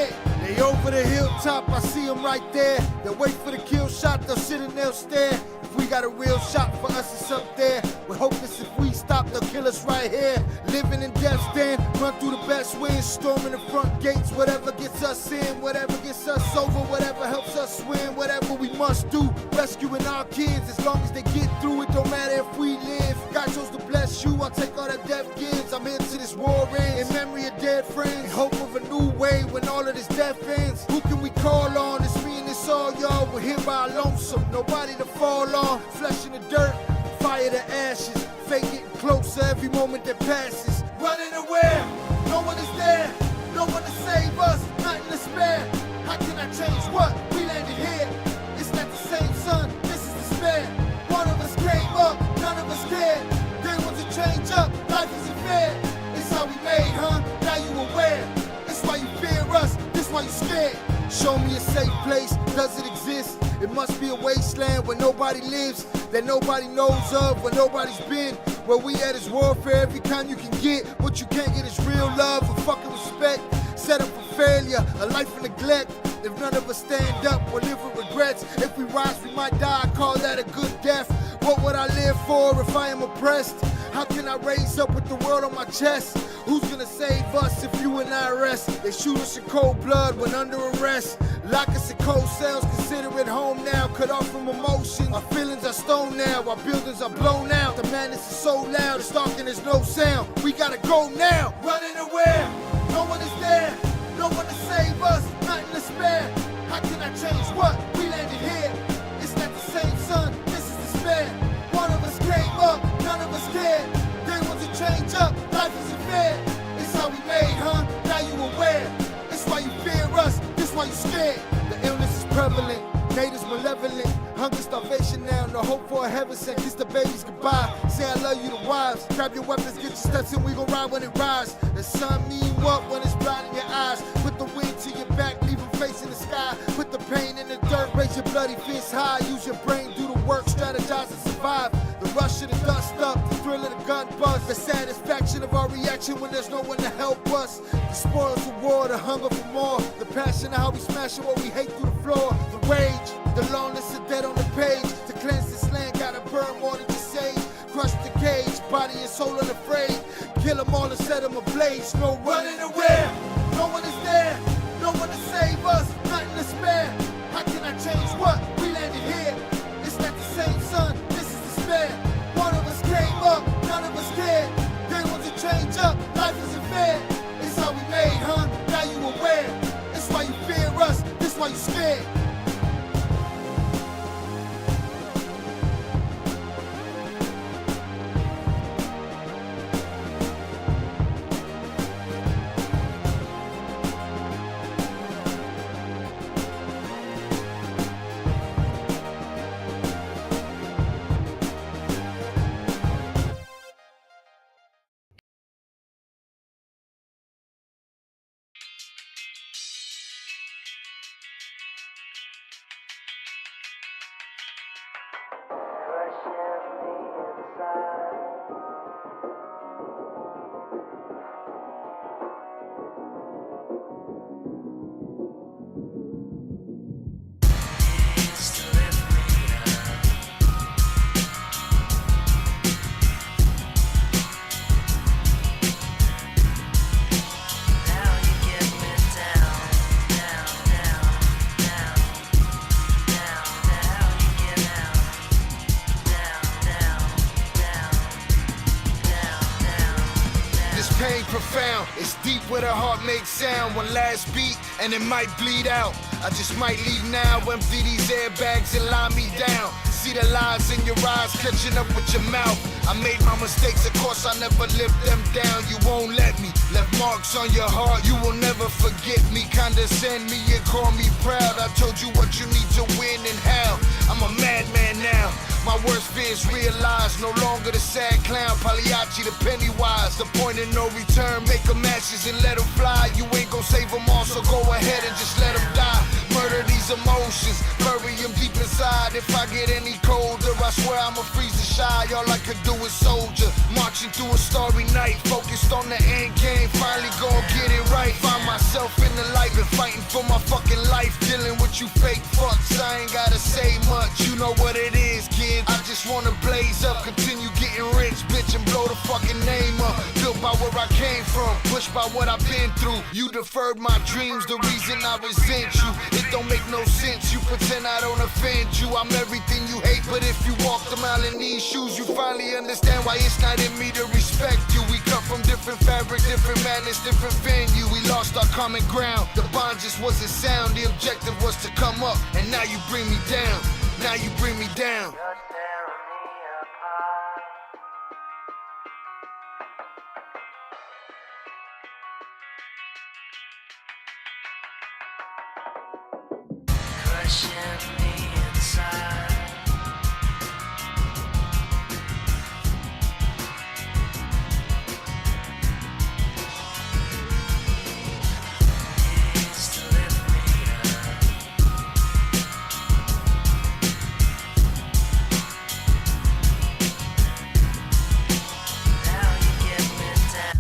scared. They over the hilltop, I see them right there. They'll wait for the kill shot, they'll sit and they'll stare. If we got a real shot for us, it's up there. We're hopeless if we stop, they'll kill us right here. Living in death's den, run through the best winds, storming the front gates. Whatever gets us in, whatever gets us over, whatever helps us swim, whatever we must do. Rescuing our kids, as long as they get through it, don't matter if we live. God chose to bless you, I'll take all that death gives. I'm here till this war ends, in memory of dead friends, in hope of a new way when all of this death ends. Who can we call on? It's me and it's all y'all. We're here by our lonesome, nobody to fall on. Flesh in the dirt, fire to ashes. Fate getting closer every moment that passes. Running away, no one is there, no one to save us, nothing to spare. How can I change what? We landed here, it's not the same sun, this is despair. One of us came up, none of us cared. They want to change up, life isn't fair. It's how we made, huh? Now you aware. It's why you fear us, this why you scared. Show me a safe place, does it exist? It must be a wasteland where nobody lives, that nobody knows of, where nobody's been. Where we at is warfare, every kind you can get. What you can't get is real love or fucking respect. Set up for failure, a life of neglect. If none of us stand up, we'll live with regrets. If we rise, we might die, I call that a good death. What would I live for if I am oppressed? How can I raise up with the world on my chest? Who's gonna save us if you and I rest? They shoot us in cold blood when under arrest. Lock us in cold cells, consider it home now. Cut off from emotion, our feelings are stone now. Our buildings are blown out, the madness is so loud. It's dark and there's no sound, we gotta go now. Running away, no one is there, no one to save us, nothing to spare. How can I change what? We landed here, it's not the same sun, this is despair. One of us came up, none of us cared. They want to change up, life isn't fair. It's how we made, huh? Now you aware. It's why you fear us, this why you scared. The illness is prevalent, natives malevolent. Hunger, starvation now, no hope for a heaven sent. Kiss the babies goodbye, say I love you to wives. Grab your weapons, get your steps in, we gon' ride when it rise. The sun mean what when it's blinding your eyes? Put the wind to your back, leave them facing the sky. Put the pain in the dirt, raise your bloody fist high. Use your brain, do the work, strategize and survive. The rush of the dust up, the thrill of the gun buzz. The satisfaction of our reaction when there's no one to help us. The spoils of war, the hunger for more. The passion of how we smashing what we hate through the floor. The rage, the loneliness of dead on the page. To cleanse this land, gotta burn more than just sage. Crush the cage, body and soul unafraid. Kill them all and set them ablaze. No running away, no one is there, no one to save us, nothing to spare. How can I change what? We landed here, it's not the same sun, this is despair. One of us came up, none of us cared. They want to change up, life isn't fair. It's how we made, huh? Now you aware. It's why you fear us, this why you scared. Profound, it's deep where the heart makes sound. One last beat and it might bleed out. I just might leave now, empty these airbags and lie me down. See the lies in your eyes catching up with your mouth. I made my mistakes, of course I never lived them down. You won't let me, left marks on your heart. You will never forget me, condescend me and call me proud. I told you what you need to win and how. I'm a madman now. My worst fears realized, no longer the sad clown, Pagliacci the Pennywise. The point of no return, make them ashes and let them fly. You ain't gon' save them all, so go ahead and just let them die. Murder these emotions, bury them deep inside. If I get any colder, I swear I'ma freeze and shy. All I could do is soldier, marching through a starry night. Focused on the end game, finally gon' get it right. Find myself in the light, been fighting came from, pushed by what I've been through. You deferred my dreams, the reason I resent you. It don't make no sense, you pretend I don't offend you. I'm everything you hate, but if you walked a mile in these shoes, you finally understand why it's not in me to respect you. We come from different fabric, different madness, different venue. We lost our common ground, the bond just wasn't sound. The objective was to come up, and now you bring me down. Now you bring me down. Crushing me inside. Needs to lift me up. Now you get me down.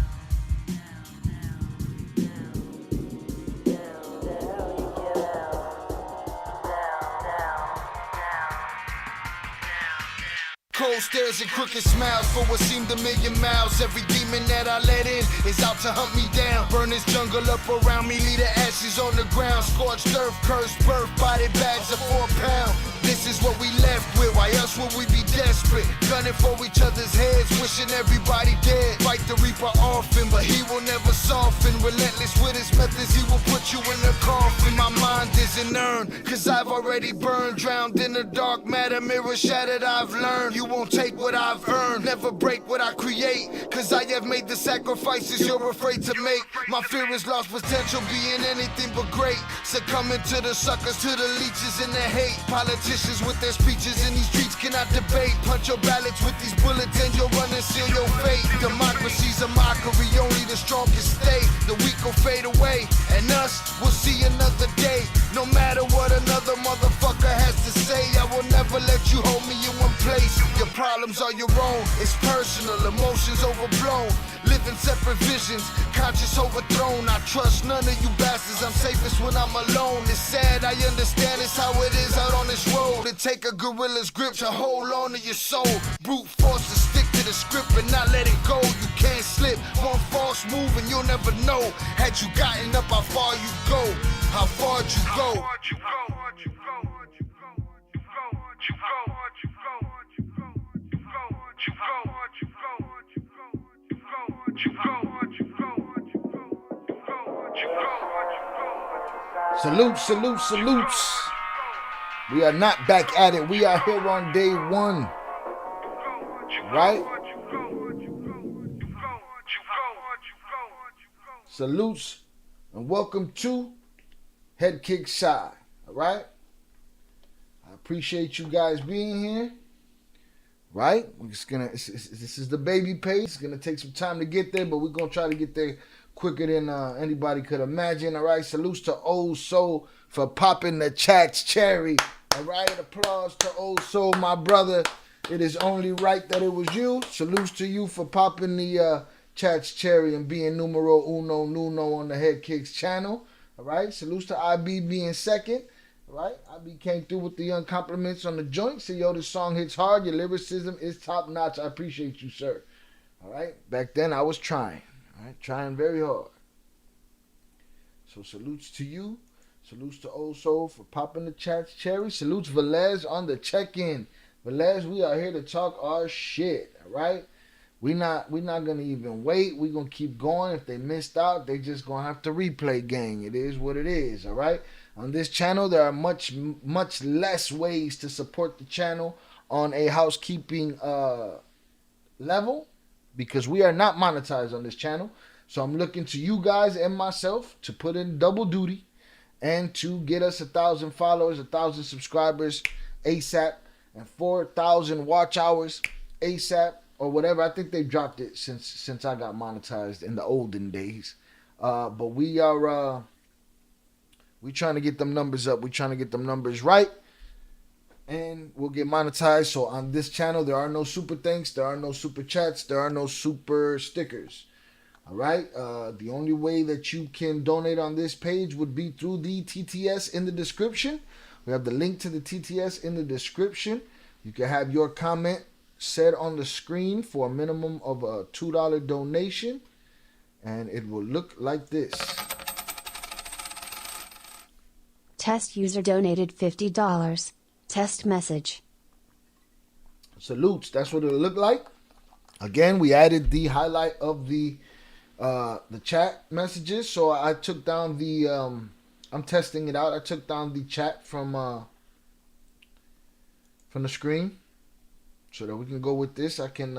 Cold stares and crooked smiles for what seemed a million miles. Every demon that I let in is out to hunt me down. Burn this jungle up around me, leave the ashes on the ground. Scorched earth, cursed birth, body bags of 4 pounds. This is what we left with, why else would we be desperate? Gunning for each other's heads, wishing everybody dead. Fight the reaper often, but he will never soften. Relentless with his methods, he will put you in a coffin. My mind isn't earned, cause I've already burned. Drowned in the dark matter, mirror shattered, I've learned. You won't take what I've earned, never break what I create. Cause I have made the sacrifices you're afraid to make. My fear is lost potential, being anything but great. Succumbing to the suckers, to the leeches and the hate. Politicians with their speeches in these streets cannot debate. Punch your ballots with these bullets and you'll run and seal your fate. Democracy's a mockery, only the strongest stay. The weak will fade away, and us will see another day. No matter what another motherfucker has to say, I will never let you hold me in one place. Your problems are your own, it's personal, emotions overblown. Living separate visions, conscious overthrown. I trust none of you bastards, I'm safest when I'm alone. It's sad, I understand it's how it is out on this road. To take a gorilla's grip to hold on to your soul. Brute force to stick to the script and not let it go. You can't slip, one false move and you'll never know. Had you gotten up how far you go, how far you go. Salute, salute, salutes. We are not back at it. We are here on day one. Right? Salutes and welcome to Headkickschi. All right? I appreciate you guys being here. Right? We're just gonna. This is the baby page. It's gonna take some time to get there, but we're gonna try to get there quicker than anybody could imagine. All right. Salutes to Old Soul for popping the chat's cherry. All right. Applause to Old Soul, my brother. It is only right that it was you. Salutes to you for popping the chat's cherry and being numero uno nuno on the Head Kicks channel. All right. Salutes to IB being second. Right, IB came through with the young compliments on the joint. Say, yo, this song hits hard. Your lyricism is top notch. I appreciate you, sir. All right, back then I was trying. All right, trying very hard. So salutes to you. Salutes to Old Soul for popping the chat's cherry. Salutes Velez on the check-in. Velez, we are here to talk our shit. All right, we not gonna even wait. We gonna keep going. If they missed out, they just gonna have to replay, gang. It is what it is. All right. On this channel, there are much less ways to support the channel on a housekeeping level because we are not monetized on this channel. So I'm looking to you guys and myself to put in double duty and to get us 1,000 followers, 1,000 subscribers ASAP, and 4,000 watch hours ASAP or whatever. I think they've dropped it since I got monetized in the olden days. But we are... we trying to get them numbers up. We trying to get them numbers right. And we'll get monetized. So on this channel, there are no super thanks. There are no super chats. There are no super stickers. All right. The only way that you can donate on this page would be through the TTS in the description. We have the link to the TTS in the description. You can have your comment said on the screen for a minimum of a $2 donation. and it will look like this. Test user donated $50. Test message. Salutes. That's what it'll look like. Again, we added the highlight of the chat messages. So I took down the I'm testing it out. I took down the chat from the screen so that we can go with this. I can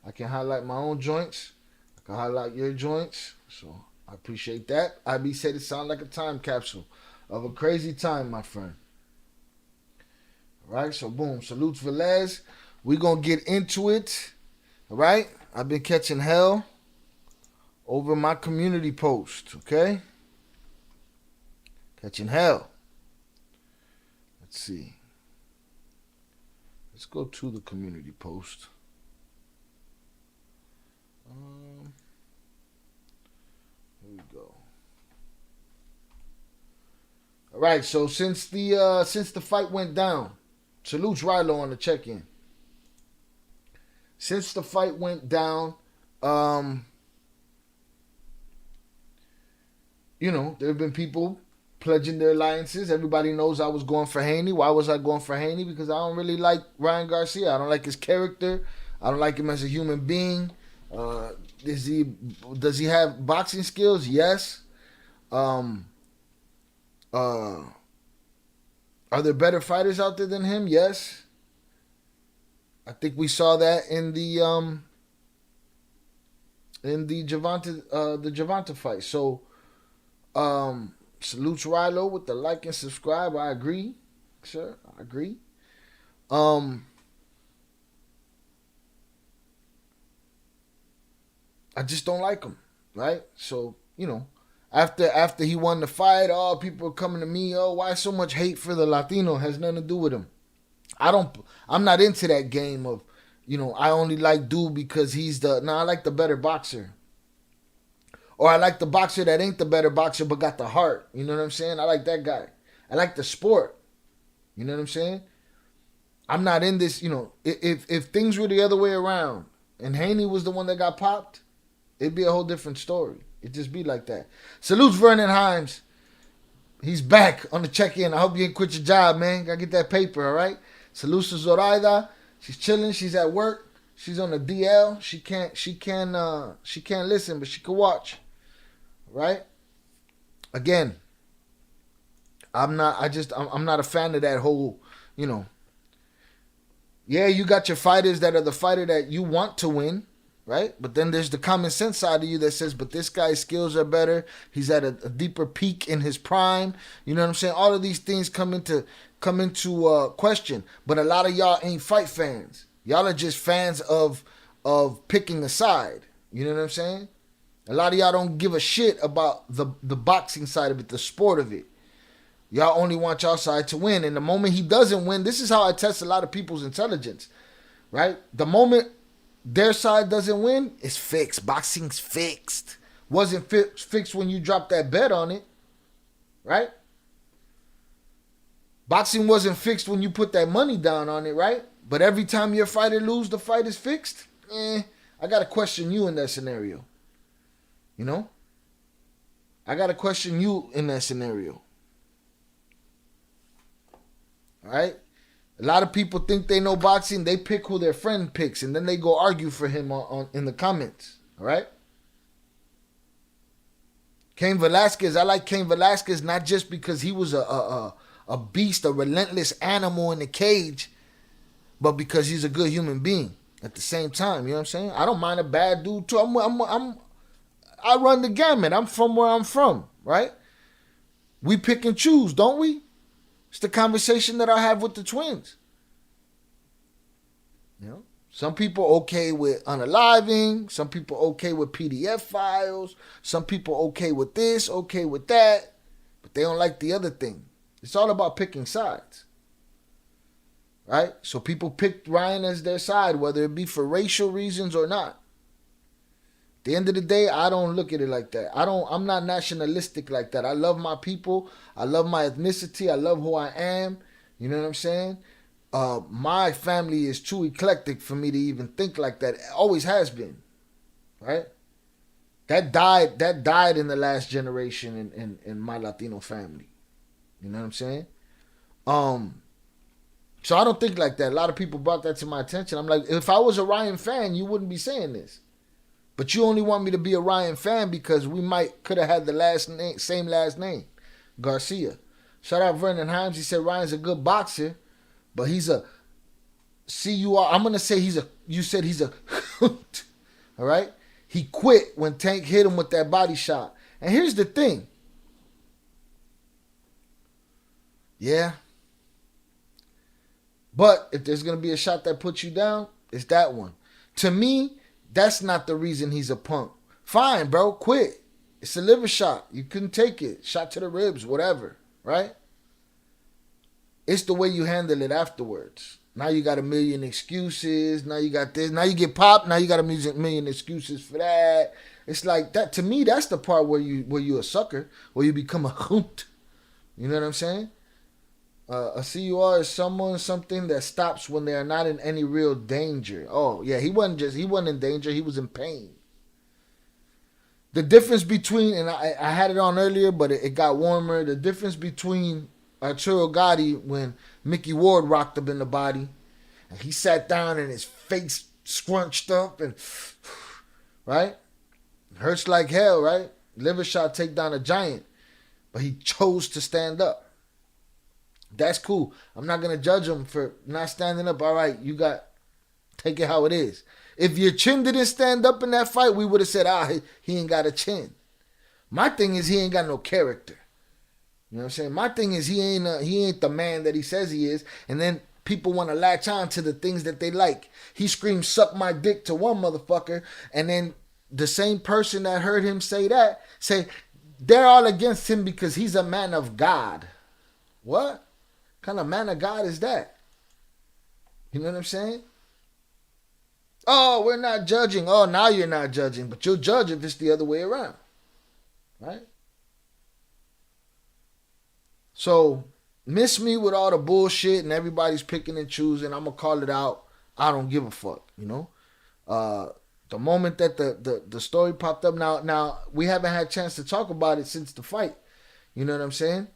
highlight my own joints. I can highlight your joints. So I appreciate that. IB said it sounded like a time capsule of a crazy time, my friend. All right, so boom. Salutes, Velez. We're going to get into it. All right? I've been catching hell over my community post, okay? Catching hell. Let's see. Let's go to the community post. Here we go. All right, so since the fight went down, salutes Rilo on the check-in. Since the fight went down, you know, there have been people pledging their alliances. Everybody knows I was going for Haney. Why was I going for Haney? Because I don't really like Ryan Garcia. I don't like his character. I don't like him as a human being. Does he have boxing skills? Yes. Are there better fighters out there than him? Yes. I think we saw that in the Gervonta fight. So salutes Rilo with the like and subscribe. I agree, sir. I agree. I just don't like him, right? So, you know, after he won the fight, people are coming to me, why so much hate for the Latino? It has nothing to do with him. I'm not into that game of, you know, I only like dude because I like the better boxer. Or I like the boxer that ain't the better boxer but got the heart. You know what I'm saying? I like that guy. I like the sport. You know what I'm saying? I'm not in this, you know, if things were the other way around and Haney was the one that got popped, it'd be a whole different story. It'd just be like that. Salutes Vernon Himes. He's back on the check-in. I hope you ain't quit your job, man. Gotta get that paper, all right? Salutes to Zoraida. She's chilling. She's at work. She's on the DL. She can't listen, but she can watch. Right? Again, I'm not a fan of that whole, you know. Yeah, you got your fighters that are the fighter that you want to win, right? But then there's the common sense side of you that says, but this guy's skills are better. He's at a deeper peak in his prime. You know what I'm saying? All of these things come into question. But a lot of y'all ain't fight fans. Y'all are just fans of picking a side. You know what I'm saying? A lot of y'all don't give a shit about the boxing side of it, the sport of it. Y'all only want y'all side to win. And the moment he doesn't win, this is how I test a lot of people's intelligence, right? The moment their side doesn't win, it's fixed. Boxing's fixed. Wasn't fixed when you dropped that bet on it, right? Boxing wasn't fixed when you put that money down on it, right? But every time your fighter lose, the fight is fixed. I got to question you in that scenario. You know? I got to question you in that scenario. All right? A lot of people think they know boxing. They pick who their friend picks, and then they go argue for him in the comments. All right? Cain Velasquez, I like Cain Velasquez not just because he was a beast, a relentless animal in the cage, but because he's a good human being at the same time. You know what I'm saying? I don't mind a bad dude too. I run the gamut. I'm from where I'm from, right? We pick and choose, don't we? It's the conversation that I have with the twins. You know, some people okay with unaliving. Some people okay with PDF files. Some people okay with this, okay with that. But they don't like the other thing. It's all about picking sides. Right? So people picked Ryan as their side, whether it be for racial reasons or not. At the end of the day, I don't look at it like that. I'm not nationalistic like that. I love my people. I love my ethnicity. I love who I am. You know what I'm saying? My family is too eclectic for me to even think like that. It always has been. Right? That died in the last generation in my Latino family. You know what I'm saying? So I don't think like that. A lot of people brought that to my attention. I'm like, if I was a Ryan fan, you wouldn't be saying this. But you only want me to be a Ryan fan because we could have had the same last name, Garcia. Shout out Vernon Himes. He said Ryan's a good boxer, but he's a CUR. I'm gonna say you said he's a all right? He quit when Tank hit him with that body shot. And here's the thing. Yeah. But if there's gonna be a shot that puts you down, it's that one. To me, that's not the reason he's a punk. Fine, bro, quit. It's a liver shot. You couldn't take it. Shot to the ribs, whatever, right? It's the way you handle it afterwards. Now you got a million excuses. Now you got this. Now you get popped. Now you got a million excuses for that. It's like that. To me, that's the part where you a sucker, where you become a hoot. You know what I'm saying? A CUR is something that stops when they are not in any real danger. Oh, yeah, he wasn't in danger, he was in pain. The difference between, and I had it on earlier, but it got warmer. The difference between Arturo Gotti when Mickey Ward rocked him in the body, and he sat down and his face scrunched up and, right? Hurts like hell, right? Liver shot take down a giant, but he chose to stand up. That's cool. I'm not going to judge him for not standing up. All right, take it how it is. If your chin didn't stand up in that fight, we would have said, he ain't got a chin. My thing is he ain't got no character. You know what I'm saying? My thing is he ain't the man that he says he is. And then people want to latch on to the things that they like. He screamed, suck my dick to one motherfucker. And then the same person that heard him say that, say, they're all against him because he's a man of God. What kind of man of God is that? You know what I'm saying? Oh, we're not judging. Oh, now you're not judging. But you'll judge if it's the other way around. Right? So, miss me with all the bullshit and everybody's picking and choosing. I'm going to call it out. I don't give a fuck, you know? The moment that the story popped up, now we haven't had a chance to talk about it since the fight. You know what I'm saying?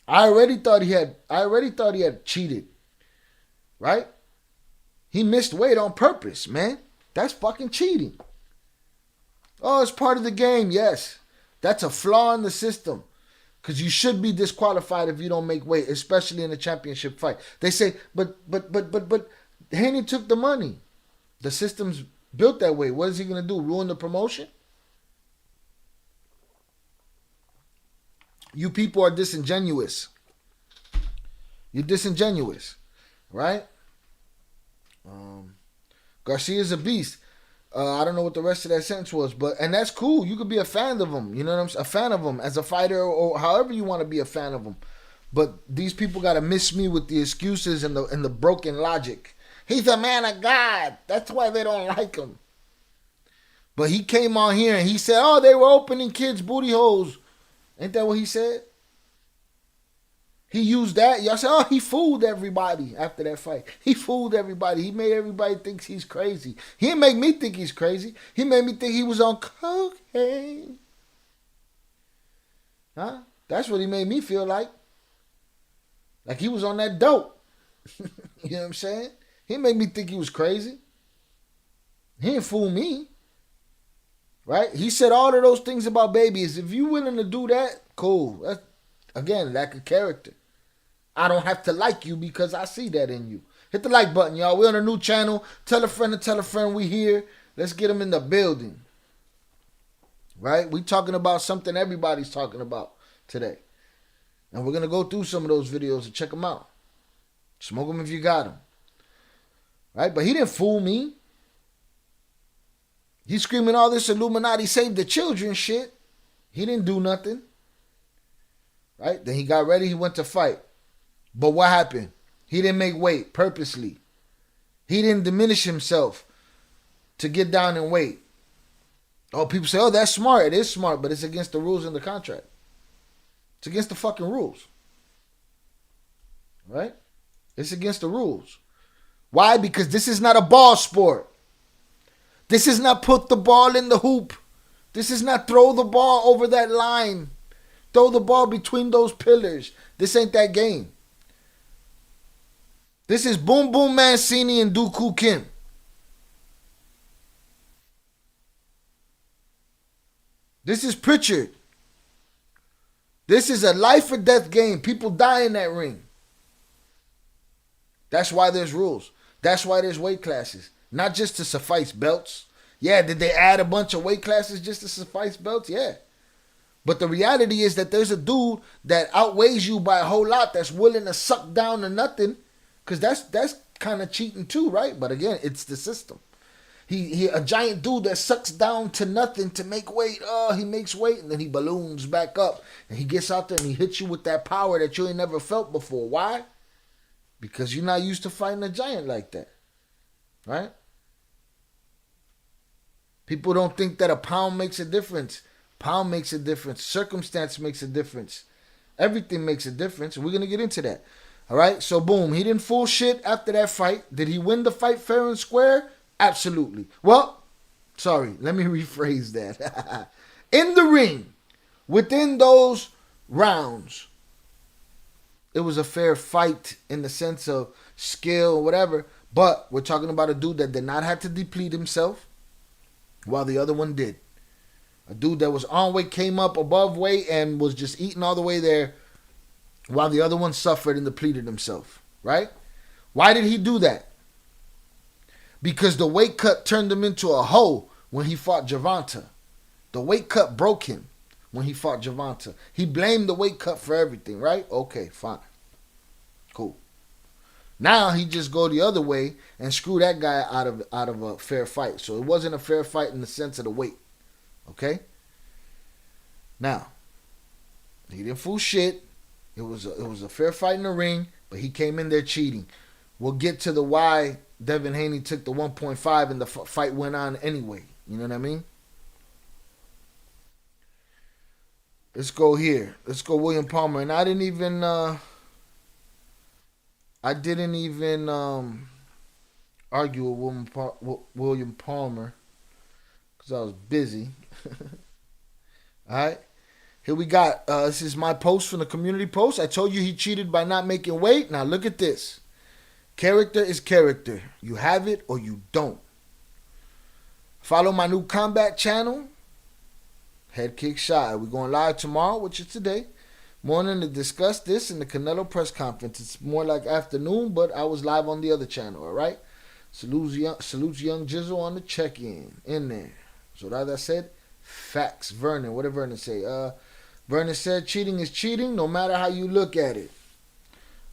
I already thought he had cheated. Right? He missed weight on purpose, man. That's fucking cheating. Oh, it's part of the game. Yes. That's a flaw in the system. Because you should be disqualified if you don't make weight, especially in a championship fight. They say, but Haney took the money. The system's built that way. What is he going to do? Ruin the promotion? You people are disingenuous. You're disingenuous, right? Garcia's a beast. I don't know what the rest of that sentence was, and that's cool. You could be a fan of him. You know what I'm saying? A fan of him as a fighter or however you want to be a fan of him. But these people got to miss me with the excuses and the broken logic. He's a man of God. That's why they don't like him. But he came on here and he said, oh, they were opening kids' booty holes. Ain't that what he said? He used that. Y'all said, oh, he fooled everybody after that fight. He fooled everybody. He made everybody think he's crazy. He didn't make me think he's crazy. He made me think he was on cocaine. Huh? That's what he made me feel like. Like he was on that dope. You know what I'm saying? He made me think he was crazy. He didn't fool me. Right? He said all of those things about babies. If you willing to do that, cool. That's, again, lack of character. I don't have to like you because I see that in you. Hit the like button, y'all. We're on a new channel. Tell a friend to tell a friend we here. Let's get them in the building. Right? We talking about something everybody's talking about today. And we're going to go through some of those videos and check them out. Smoke them if you got them. Right? But he didn't fool me. He's screaming all this Illuminati save the children shit. He didn't do nothing. Right? Then he got ready. He went to fight. But what happened? He didn't make weight purposely. He didn't diminish himself to get down in weight. Oh, people say, oh, that's smart. It is smart, but it's against the rules in the contract. It's against the fucking rules. Right? It's against the rules. Why? Because this is not a ball sport. This is not put the ball in the hoop. This is not throw the ball over that line. Throw the ball between those pillars. This ain't that game. This is Boom Boom Mancini and Dooku Kim. This is Pritchard. This is a life or death game. People die in that ring. That's why there's rules. That's why there's weight classes. Not just to suffice belts. Yeah, did they add a bunch of weight classes just to suffice belts? Yeah. But the reality is that there's a dude that outweighs you by a whole lot that's willing to suck down to nothing. Because that's kind of cheating too, right? But again, it's the system. He a giant dude that sucks down to nothing to make weight. Oh, he makes weight and then he balloons back up. And he gets out there and he hits you with that power that you ain't never felt before. Why? Because you're not used to fighting a giant like that. Right? People don't think that a pound makes a difference. Pound makes a difference. Circumstance makes a difference. Everything makes a difference. We're going to get into that. All right? So, boom. He didn't fool shit after that fight. Did he win the fight fair and square? Absolutely. Well, sorry. Let me rephrase that. In the ring, within those rounds, it was a fair fight in the sense of skill or whatever. But we're talking about a dude that did not have to deplete himself while the other one did. A dude that was on weight, came up above weight, and was just eating all the way there while the other one suffered and depleted himself. Right? Why did he do that? Because the weight cut turned him into a hoe when he fought Gervonta. The weight cut broke him when he fought Gervonta. He blamed the weight cut for everything, right? Okay, fine. Cool. Now he just go the other way and screw that guy out of a fair fight. So it wasn't a fair fight in the sense of the weight. Okay? Now, he didn't fool shit. It was a fair fight in the ring, but he came in there cheating. We'll get to the why Devin Haney took the 1.5 and the fight went on anyway. You know what I mean? Let's go here. Let's go William Palmer. And I didn't even argue with William Palmer because I was busy. All right. Here we got, this is my post from the community post. I told you he cheated by not making weight. Now look at this. Character is character. You have it or you don't. Follow my new combat channel, Headkickschi. We're going live tomorrow, which is today, morning to discuss this in the Canelo press conference. It's more like afternoon, but I was live on the other channel, all right? Salutes Young Jizzle on the check-in in there. So that I said, facts. Vernon, what did Vernon say? Vernon said cheating is cheating no matter how you look at it.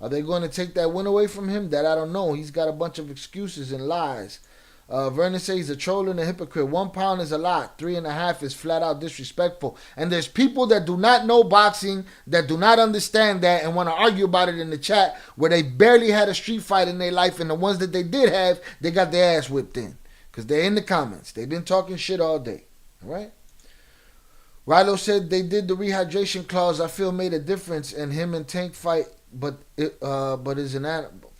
Are they going to take that win away from him? That I don't know. He's got a bunch of excuses and lies. Vernon says he's a troll and a hypocrite. 1 pound is a lot. 3.5 is flat out disrespectful. And there's people that do not know boxing, that do not understand that, and want to argue about it in the chat where they barely had a street fight in their life, and the ones that they did have, they got their ass whipped in. Because they're in the comments. They've been talking shit all day. All right? Rilo said they did the rehydration clause. I feel made a difference, and him and Tank fight, but is an animal.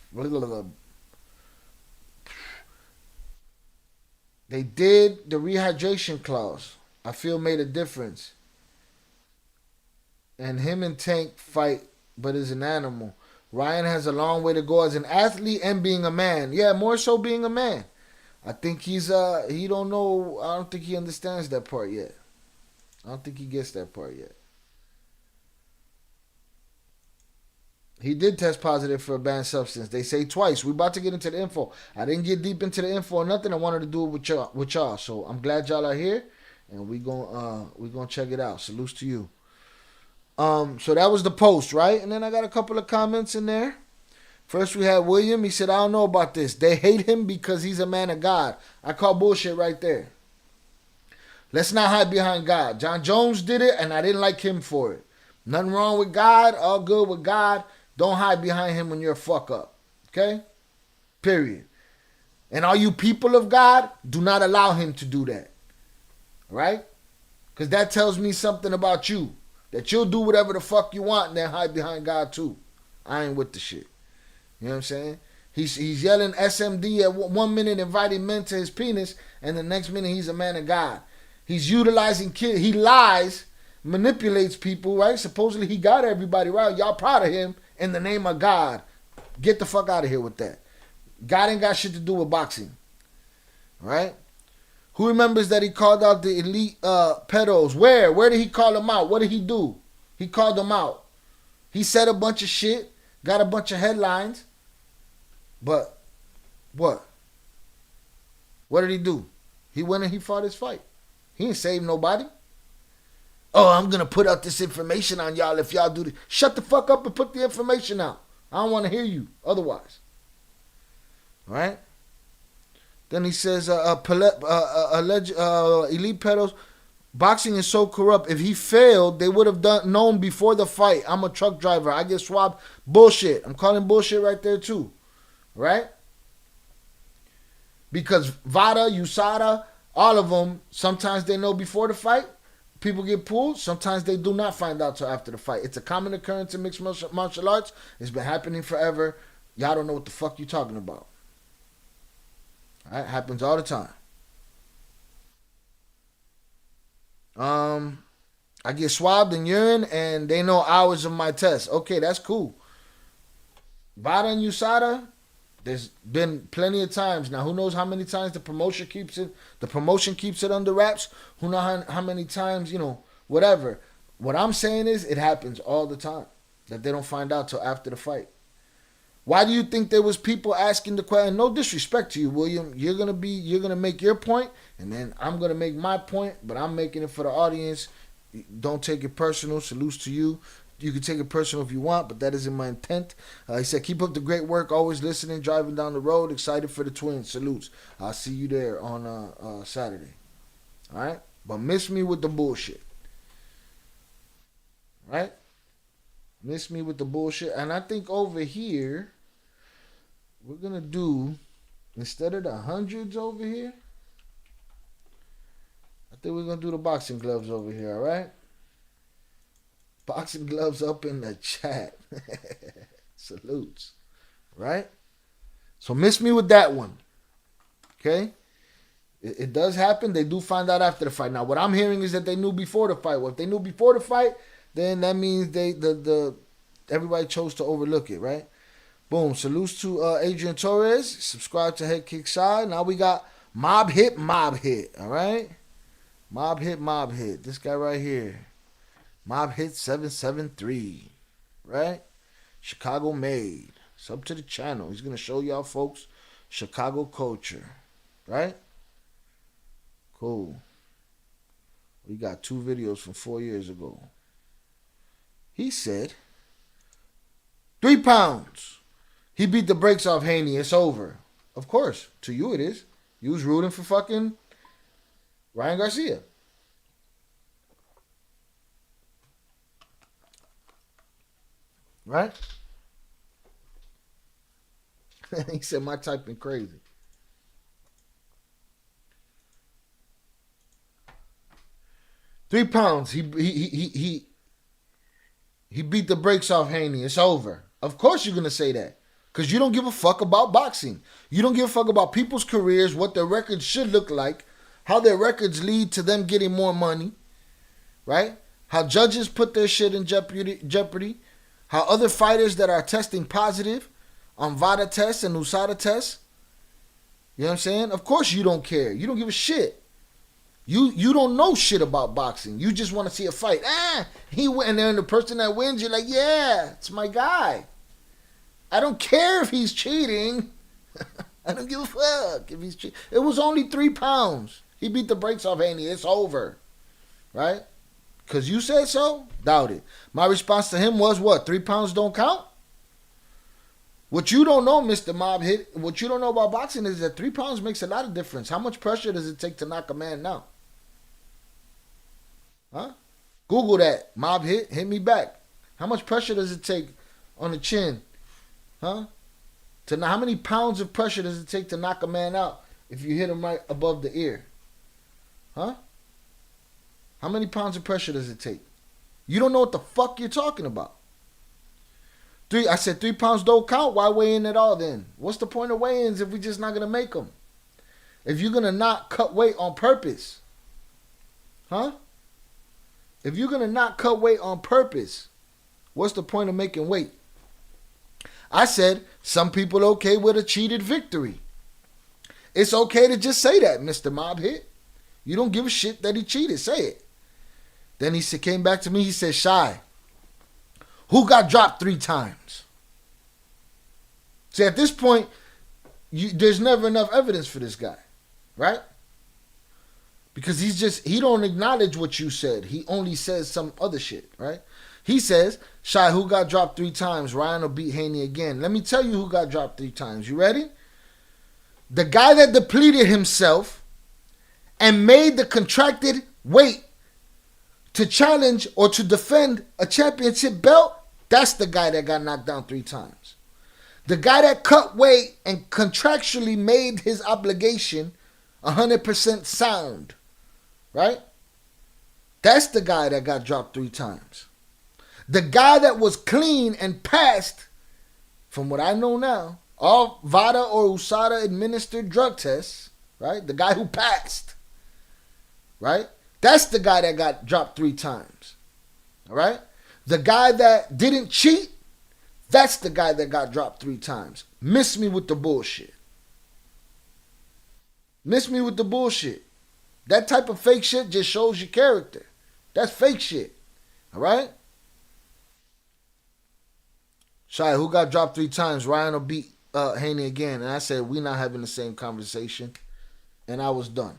They did the rehydration clause. I feel made a difference. And him and Tank fight, but is an animal. Ryan has a long way to go as an athlete and being a man. Yeah, more so being a man. I think he don't know. I don't think he understands that part yet. I don't think he gets that part yet. He did test positive for a banned substance. They say twice. We're about to get into the info. I didn't get deep into the info or nothing. I wanted to do it with y'all. So I'm glad y'all are here, and we gonna check it out. Salutes to you. So that was the post, right? And then I got a couple of comments in there. First we had William. He said, I don't know about this. They hate him because he's a man of God. I call bullshit right there. Let's not hide behind God. John Jones did it, and I didn't like him for it. Nothing wrong with God. All good with God. Don't hide behind him when you're a fuck up. Okay? Period. And all you people of God, do not allow him to do that. Right? Because that tells me something about you. That you'll do whatever the fuck you want and then hide behind God too. I ain't with the shit. You know what I'm saying? He's yelling SMD at 1 minute, inviting men to his penis, and the next minute he's a man of God. He's utilizing kids. He lies, manipulates people, right? Supposedly he got everybody right. Y'all proud of him in the name of God. Get the fuck out of here with that. God ain't got shit to do with boxing. Right? Who remembers that he called out the elite pedos? Where? Where did he call them out? What did he do? He called them out. He said a bunch of shit, got a bunch of headlines, but what? What did he do? He went and he fought his fight. He ain't saved nobody. Oh, I'm going to put out this information on y'all if y'all do this. Shut the fuck up and put the information out. I don't want to hear you otherwise. All right? Then he says, elite pedos, boxing is so corrupt. If he failed, they would have known before the fight. I'm a truck driver. I get swabbed. Bullshit. I'm calling bullshit right there too. Right? Because VADA, USADA, all of them, sometimes they know before the fight. People get pulled. Sometimes they do not find out till after the fight. It's a common occurrence in mixed martial arts. It's been happening forever. Y'all don't know what the fuck you talking about. All right? Happens all the time. I get swabbed in urine and they know hours of my test. Okay, that's cool. VADA and USADA, there's been plenty of times. Now, who knows how many times the promotion keeps it under wraps? Who knows how many times, whatever. What I'm saying is it happens all the time that they don't find out till after the fight. Why do you think there was people asking the question? No disrespect to you, William. You're gonna make your point, and then I'm gonna make my point, but I'm making it for the audience. Don't take it personal. Salutes to you. You can take it personal if you want, but that isn't my intent. He said, keep up the great work. Always listening, driving down the road. Excited for the twins. Salutes. I'll see you there on Saturday. All right? But miss me with the bullshit. Right? Miss me with the bullshit. And I think over here, we're going to do, instead of the hundreds over here, I think we're going to do the boxing gloves over here, all right? Boxing gloves up in the chat. Salutes. Right? So miss me with that one. Okay? It does happen. They do find out after the fight. Now, what I'm hearing is that they knew before the fight. Well, if they knew before the fight, then that means everybody chose to overlook it, right? Boom. Salutes to Adrian Torres. Subscribe to Headkickschi. Now we got Mob Hit. All right? Mob Hit. This guy right here. Mob Hit 773. Right? Chicago made. Sub to the channel. He's going to show y'all folks Chicago culture. Right? Cool. We got 2 videos from 4 years ago. He said, 3 pounds. He beat the brakes off Haney. It's over. Of course. To you it is. You was rooting for fucking Ryan Garcia. Right? He said my typing crazy. Three pounds. He beat the brakes off Haney. It's over. Of course you're gonna say that. Because you don't give a fuck about boxing. You don't give a fuck about people's careers, what their records should look like, how their records lead to them getting more money. Right? How judges put their shit in jeopardy. How other fighters that are testing positive on VADA tests and USADA tests. You know what I'm saying? Of course you don't care. You don't give a shit. You don't know shit about boxing. You just want to see a fight. He went, and then the person that wins, you're like, yeah, it's my guy. I don't care if he's cheating. I don't give a fuck if he's cheating. It was only 3 pounds. He beat the brakes off Haney. It's over. Right? Because you said so? Doubt it. My response to him was what? 3 pounds don't count? What you don't know, Mr. Mob Hit, what you don't know about boxing is that 3 pounds makes a lot of difference. How much pressure does it take to knock a man down? Huh? Google that. Mob Hit. Hit me back. How much pressure does it take on the chin? Huh? How many pounds of pressure does it take to knock a man out if you hit him right above the ear? Huh? How many pounds of pressure does it take? You don't know what the fuck you're talking about. I said 3 pounds don't count. Why weigh in at all then? What's the point of weigh-ins if we're just not going to make them? If you're going to not cut weight on purpose. Huh? If you're going to not cut weight on purpose, what's the point of making weight? I said some people okay with a cheated victory. It's okay to just say that, Mr. Mob Hit. You don't give a shit that he cheated. Say it. Then he came back to me. He said, Shy, who got dropped 3 times? See, at this point, there's never enough evidence for this guy, right? Because he don't acknowledge what you said. He only says some other shit, right? He says, Shy, who got dropped 3 times? Ryan will beat Haney again. Let me tell you who got dropped 3 times. You ready? The guy that depleted himself and made the contracted weight to challenge or to defend a championship belt, that's the guy that got knocked down 3 times. The guy that cut weight and contractually made his obligation 100% sound, right? That's the guy that got dropped 3 times. The guy that was clean and passed, from what I know now, all VADA or USADA administered drug tests, right? The guy who passed, right? That's the guy that got dropped 3 times, all right? The guy that didn't cheat, that's the guy that got dropped 3 times. Miss me with the bullshit. Miss me with the bullshit. That type of fake shit just shows your character. That's fake shit, all right? Shy, who got dropped 3 times? Ryan will beat Haney again. And I said, we not having the same conversation. And I was done.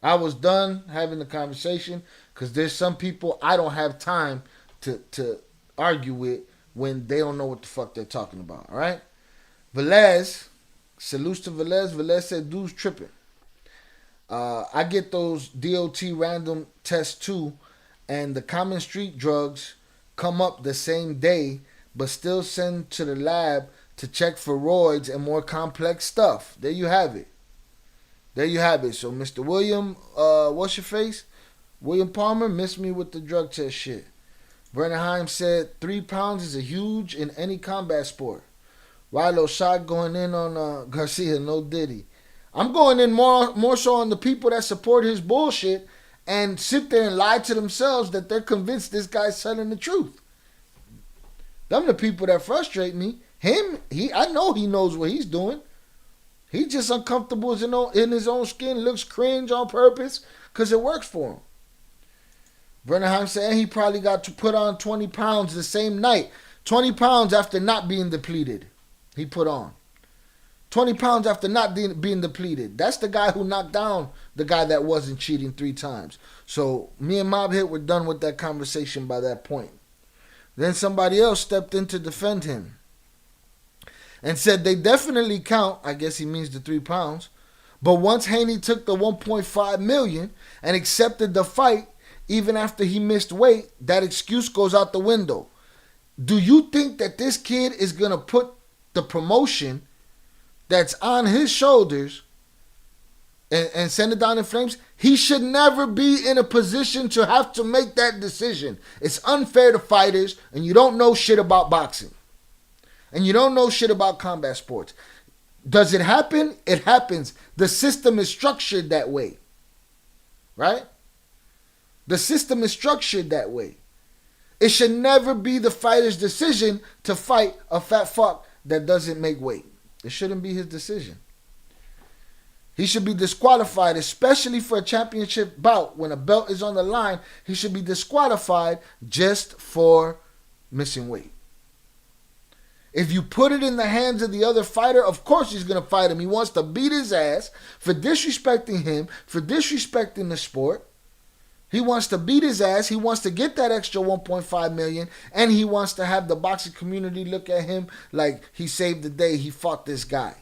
I was done having the conversation because there's some people I don't have time to argue with when they don't know what the fuck they're talking about. All right? Velez, salutes to Velez. Velez said, dude's tripping. I get those DOT random tests too, and the common street drugs come up the same day, but still send to the lab to check for roids and more complex stuff. There you have it. There you have it. So Mr. William, what's your face? William Palmer, miss me with the drug test shit. Brennan Heim said 3 pounds is a huge in any combat sport. Rilo shot going in on Garcia, no diddy. I'm going in more so on the people that support his bullshit and sit there and lie to themselves that they're convinced this guy's telling the truth. Them the people that frustrate me. I know he knows what he's doing. He's just uncomfortable in his own skin, looks cringe on purpose because it works for him. Brennerheim said he probably got to put on 20 pounds the same night. 20 pounds after not being depleted. He put on 20 pounds after not being depleted. That's the guy who knocked down the guy that wasn't cheating 3 times. So me and Mob Hit were done with that conversation by that point. Then somebody else stepped in to defend him and said they definitely count. I guess he means the 3 pounds. But once Haney took the 1.5 million and accepted the fight, even after he missed weight, that excuse goes out the window. Do you think that this kid is going to put the promotion that's on his shoulders and send it down in flames? He should never be in a position to have to make that decision. It's unfair to fighters, and you don't know shit about boxing. And you don't know shit about combat sports. Does it happen? It happens. The system is structured that way. Right? The system is structured that way. It should never be the fighter's decision to fight a fat fuck that doesn't make weight. It shouldn't be his decision. He should be disqualified, especially for a championship bout. When a belt is on the line, he should be disqualified just for missing weight. If you put it in the hands of the other fighter, of course he's going to fight him. He wants to beat his ass for disrespecting him, for disrespecting the sport. He wants to beat his ass. He wants to get that extra 1.5 million, and he wants to have the boxing community look at him like he saved the day. He fought this guy.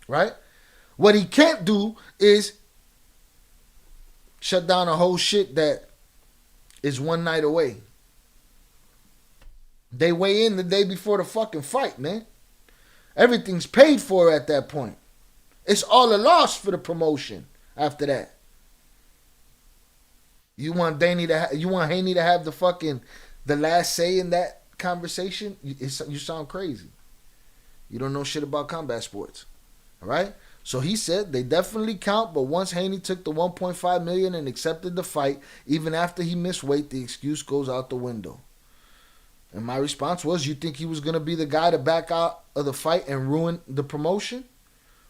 Right? What he can't do is shut down a whole shit that is one night away. They weigh in the day before the fucking fight, man. Everything's paid for at that point. It's all a loss for the promotion after that. You want Haney to have the last say in that conversation? You sound crazy. You don't know shit about combat sports. All right? So he said they definitely count, but once Haney took the 1.5 million and accepted the fight, even after he missed weight, the excuse goes out the window. And my response was, you think he was going to be the guy to back out of the fight and ruin the promotion?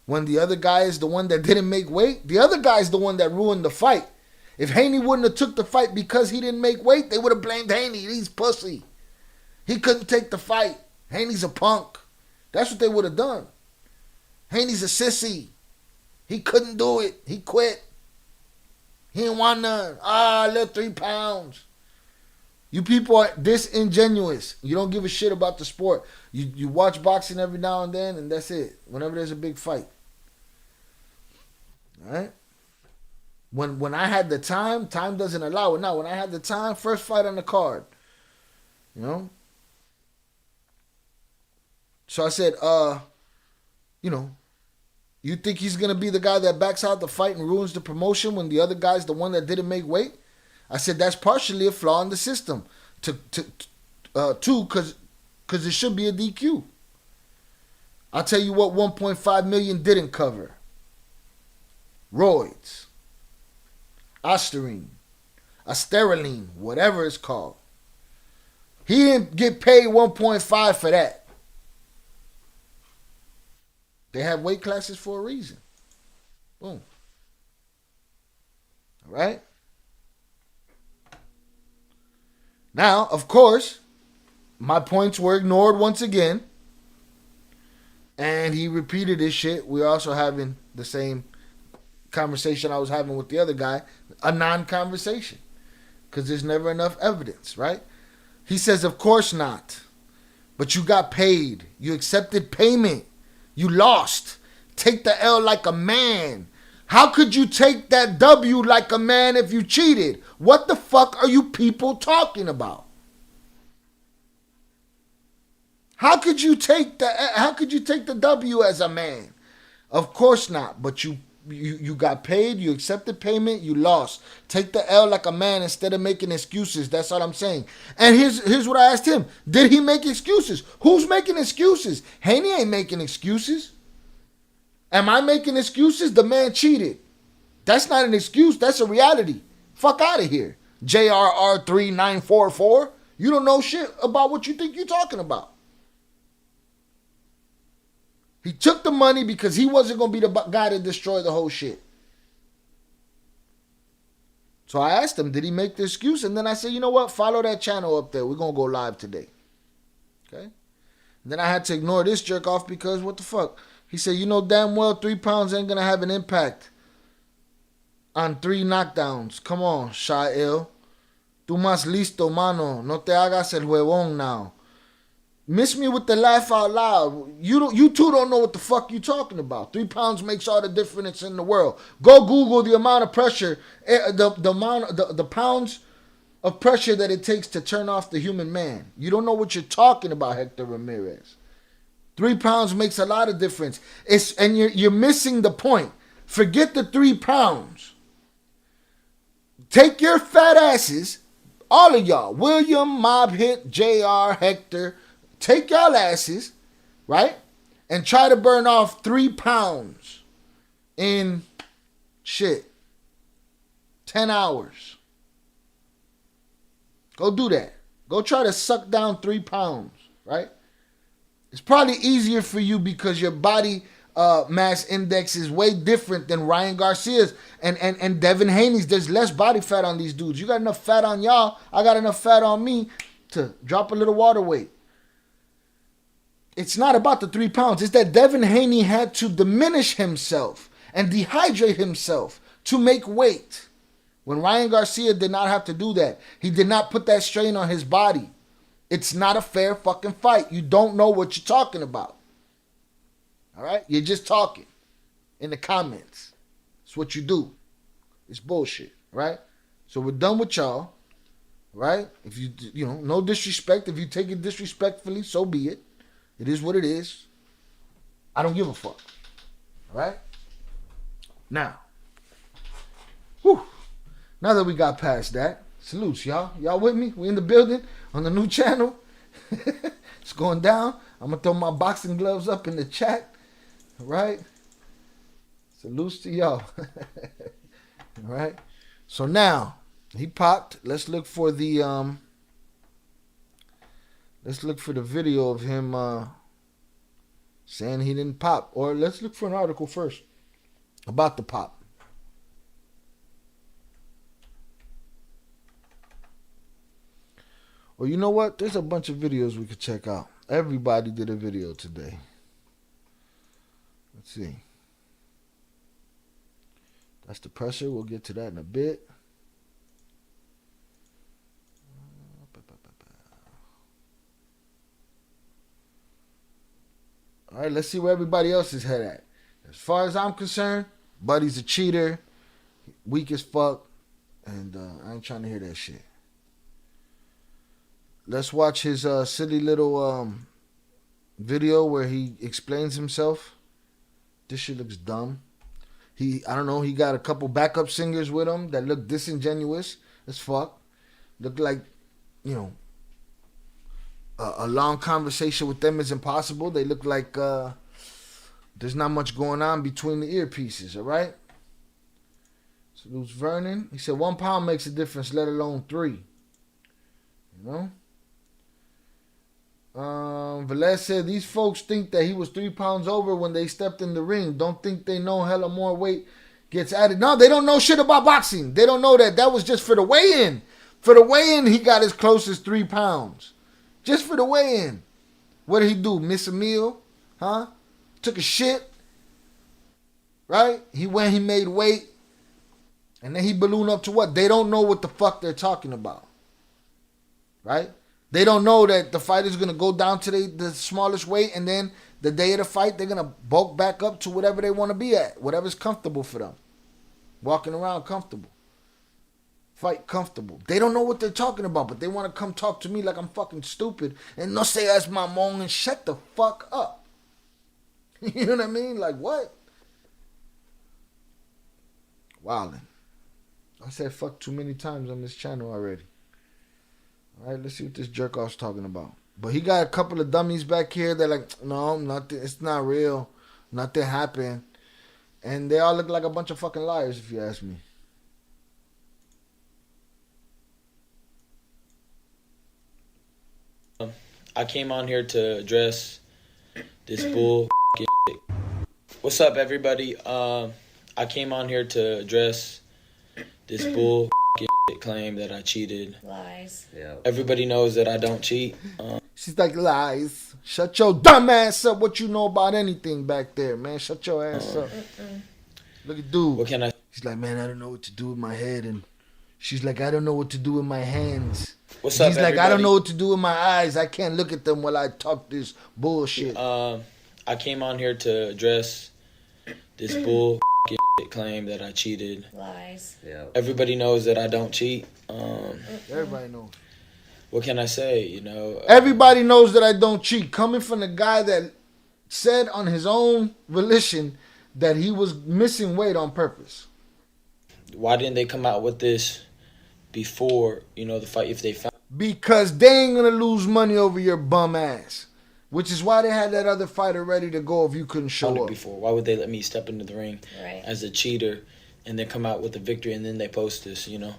When the other guy is the one that didn't make weight? The other guy is the one that ruined the fight. If Haney wouldn't have took the fight because he didn't make weight, they would have blamed Haney. He's pussy. He couldn't take the fight. Haney's a punk. That's what they would have done. Haney's a sissy. He couldn't do it. He quit. He didn't want none. Little 3 pounds. You people are disingenuous. You don't give a shit about the sport. You watch boxing every now and then, and that's it. Whenever there's a big fight. All right? When I had the time doesn't allow it. Now, when I had the time, first fight on the card. You know? So I said, you think he's going to be the guy that backs out the fight and ruins the promotion when the other guy's the one that didn't make weight? I said, that's partially a flaw in the system. Two, because it should be a DQ. I'll tell you what 1.5 million didn't cover. Roids. Ostarine. Asteroline. Whatever it's called. He didn't get paid 1.5 for that. They have weight classes for a reason. Boom. All right? Now, of course, my points were ignored once again. And he repeated his shit. We're also having the same conversation I was having with the other guy. A non-conversation. Because there's never enough evidence, right? He says, of course not. But you got paid. You accepted payment. You lost. Take the L like a man. How could you take that W like a man if you cheated? What the fuck are you people talking about? How could you take the W as a man? Of course not. But you got paid, you accepted payment, you lost. Take the L like a man instead of making excuses. That's all I'm saying. And here's what I asked him. Did he make excuses? Who's making excuses? Haney ain't making excuses. Am I making excuses? The man cheated. That's not an excuse. That's a reality. Fuck out of here. JRR3944. You don't know shit about what you think you're talking about. He took the money because he wasn't going to be the guy to destroy the whole shit. So I asked him, did he make the excuse? And then I said, you know what? Follow that channel up there. We're going to go live today. Okay? And then I had to ignore this jerk off because what the fuck? He said, you know damn well 3 pounds ain't going to have an impact on 3 knockdowns. Come on, Shael. Tú más listo, mano. No te hagas el huevón now. Miss me with the laugh out loud. You two don't know what the fuck you talking about. 3 pounds makes all the difference in the world. Go Google the amount of pressure, the pounds of pressure that it takes to turn off the human man. You don't know what you're talking about, Hector Ramirez. 3 pounds makes a lot of difference. And you're missing the point. Forget the 3 pounds. Take your fat asses, all of y'all, William, Mob Hit, JR, Hector. Take y'all asses, right? And try to burn off 3 pounds in 10 hours. Go do that. Go try to suck down 3 pounds, right? It's probably easier for you because your body mass index is way different than Ryan Garcia's and Devin Haney's. There's less body fat on these dudes. You got enough fat on y'all. I got enough fat on me to drop a little water weight. It's not about the 3 pounds. It's that Devin Haney had to diminish himself and dehydrate himself to make weight. When Ryan Garcia did not have to do that. He did not put that strain on his body. It's not a fair fucking fight. You don't know what you're talking about. All right? You're just talking in the comments. It's what you do. It's bullshit, right? So we're done with y'all, right? If you know, no disrespect. If you take it disrespectfully, so be it. It is what it is. I don't give a fuck. All right? Now. Now that we got past that, salutes, y'all. Y'all with me? We in the building on the new channel. It's going down. I'm going to throw my boxing gloves up in the chat. All right? Salutes to y'all. All right. So now he popped. Let's look for the video of him saying he didn't pop. Or let's look for an article first about the pop. Or you know what? There's a bunch of videos we could check out. Everybody did a video today. Let's see. That's the pressure. We'll get to that in a bit. All right, let's see where everybody else is head at. As far as I'm concerned, Buddy's a cheater, weak as fuck, and I ain't trying to hear that shit. Let's watch his silly little video where he explains himself. This shit looks dumb. I don't know, he got a couple backup singers with him that look disingenuous as fuck. Look like, you know, a long conversation with them is impossible. They look like there's not much going on between the earpieces, all right? Salutes Vernon. He said 1 pound makes a difference, let alone 3. You know? Velez said these folks think that he was 3 pounds over when they stepped in the ring. Don't think they know hella more weight gets added. No, they don't know shit about boxing. They don't know that. That was just for the weigh-in. For the weigh-in, he got as close as 3 pounds. Just for the weigh-in. What did he do? Miss a meal? Huh? Took a shit? Right? He went, he made weight. And then he ballooned up to what? They don't know what the fuck they're talking about. Right? They don't know that the fighter's going to go down to the smallest weight, and then the day of the fight, they're going to bulk back up to whatever they want to be at. Whatever's comfortable for them. Walking around comfortable. Fight comfortable. They don't know what they're talking about, but they want to come talk to me like I'm fucking stupid. And no seas mamón and shut the fuck up. You know what I mean? Like what? Wildin'. I said fuck too many times on this channel already. All right, let's see what this jerk off's talking about. But he got a couple of dummies back here that like, no, nothing. It's not real. Nothing happened. And they all look like a bunch of fucking liars, if you ask me. I came on here to address this bull shit. What's up, everybody? I came on here to address this bull claim that I cheated. Lies. Yeah. Everybody knows that I don't cheat. She's like, lies. Shut your dumb ass up. What you know about anything back there, man? Shut your ass up. Look at dude. What can I? He's like, man, I don't know what to do with my head. And she's like, I don't know what to do with my hands. What's up, He's like, everybody? I don't know what to do with my eyes. I can't look at them while I talk this bullshit. I came on here to address this bull claim that I cheated. Lies. Yeah. Everybody knows that I don't cheat. Everybody knows. What can I say? You know. Everybody knows that I don't cheat. Coming from the guy that said on his own volition that he was missing weight on purpose. Why didn't they come out with this before, you know, the fight? If they found. Because they ain't gonna lose money over your bum ass. Which is why they had that other fighter ready to go if you couldn't show up. Before. Why would they let me step into the ring as a cheater and then come out with a victory and then they post this, you know?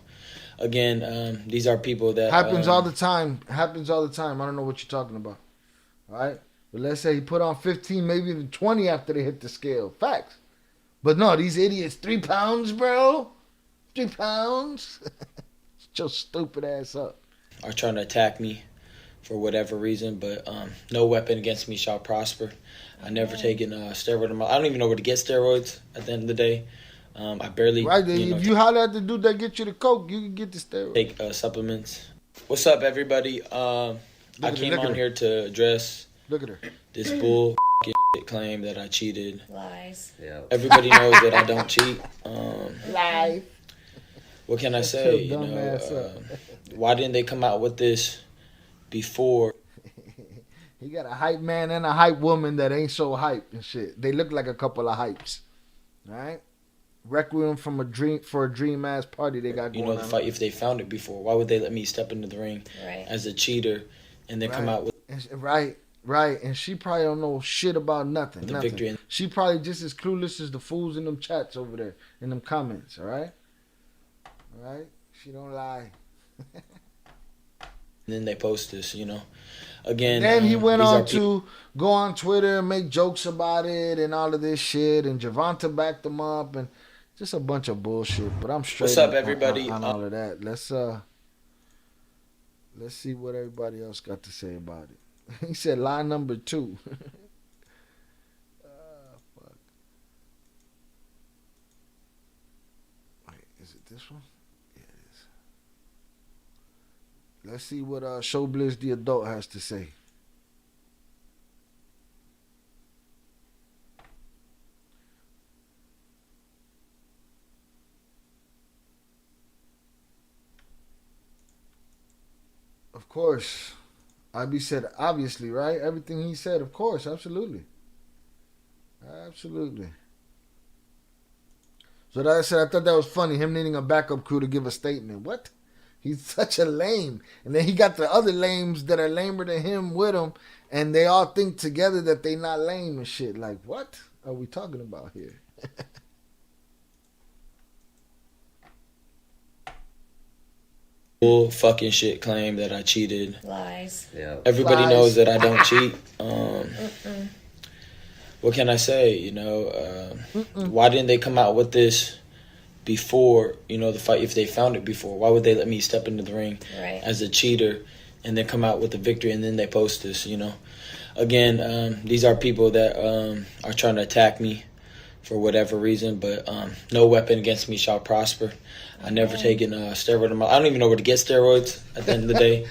Again, these are people that... Happens all the time. Happens all the time. I don't know what you're talking about. All right? But let's say he put on 15, maybe even 20 after they hit the scale. Facts. But no, these idiots, 3 pounds, bro? 3 pounds? Shut your stupid ass up. Are trying to attack me for whatever reason, but no weapon against me shall prosper. I never taken steroid. I don't even know where to get steroids at the end of the day. I barely. Right, if you holler at the dude that get you the coke, you can get the steroids. Take supplements. What's up, everybody? I came on here to address this bull claim that I cheated. Lies. Yeah. Everybody knows that I don't cheat. Lies. What can I say? You know, why didn't they come out with this before? He got a hype man and a hype woman that ain't so hype and shit. They look like a couple of hypes. All right? Requiem from a dream ass party they got going on. You know, the fight, if they found it before, why would they let me step into the ring as a cheater and then come out with... Right. right? And she probably don't know shit about nothing. The Nothing. victory. She probably just as clueless as the fools in them chats over there, in them comments, all right? All right? She don't lie. And then they post this, you know. Again, Then he went these on are to go on Twitter and make jokes about it and all of this shit. And Javonta backed him up and just a bunch of bullshit. But I'm straight What's up, on- everybody? on all of that. Let's see what everybody else got to say about it. He said line number 2. Fuck. Wait, is it this one? Yeah, it is. Let's see what Showbliz the adult has to say. Of course. IB said, obviously, right? Everything he said, of course, absolutely. Absolutely. So that I said, I thought that was funny, him needing a backup crew to give a statement. What? He's such a lame. And then he got the other lames that are lamer than him with him, and they all think together that they not lame and shit. Like, what are we talking about here? bull fucking shit claim that I cheated. Lies. Yeah. Everybody Lies. knows that I don't cheat. What can I say? You know, why didn't they come out with this before, you know, the fight? If they found it before, why would they let me step into the ring Right. as a cheater and then come out with the victory and then they post this, you know? Again, these are people that are trying to attack me for whatever reason, but no weapon against me shall prosper. I never taken steroid in my I don't even know where to get steroids at the end of the day.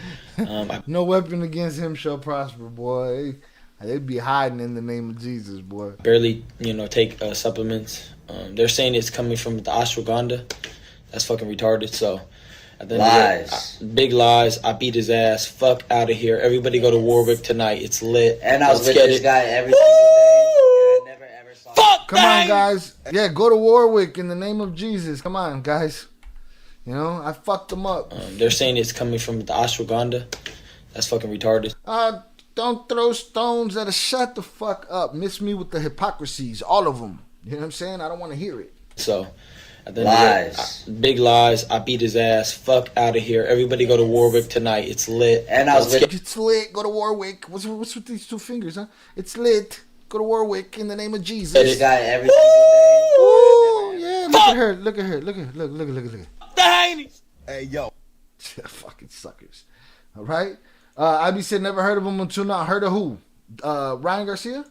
No weapon against him shall prosper, boy. They'd be hiding in the name of Jesus, boy. Barely, you know, take supplements. They're saying it's coming from the ashwagandha. That's fucking retarded. So, at the end Lies. of the day, big lies. I beat his ass. Fuck out of here. Everybody go to Warwick tonight. It's lit. And I was Let's with get this it. guy every single day. And I never ever saw Fuck Come on, dang! guys. Yeah, go to Warwick in the name of Jesus. Come on, guys. You know, I fucked them up. They're saying it's coming from the ashwagandha. That's fucking retarded. Don't throw stones at us. Shut the fuck up. Miss me with the hypocrisies. All of them. You know what I'm saying? I don't want to hear it. So, at the end of the Lies. day, big lies. I beat his ass. Fuck out of here. Everybody go to Warwick tonight. It's lit. And I was Let's with get It's lit. Go to Warwick. What's with these two fingers, huh? It's lit. Go to Warwick in the name of Jesus. this guy every single day. Ooh, yeah. Look at her. Look at her. Look at her. Look at her. the Heinies. Hey, yo. Fucking suckers. All right. IB said never heard of him until now. Heard of who? Ryan Garcia?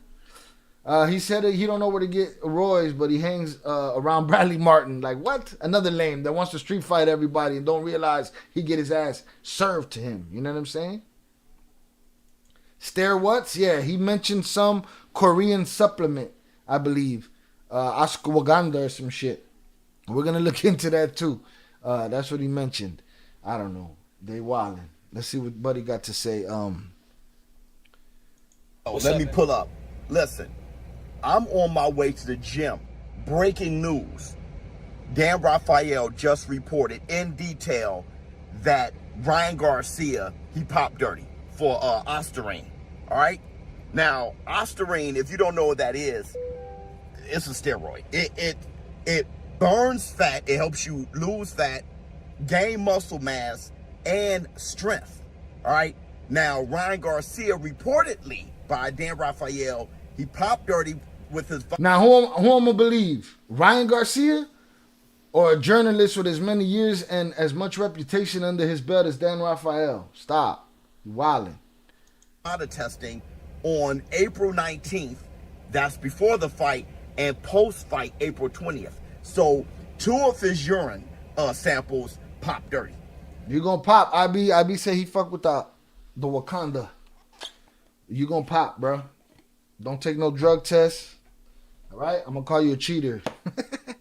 He said he don't know where to get Roy's, but he hangs around Bradley Martin. Like, what? Another lame that wants to street fight everybody and don't realize he get his ass served to him. You know what I'm saying? Stare what's? Yeah, he mentioned some Korean supplement, I believe. Ashwagandha or some shit. We're going to look into that too. That's what he mentioned. I don't know. They wildin'. Let's see what Buddy got to say. Let me pull up. Listen, I'm on my way to the gym. Breaking news. Dan Rafael just reported in detail that Ryan Garcia, he popped dirty for Ostarine. All right? Now, Ostarine, if you don't know what that is, it's a steroid. It burns fat. It helps you lose fat, gain muscle mass, and strength. All right? Now, Ryan Garcia reportedly, by Dan Rafael, he popped dirty with his... Now, who I'm going to believe? Ryan Garcia or a journalist with as many years and as much reputation under his belt as Dan Rafael? Stop. You wildin'. testing on April 19th. That's before the fight, and post-fight April 20th. So, 2 of his urine samples popped dirty. You gonna pop. IB say he fuck with the Wakanda. You gonna pop, bro. Don't take no drug test. All right? I'm gonna call you a cheater. All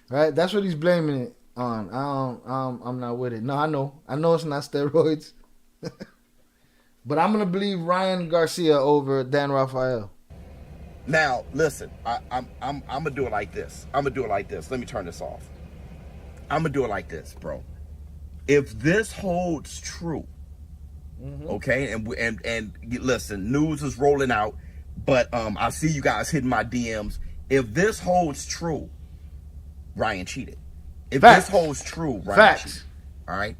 right? That's what he's blaming it on. I'm not with it. No, I know it's not steroids. But I'm gonna believe Ryan Garcia over Dan Rafael. Now, listen, I'm gonna do it like this. Let me turn this off. I'm gonna do it like this, bro. If this holds true, Okay, and listen, news is rolling out, but I see you guys hitting my DMs. If this holds true, Ryan cheated. If Facts. this holds true, Ryan Facts. cheated. All right.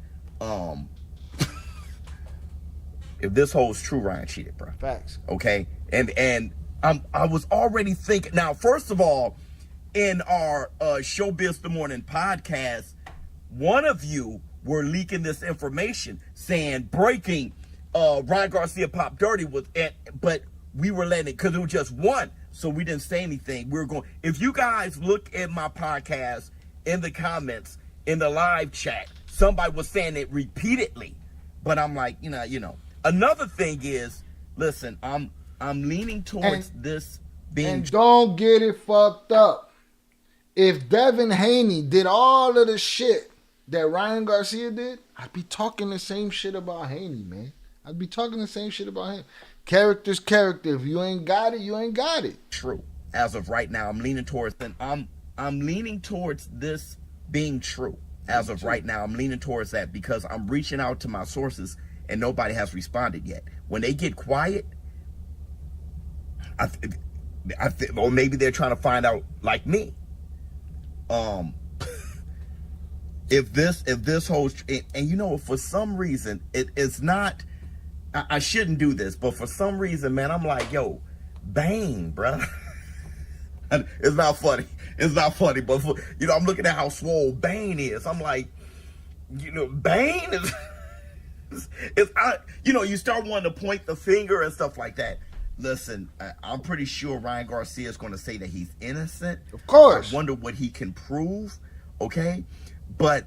If this holds true, Ryan cheated, bro. Facts. Okay, and I was already thinking. Now, first of all, in our Showbiz the Morning podcast, one of you were leaking this information saying breaking. Ryan Garcia popped dirty but we were letting it because it was just one, so we didn't say anything. We were going. If you guys look at my podcast in the comments in the live chat, somebody was saying it repeatedly, but I'm like, you know. Another thing is, listen, I'm leaning towards this being. And don't get it fucked up. If Devin Haney did all of the shit that Ryan Garcia did, I'd be talking the same shit about Haney, man. I'd be talking the same shit about him. Character's character. If you ain't got it, you ain't got it. True. As of right now, I'm leaning towards this being true. As of right now, I'm leaning towards that because I'm reaching out to my sources and nobody has responded yet. When they get quiet, or maybe they're trying to find out like me. If this holds, and you know, for some reason, it's not. I shouldn't do this, but for some reason, man, I'm like, yo, Bane, bro. It's not funny. It's not funny, but I'm looking at how swole Bane is. I'm like, Bane is. You start wanting to point the finger and stuff like that. Listen, I'm pretty sure Ryan Garcia is going to say that he's innocent. Of course. I wonder what he can prove. Okay, but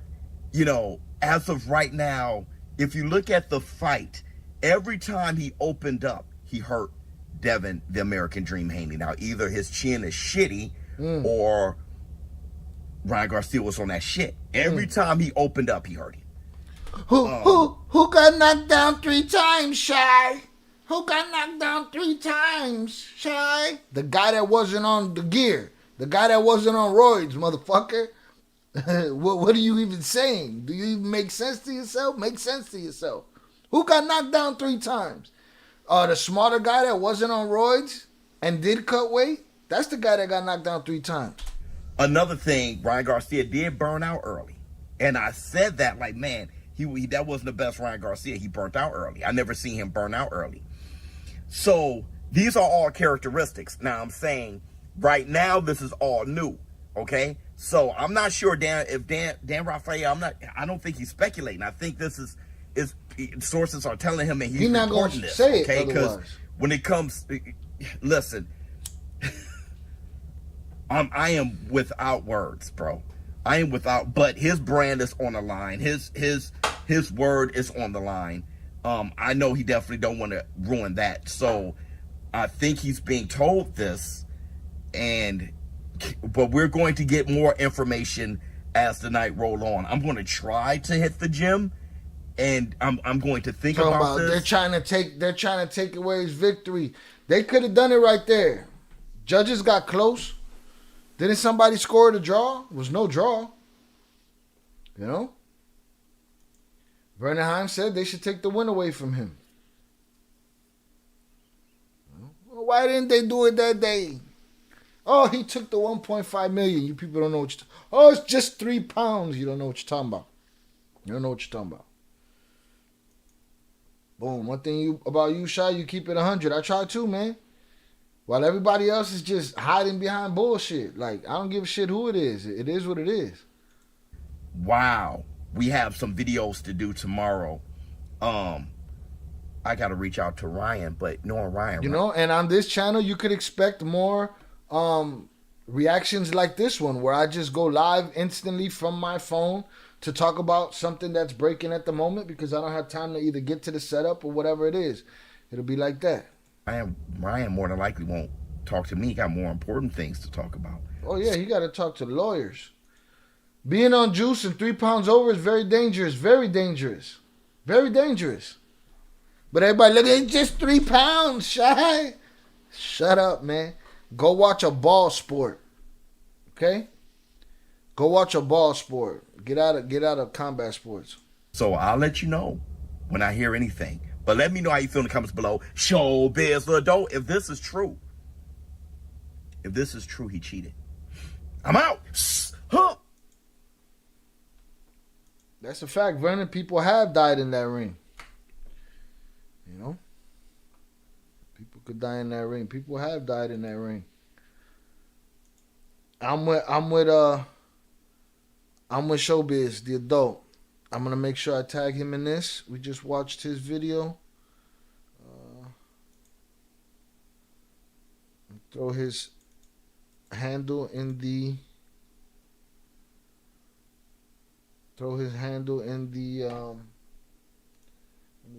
as of right now, if you look at the fight, every time he opened up, he hurt Devin, the American Dream Haney. Now, either his chin is shitty or Ryan Garcia was on that shit. Every time he opened up, he hurt him. Who got knocked down 3 times, Shy? Who got knocked down 3 times, Shy? The guy that wasn't on the gear. The guy that wasn't on roids, motherfucker. What are you even saying? Do you even make sense to yourself? Make sense to yourself. Who got knocked down 3 times? The smarter guy that wasn't on roids and did cut weight? That's the guy that got knocked down 3 times. Another thing, Ryan Garcia did burn out early. And I said that like, man, that wasn't the best Ryan Garcia. He burnt out early. I never seen him burn out early. So these are all characteristics. Now I'm saying right now this is all new. Okay? So I'm not sure Dan Rafael, I don't think he's speculating. I think this is sources are telling him and he's not going to say it, okay? Because when it comes, listen, I am without words, bro. I am without, but his brand is on the line. His word is on the line. I know he definitely don't want to ruin that. So I think he's being told this, but we're going to get more information as the night roll on. I'm going to try to hit the gym, and I'm going to think about this. They're trying to take away his victory. They could have done it right there. Judges got close. Didn't somebody score the draw? It was no draw. Vernon Heim said they should take the win away from him. Well, why didn't they do it that day? Oh, he took the 1.5 million. You people don't know what you're it's just 3 pounds. You don't know what you're talking about. You don't know what you're talking about. Boom. One thing about you, Shy, you keep it 100. I try too, man. While everybody else is just hiding behind bullshit. Like, I don't give a shit who it is. It is what it is. Wow. We have some videos to do tomorrow. I got to reach out to Ryan, but knowing Ryan. And on this channel, you could expect more reactions like this one, where I just go live instantly from my phone to talk about something that's breaking at the moment because I don't have time to either get to the setup or whatever it is. It'll be like that. Ryan more than likely won't talk to me. He got more important things to talk about. Oh, yeah, he got to talk to lawyers. Being on juice and 3 pounds over is very dangerous. Very dangerous. Very dangerous. But everybody, look, it's just 3 pounds, Shy. Shut up, man. Go watch a ball sport. Okay? Go watch a ball sport. Get out of combat sports. So I'll let you know when I hear anything. But let me know how you feel in the comments below. Showbiz Lado, if this is true. If this is true, he cheated. I'm out. Huh. That's a fact, Vernon. People have died in that ring. You know? People could die in that ring. People have died in that ring. I'm with Showbiz, the adult. I'm gonna make sure I tag him in this. We just watched his video. Throw his handle in the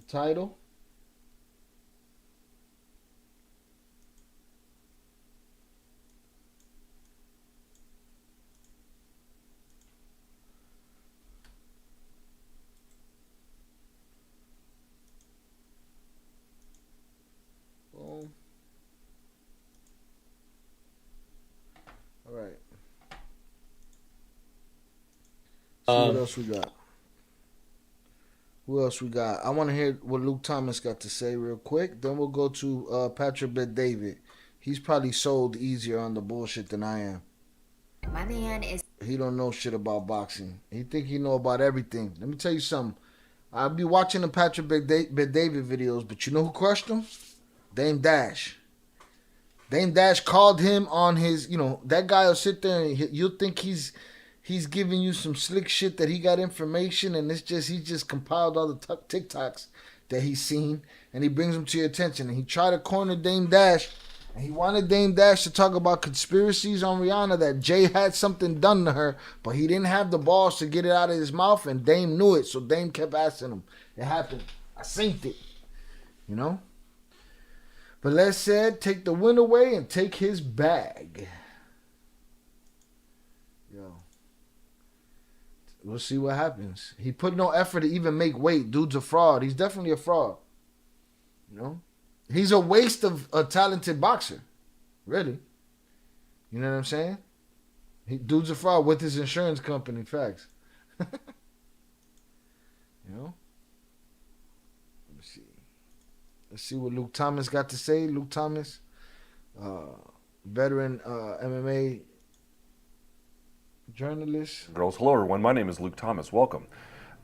title. Boom. All right. See what else we got. Who else we got? I want to hear what Luke Thomas got to say real quick. Then we'll go to Patrick Bet-David. He's probably sold easier on the bullshit than I am. My man is... He don't know shit about boxing. He think he know about everything. Let me tell you something. I'll be watching the Patrick Bet-David videos, but you know who crushed him? Dame Dash. Dame Dash called him on his, that guy will sit there and you'll think he's giving you some slick shit that he got information, and he just compiled all the TikToks that he's seen, and he brings them to your attention. And he tried to corner Dame Dash, and he wanted Dame Dash to talk about conspiracies on Rihanna, that Jay had something done to her, but he didn't have the balls to get it out of his mouth, and Dame knew it, so Dame kept asking him. It happened. I synced it. But Les said, take the win away and take his bag. Yo. We'll see what happens. He put no effort to even make weight. Dude's a fraud. He's definitely a fraud. He's a waste of a talented boxer. Really. You know what I'm saying? Dude's a fraud with his insurance company. Facts. Let me see. Let's see what Luke Thomas got to say. Luke Thomas, veteran MMA journalist. Girls, hello everyone. My name is Luke Thomas. Welcome.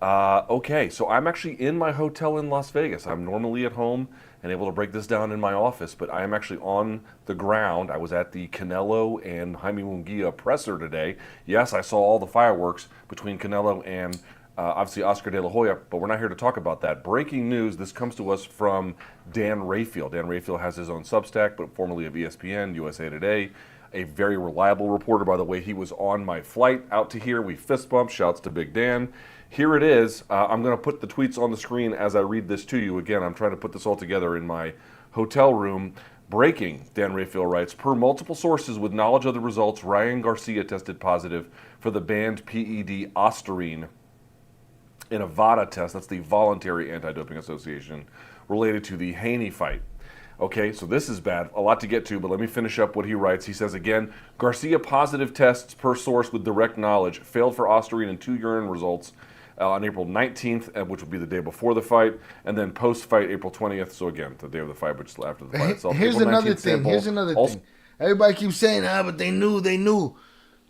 Okay, so I'm actually in my hotel in Las Vegas. I'm normally at home and able to break this down in my office, but I am actually on the ground. I was at the Canelo and Jaime Munguia presser today. Yes, I saw all the fireworks between Canelo and obviously Oscar Delahoya, but we're not here to talk about that. Breaking news, this comes to us from Dan Rayfield. Dan Rayfield has his own Substack, but formerly of ESPN, USA Today. A very reliable reporter, by the way. He was on my flight out to here. We fist bumped. Shouts to Big Dan. Here it is. I'm going to put the tweets on the screen as I read this to you. Again, I'm trying to put this all together in my hotel room. Breaking, Dan Rayfield writes, per multiple sources with knowledge of the results, Ryan Garcia tested positive for the banned PED Ostarine in a VADA test, that's the Voluntary Anti-Doping Association, related to the Haney fight. Okay, so this is bad. A lot to get to, but let me finish up what he writes. He says again, Garcia positive tests per source with direct knowledge, failed for Ostarine in 2 urine results on April 19th, which will be the day before the fight, and then post-fight April 20th, so again, the day of the fight, which is after the fight itself. Here's April another 19th thing. sample. Here's another thing. Everybody keeps saying, but they knew.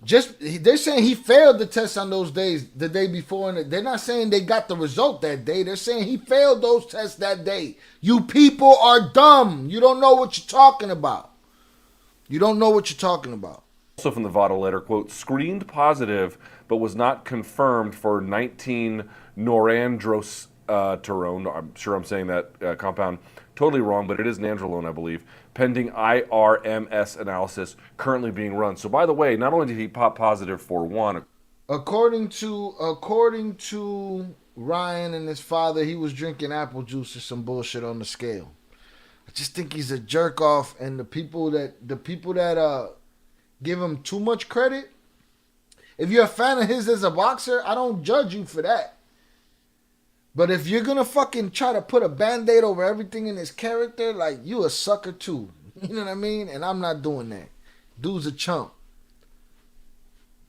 They're saying he failed the test on those days, the day before, and they're not saying they got the result that day. They're saying he failed those tests that day. You people are dumb. You don't know what you're talking about. Also from the VADA letter, quote, screened positive but was not confirmed for 19 norandrosterone. I'm sure I'm saying that compound totally wrong, but it is nandrolone, I believe. Pending IRMS analysis currently being run. So by the way, not only did he pop positive for one. According to Ryan and his father, he was drinking apple juice or some bullshit on the scale. I just think he's a jerk off, and the people that give him too much credit. If you're a fan of his as a boxer, I don't judge you for that. But if you're gonna fucking try to put a band-aid over everything in his character, like, you a sucker too. You know what I mean? And I'm not doing that. Dude's a chump.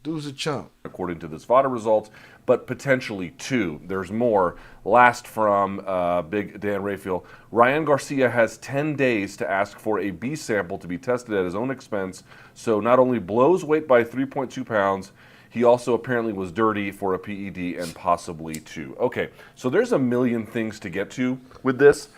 Dude's a chump. according to this VADA result, but potentially 2. There's more. Last from Big Dan Raphael, Ryan Garcia has 10 days to ask for a B sample to be tested at his own expense. So not only blows weight by 3.2 pounds, he also apparently was dirty for a PED and possibly 2. Okay, so there's a million things to get to with this.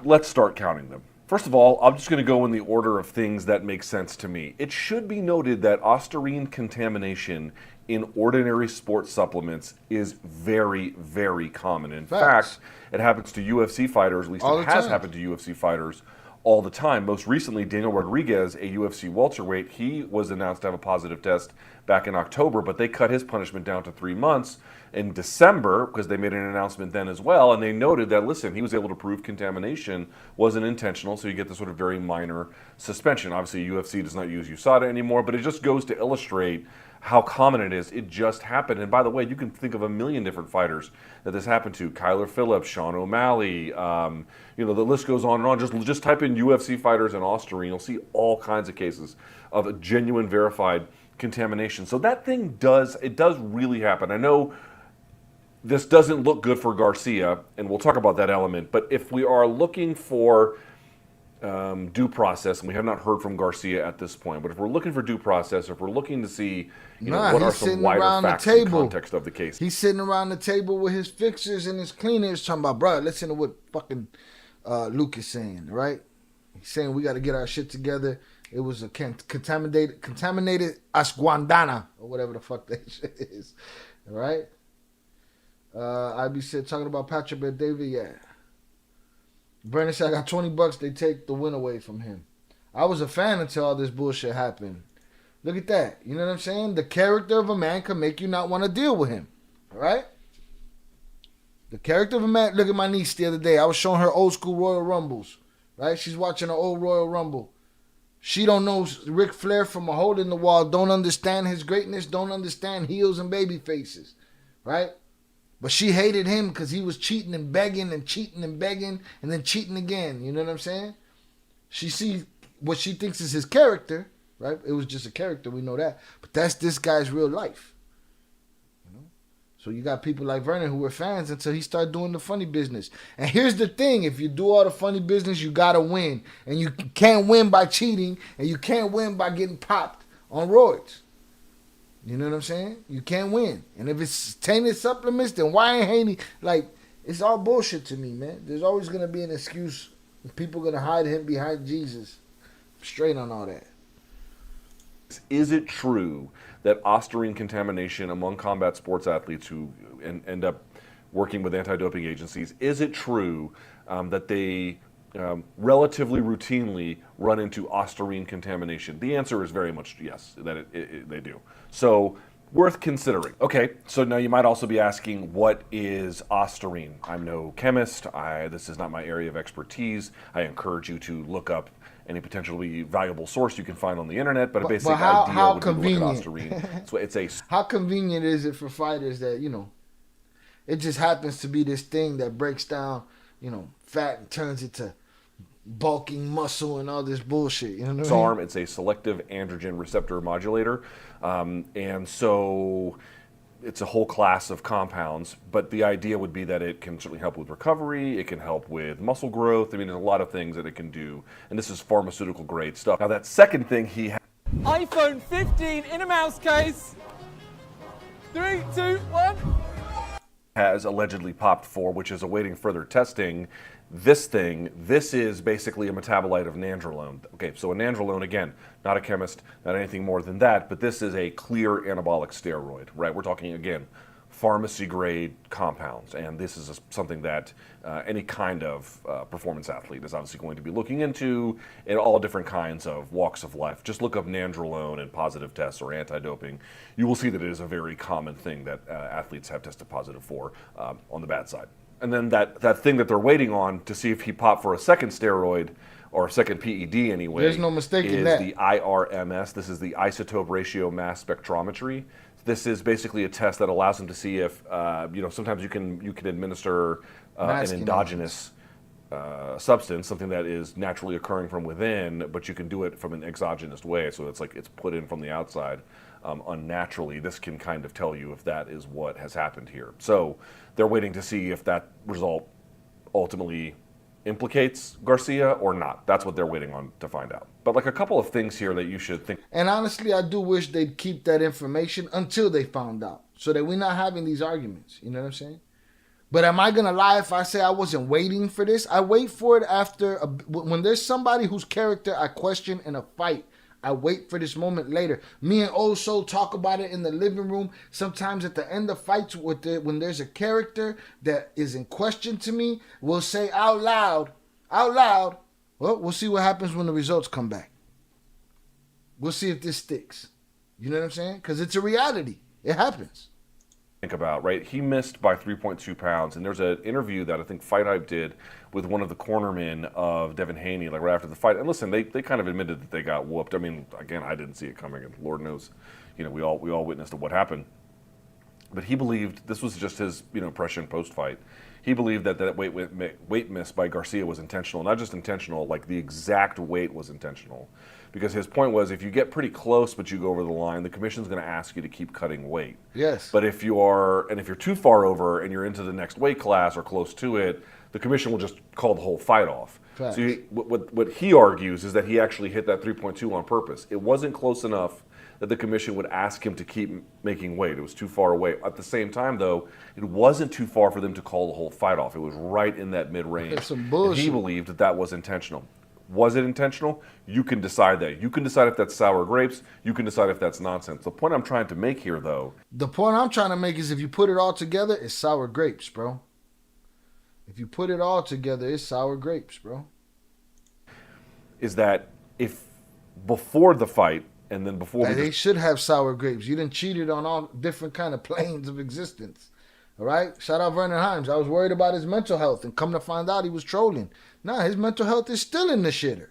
Let's start counting them. First of all, I'm just going to go in the order of things that make sense to me. It should be noted that ostarine contamination in ordinary sports supplements is very, very common. In fact, it happens to UFC fighters, at least it has happened to UFC fighters all the time. Most recently, Daniel Rodriguez, a UFC welterweight, he was announced to have a positive test back in October, but they cut his punishment down to 3 months in December because they made an announcement then as well, and they noted that, listen, he was able to prove contamination wasn't intentional, so you get this sort of very minor suspension. Obviously, UFC does not use USADA anymore, but it just goes to illustrate how common it is. It just happened. And by the way, you can think of a million different fighters that this happened to. Kyler Phillips, Sean O'Malley, the list goes on and on. Just type in UFC fighters and ostarine. You'll see all kinds of cases of a genuine verified contamination. So that thing does really happen. I know this doesn't look good for Garcia, and we'll talk about that element, but if we are looking for due process, and we have not heard from Garcia at this point, but if we're looking for due process, if we're looking to see what are some wider facts and context of the case. He's sitting around the table with his fixers and his cleaners talking about, bro, listen to what fucking Luke is saying, right? He's saying we got to get our shit together. It was a contaminated ashwagandha, or whatever the fuck that shit is, all right? IB said, talking about Patrick Bet-David, yeah. Brandon said, I got $20, they take the win away from him. I was a fan until all this bullshit happened. Look at that. You know what I'm saying? The character of a man can make you not want to deal with him. All right? The character of a man. Look at my niece the other day. I was showing her old school Royal Rumbles. Right? She's watching an old Royal Rumble. She don't know Ric Flair from a hole in the wall. Don't understand his greatness. Don't understand heels and baby faces. Right? But she hated him because he was cheating and begging and cheating and begging and then cheating again. You know what I'm saying? She sees what she thinks is his character, right? It was just a character, we know that. But that's this guy's real life. You know? So you got people like Vernon who were fans until he started doing the funny business. And here's the thing. If you do all the funny business, you got to win. And you can't win by cheating. And you can't win by getting popped on roids. You know what I'm saying? You can't win. And if it's tainted supplements, then why ain't Haney? Like, it's all bullshit to me, man. There's always going to be an excuse. People going to hide him behind Jesus. I'm straight on all that. Is it true that ostarine contamination among combat sports athletes who end up working with anti-doping agencies, is it true that they relatively routinely run into ostarine contamination? The answer is very much yes, that they do. So, worth considering. Okay, so now you might also be asking, what is ostarine? I'm no chemist. This is not my area of expertise. I encourage you to look up any potentially valuable source you can find on the internet, but a basic idea would be to look at ostarine. So it's how convenient is it for fighters that, it just happens to be this thing that breaks down, fat and turns it to bulking muscle and all this bullshit. You know what I mean? It's a selective androgen receptor modulator. And so it's a whole class of compounds, but the idea would be that it can certainly help with recovery, it can help with muscle growth. I mean, there's a lot of things that it can do, and this is pharmaceutical grade stuff. Now that second thing he had, iPhone 15 in a mouse case. 3, 2, 1. has allegedly popped for, which is awaiting further testing. This is basically a metabolite of nandrolone. Okay, so a nandrolone, again, not a chemist, not anything more than that, but this is a clear anabolic steroid, right? We're talking, again, pharmacy-grade compounds, and this is something that any kind of performance athlete is obviously going to be looking into in all different kinds of walks of life. Just look up nandrolone and positive tests or anti-doping. You will see that it is a very common thing that athletes have tested positive for on the bad side. And then that thing that they're waiting on to see if he popped for a second steroid or a second PED anyway. There's no mistaking that. Is the IRMS. This is the isotope ratio mass spectrometry. This is basically a test that allows them to see if sometimes you can administer an endogenous substance, something that is naturally occurring from within, but you can do it from an exogenous way. So it's like it's put in from the outside. unnaturally, this can kind of tell you if that is what has happened here. So they're waiting to see if that result ultimately implicates Garcia or not. That's what they're waiting on to find out. But like a couple of things here that you should think. And honestly, I do wish they'd keep that information until they found out, so that we're not having these arguments. You know what I'm saying? But am I gonna lie if I say I wasn't waiting for this? I wait for it when there's somebody whose character I question in a fight. I wait for this moment later. Me and Old Soul talk about it in the living room. Sometimes at the end of fights, when there's a character that is in question to me, we'll say out loud, well, we'll see what happens when the results come back. We'll see if this sticks. You know what I'm saying? Because it's a reality. It happens. Think about, right? He missed by 3.2 pounds, and there's an interview that I think Fight Hype did with one of the cornermen of Devin Haney, like right after the fight. And listen, they kind of admitted that they got whooped. I mean, again, I didn't see it coming, and Lord knows, we all witnessed what happened. But he believed this was just his, impression post-fight. He believed that weight miss by Garcia was intentional, not just intentional, like the exact weight was intentional. Because his point was, if you get pretty close but you go over the line, the commission's going to ask you to keep cutting weight. Yes. But if you're too far over and you're into the next weight class or close to it, the commission will just call the whole fight off. Facts. So what he argues is that he actually hit that 3.2 on purpose. It wasn't close enough that the commission would ask him to keep making weight. It was too far away. At the same time, though, it wasn't too far for them to call the whole fight off. It was right in that mid-range. That's some bullshit. And he believed that was intentional. Was it intentional? You can decide that. You can decide if that's sour grapes. You can decide if that's nonsense. The point I'm trying to make here, though. The point I'm trying to make is if you put it all together, it's sour grapes, bro. If you put it all together, it's sour grapes, bro. Is that if before the fight and then before they should have sour grapes. You done cheated on all different kind of planes of existence. All right? Shout out Vernon Himes. I was worried about his mental health, and come to find out he was trolling. Nah, his mental health is still in the shitter.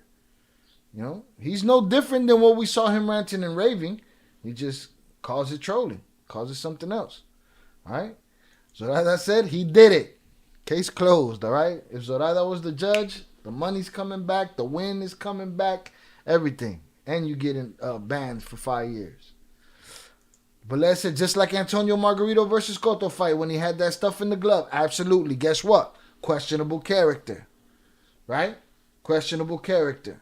He's no different than what we saw him ranting and raving. He just calls it trolling, calls it something else. All right? So as I said, he did it. Case closed, all right? If Zoraida was the judge, the money's coming back, the win is coming back, everything. And you getting banned for 5 years. But let's say, just like Antonio Margarito versus Cotto fight when he had that stuff in the glove, absolutely. Guess what? Questionable character. Right? Questionable character.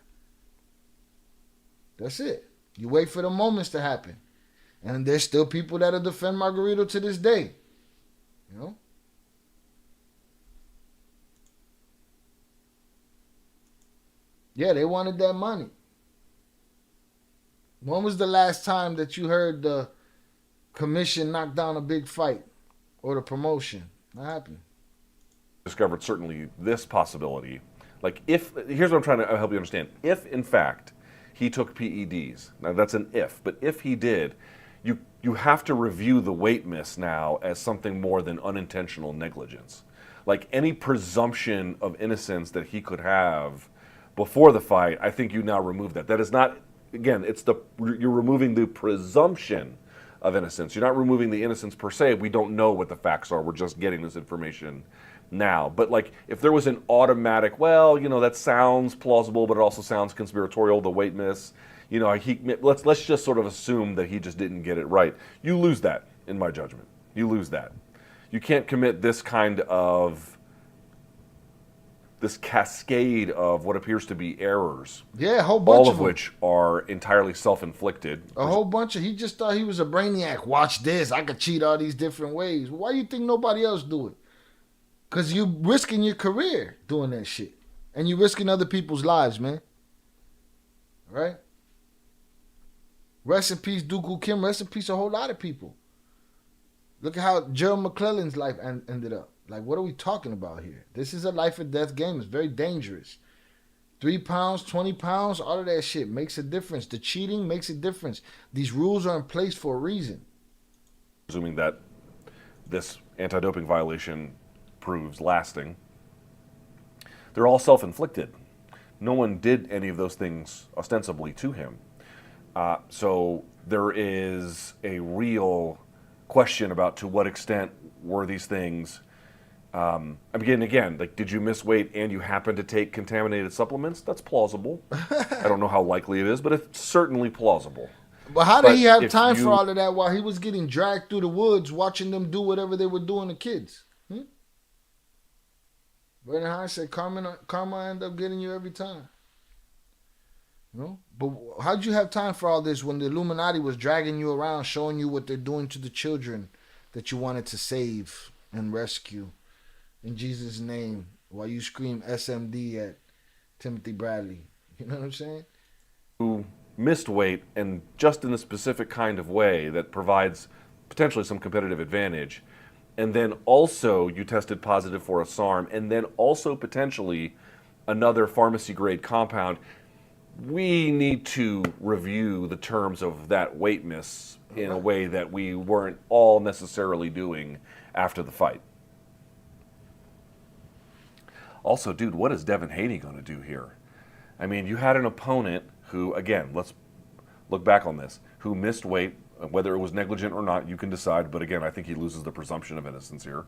That's it. You wait for the moments to happen. And there's still people that'll defend Margarito to this day. Yeah, they wanted that money. When was the last time that you heard the commission knock down a big fight or the promotion? Not happening. Discovered certainly this possibility. Like here's what I'm trying to help you understand. If in fact he took PEDs, now that's an if, but if he did, you have to review the weight miss now as something more than unintentional negligence. Like any presumption of innocence that he could have before the fight, I think you now remove that. That is not, again, you're removing the presumption of innocence. You're not removing the innocence per se. We don't know what the facts are. We're just getting this information now. But like if there was an automatic, that sounds plausible, but it also sounds conspiratorial, the weight miss, let's just sort of assume that he just didn't get it right. You lose that, in my judgment. You lose that. You can't commit this cascade of what appears to be errors. Yeah, a whole bunch of which are entirely self-inflicted. A whole bunch of, he just thought he was a brainiac. Watch this, I could cheat all these different ways. Why do you think nobody else do it? Because you're risking your career doing that shit. And you're risking other people's lives, man. All right? Rest in peace, Dooku Kim. Rest in peace, a whole lot of people. Look at how Gerald McClellan's life ended up. Like, what are we talking about here? This is a life or death game. It's very dangerous. 3 pounds, 20 pounds, all of that shit makes a difference. The cheating makes a difference. These rules are in place for a reason. Presuming that this anti-doping violation proves lasting, they're all self-inflicted. No one did any of those things ostensibly to him. So there is a real question about to what extent were these things. Again, like, did you miss weight and you happen to take contaminated supplements? That's plausible. I don't know how likely it is, but it's certainly plausible. But how did he have if time you- for all of that while he was getting dragged through the woods, watching them do whatever they were doing to kids? Vernon Hines said, "Karma end up getting you every time." You know, but how'd you have time for all this when the Illuminati was dragging you around, showing you what they're doing to the children that you wanted to save and rescue in Jesus' name, while you scream SMD at Timothy Bradley? You know what I'm saying? Who missed weight, and just in a specific kind of way that provides potentially some competitive advantage, and then also you tested positive for a SARM, and then also potentially another pharmacy grade compound, we need to review the terms of that weight miss in a way that we weren't all necessarily doing after the fight. Also, dude, what is Devin Haney going to do here? I mean, you had an opponent who, again, let's look back on this, who missed weight. Whether it was negligent or not, you can decide. But again, I think he loses the presumption of innocence here.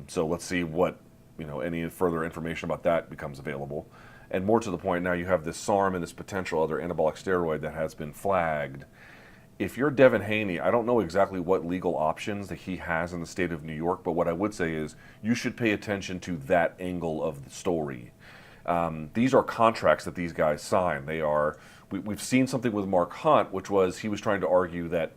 So let's see what, any further information about that becomes available. And more to the point, now you have this SARM and this potential other anabolic steroid that has been flagged. If you're Devin Haney, I don't know exactly what legal options that he has in the state of New York, but what I would say is you should pay attention to that angle of the story. These are contracts that these guys sign. They are. We've seen something with Mark Hunt, which was he was trying to argue that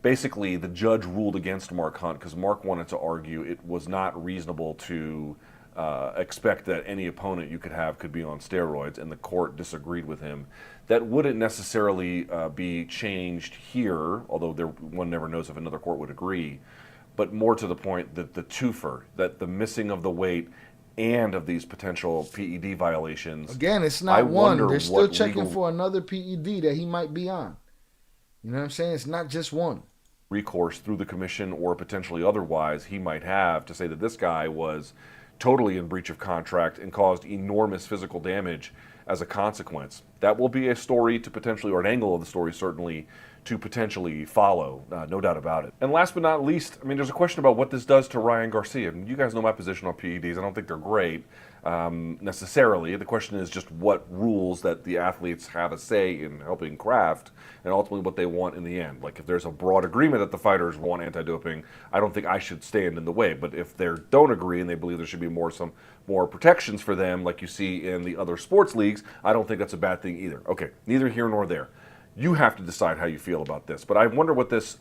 basically the judge ruled against Mark Hunt because Mark wanted to argue it was not reasonable to expect that any opponent you could have could be on steroids, and the court disagreed with him. That wouldn't necessarily be changed here, although one never knows if another court would agree. But more to the point, that the twofer, that the missing of the weight and of these potential PED violations. Again, it's not one. They're still checking for another PED that he might be on. You know what I'm saying? It's not just one. Recourse through the commission or potentially otherwise he might have to say that this guy was totally in breach of contract and caused enormous physical damage as a consequence. That will be a story to potentially, or an angle of the story certainly, to potentially follow, no doubt about it. And last but not least, I mean, there's a question about what this does to Ryan Garcia. You guys know my position on PEDs. I don't think they're great necessarily. The question is just what rules that the athletes have a say in helping craft, and ultimately what they want in the end. Like if there's a broad agreement that the fighters want anti-doping, I don't think I should stand in the way. But if they don't agree and they believe there should be some more protections for them, like you see in the other sports leagues, I don't think that's a bad thing either. Okay, neither here nor there. You have to decide how you feel about this. But I wonder what this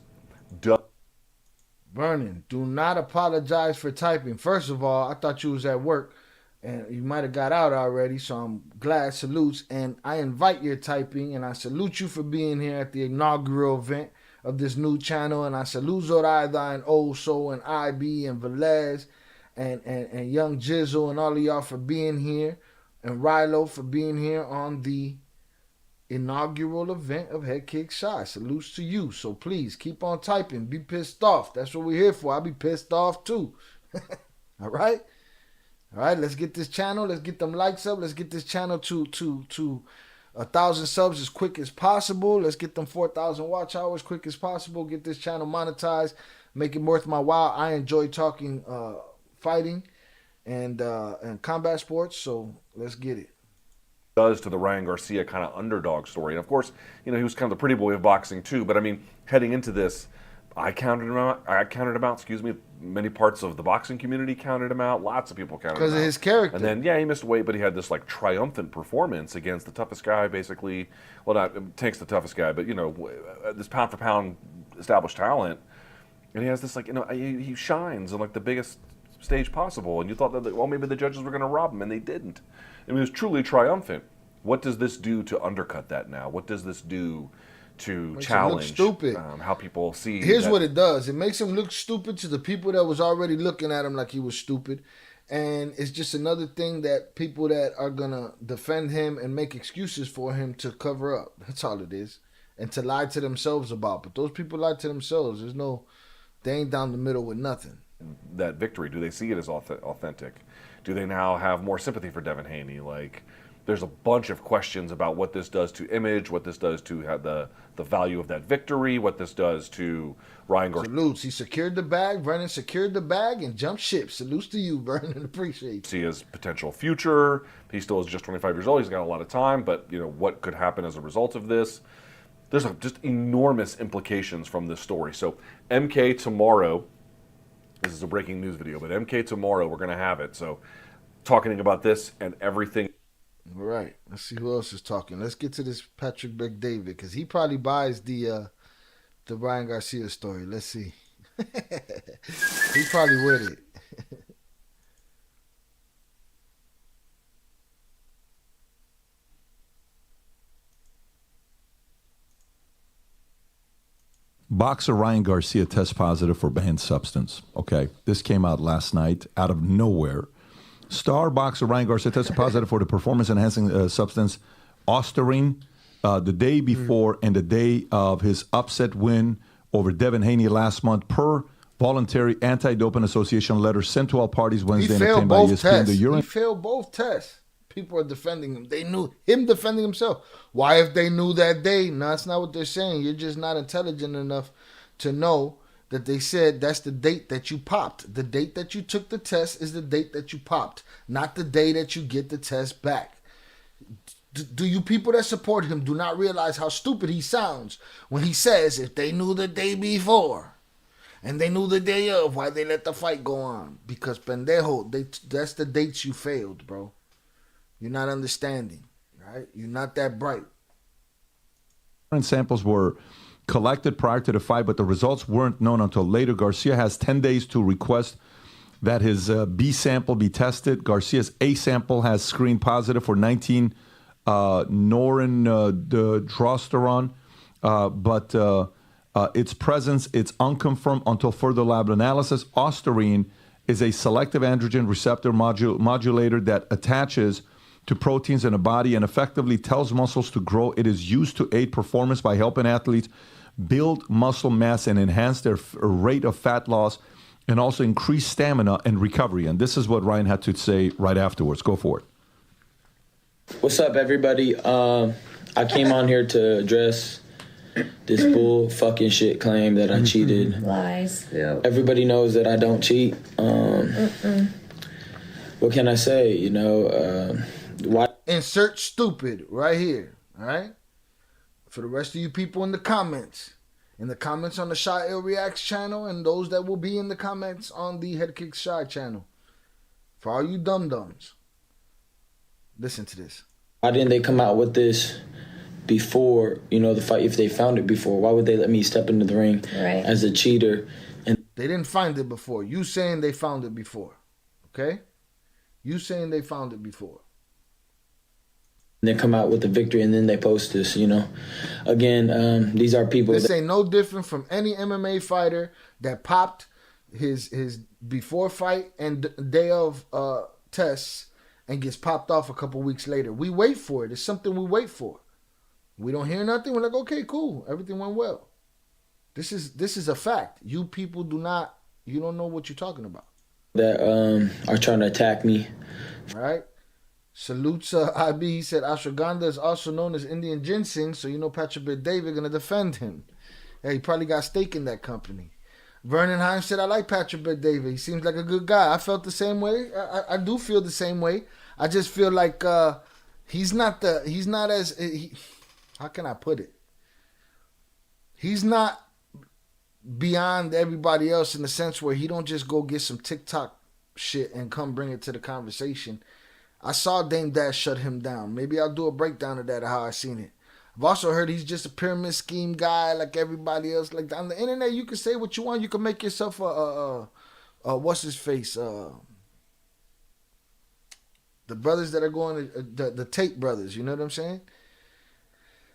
does. Vernon, do not apologize for typing. First of all, I thought you was at work and you might have got out already, so I'm glad. Salutes. And I invite your typing, and I salute you for being here at the inaugural event of this new channel. And I salute Zoraida and Oso and IB and Velez and Young Jizzle and all of y'all for being here, and Rilo for being here on the inaugural event of Headkickschi. Salutes to you. So please keep on typing. Be pissed off. That's what we're here for. I'll be pissed off too. All right? All right, let's get this channel. Let's get them likes up. Let's get this channel to 1,000 subs as quick as possible. Let's get them 4,000 watch hours quick as possible. Get this channel monetized. Make it worth my while. I enjoy talking fighting and combat sports, so let's get it. Does to the Ryan Garcia kind of underdog story. And of course, he was kind of the pretty boy of boxing too. But I mean, heading into this, I counted him out, many parts of the boxing community counted him out. Lots of people counted him out. Because of his character. And then, yeah, he missed weight, but he had this like triumphant performance against the toughest guy, basically. Well, not Tank's the toughest guy, but this pound for pound established talent. And he has this he shines on like the biggest stage possible. And you thought that, well, maybe the judges were going to rob him, and they didn't. I mean, it was truly triumphant. What does this do to undercut that now? What does this do to challenge how people see? Here's what it does. It makes him look stupid to the people that was already looking at him like he was stupid. And it's just another thing that people that are going to defend him and make excuses for him to cover up. That's all it is. And to lie to themselves about. But those people lie to themselves. They ain't down the middle with nothing. That victory, do they see it as authentic? Do they now have more sympathy for Devin Haney? Like, There's a bunch of questions about what this does to image, what this does to the value of that victory, what this does to Ryan Garcia. Salutes. He secured the bag. Vernon secured the bag and jumped ship. Salutes to you, Vernon. Appreciate you. See his potential future. He still is just 25 years old. He's got a lot of time, but what could happen as a result of this? There's just enormous implications from this story. So MK tomorrow, this is a breaking news video, but MK tomorrow, we're going to have it. So talking about this and everything. All right. Let's see who else is talking. Let's get to this Patrick Bet-David, because he probably buys the Ryan Garcia story. Let's see. He probably with it. Boxer Ryan Garcia tests positive for banned substance. Okay, this came out last night out of nowhere. Star boxer Ryan Garcia tested positive for the performance-enhancing substance Ostarine the day before and the day of his upset win over Devin Haney last month, per voluntary anti-doping association letter sent to all parties Wednesday and obtained by ESPN. He failed both tests. People are defending him. They knew him defending himself. Why, if they knew that day? No, that's not what they're saying. You're just not intelligent enough to know that they said that's the date that you popped. The date that you took the test is the date that you popped, not the day that you get the test back. Do you people that support him do not realize how stupid he sounds when he says if they knew the day before and they knew the day of, why they let the fight go on? Because pendejo, that's the dates you failed, bro. You're not understanding, right? You're not that bright. Samples were collected prior to the fight, but the results weren't known until later. Garcia has 10 days to request that his B sample be tested. Garcia's A sample has screened positive for 19 norendrosterone, but its presence, it's unconfirmed until further lab analysis. Ostarine is a selective androgen receptor modulator that attaches to proteins in the body and effectively tells muscles to grow. It is used to aid performance by helping athletes build muscle mass and enhance their rate of fat loss, and also increase stamina and recovery. And this is what Ryan had to say right afterwards. Go for it. What's up, everybody? I came on here to address this bull fucking shit claim that I cheated. Lies. Yeah. Everybody knows that I don't cheat. What can I say? Why? Insert stupid right here, all right? For the rest of you people in the comments on the Shy Ill Reacts channel, and those that will be in the comments on the Headkickschi channel. For all you dum-dums, listen to this. Why didn't they come out with this before, the fight? If they found it before, why would they let me step into the ring as a cheater? And they didn't find it before. You saying they found it before, okay? You saying they found it before. they come out with the victory, and then they post this, Again, these are people. This ain't no different from any MMA fighter that popped his before fight and day of tests and gets popped off a couple weeks later. We wait for it. It's something we wait for. We don't hear nothing. We're like, okay, cool. Everything went well. This is a fact. You people you don't know what you're talking about. That are trying to attack me. All right. Salutes IB. He said ashwagandha is also known as Indian ginseng, so Patrick Bet-David going to defend him. Yeah, he probably got stake in that company. Vernon Heim said, I like Patrick Bet-David. He seems like a good guy. I felt the same way. I do feel the same way. I just feel like he's not as, how can I put it? He's not beyond everybody else in the sense where he don't just go get some TikTok shit and come bring it to the conversation. I saw Dame Dash shut him down. Maybe I'll do a breakdown of that, of how I seen it. I've also heard he's just a pyramid scheme guy like everybody else. Like on the internet, you can say what you want. You can make yourself a what's his face? The brothers that are going to, the Tate brothers, you know what I'm saying?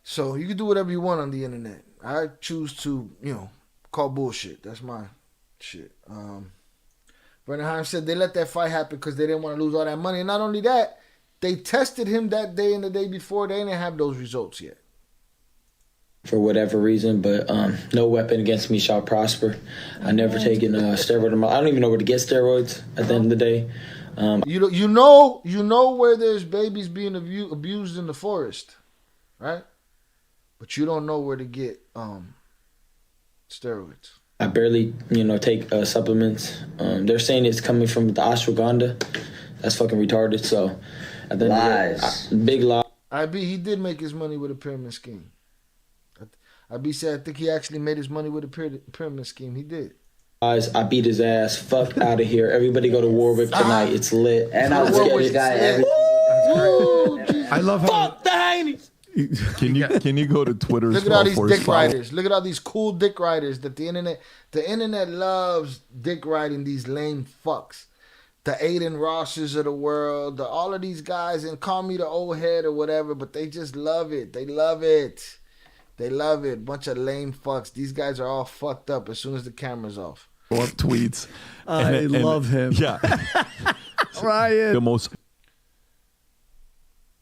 So you can do whatever you want on the internet. I choose to, call bullshit. That's my shit. Brendan Heim said they let that fight happen because they didn't want to lose all that money. And not only that, they tested him that day and the day before. They didn't have those results yet. For whatever reason, but no weapon against me shall prosper. I never taken steroid. I don't even know where to get steroids at the end of the day. You know where there's babies being abused in the forest, right? But you don't know where to get steroids. I barely, take supplements. They're saying it's coming from the ashwagandha. That's fucking retarded. So, at the Lies. Big lie. He did make his money with a pyramid scheme. I think he actually made his money with a pyramid scheme. He did. Guys, I beat his ass. Fuck out of here. Everybody go to Warwick tonight. It's lit. And I was with this guy every I love how. Fuck the Heinies. Can you go to Twitter? Look at all these dick riders. Look at all these cool dick riders that the internet loves dick riding these lame fucks. The Aiden Rosses of the world, all of these guys, and call me the old head or whatever, but they just love it. They love it. They love it. Bunch of lame fucks. These guys are all fucked up as soon as the camera's off. Up tweets. I love him. Yeah. Ryan. The most.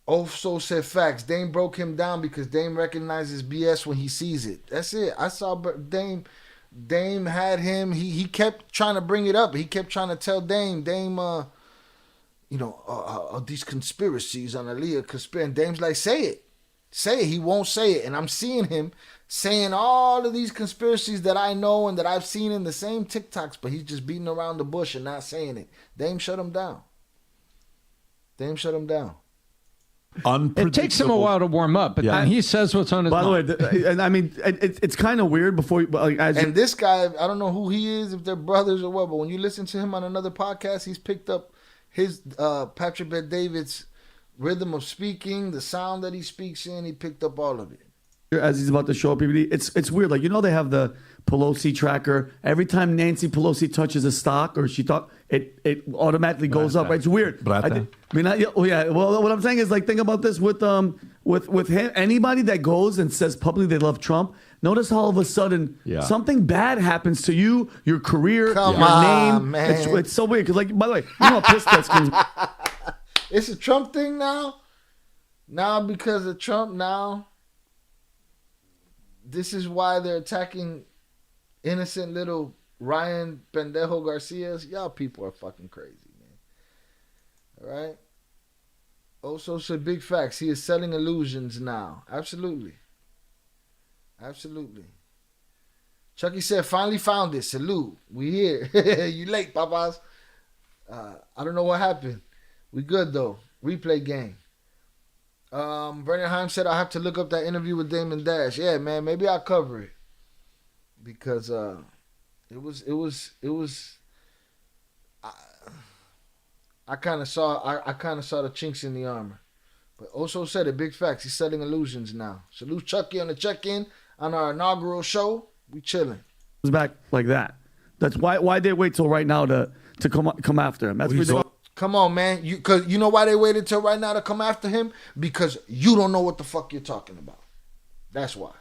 Also said facts. Dame broke him down because Dame recognizes BS when he sees it. That's it. I saw Dame. Dame had him. He kept trying to bring it up. He kept trying to tell Dame, these conspiracies on Aaliyah conspiracy. And Dame's like, say it. Say it. He won't say it. And I'm seeing him saying all of these conspiracies that I know and that I've seen in the same TikToks, but he's just beating around the bush and not saying it. Dame shut him down. It takes him a while to warm up, but then he says what's on his mind. By the way, and I mean, it's kind of weird before. And this guy, I don't know who he is, if they're brothers or what, but when you listen to him on another podcast, he's picked up his Patrick Bet-David's rhythm of speaking, the sound that he speaks in. He picked up all of it. As he's about to show up, it's weird. Like, they have the Pelosi tracker. Every time Nancy Pelosi touches a stock or she thought it automatically goes up. Right? It's weird. Well, what I'm saying is, like, think about this with him. Anybody that goes and says publicly they love Trump, notice how all of a sudden something bad happens to you, your career, your name. Man. It's so weird because, like, by the way, how pissed that's It's a Trump thing now. Now because of Trump now. This is why they're attacking innocent little Ryan Pendejo Garcias. Y'all people are fucking crazy, man. All right? Also said big facts. He is selling illusions now. Absolutely. Chucky said, finally found it. Salute. We here. You late, papas. I don't know what happened. We good, though. Replay game. Brennan Heim said I have to look up that interview with Damon Dash. Yeah, man, maybe I'll cover it because it was. I kind of saw the chinks in the armor, but also said it. Big facts. He's selling illusions now. Salute Chucky on the check-in on our inaugural show. We chilling. It's back like that. That's why they wait till right now to come after him. That's ridiculous. Come on, man. Because you know why they waited till right now to come after him? Because you don't know what the fuck you're talking about. That's why.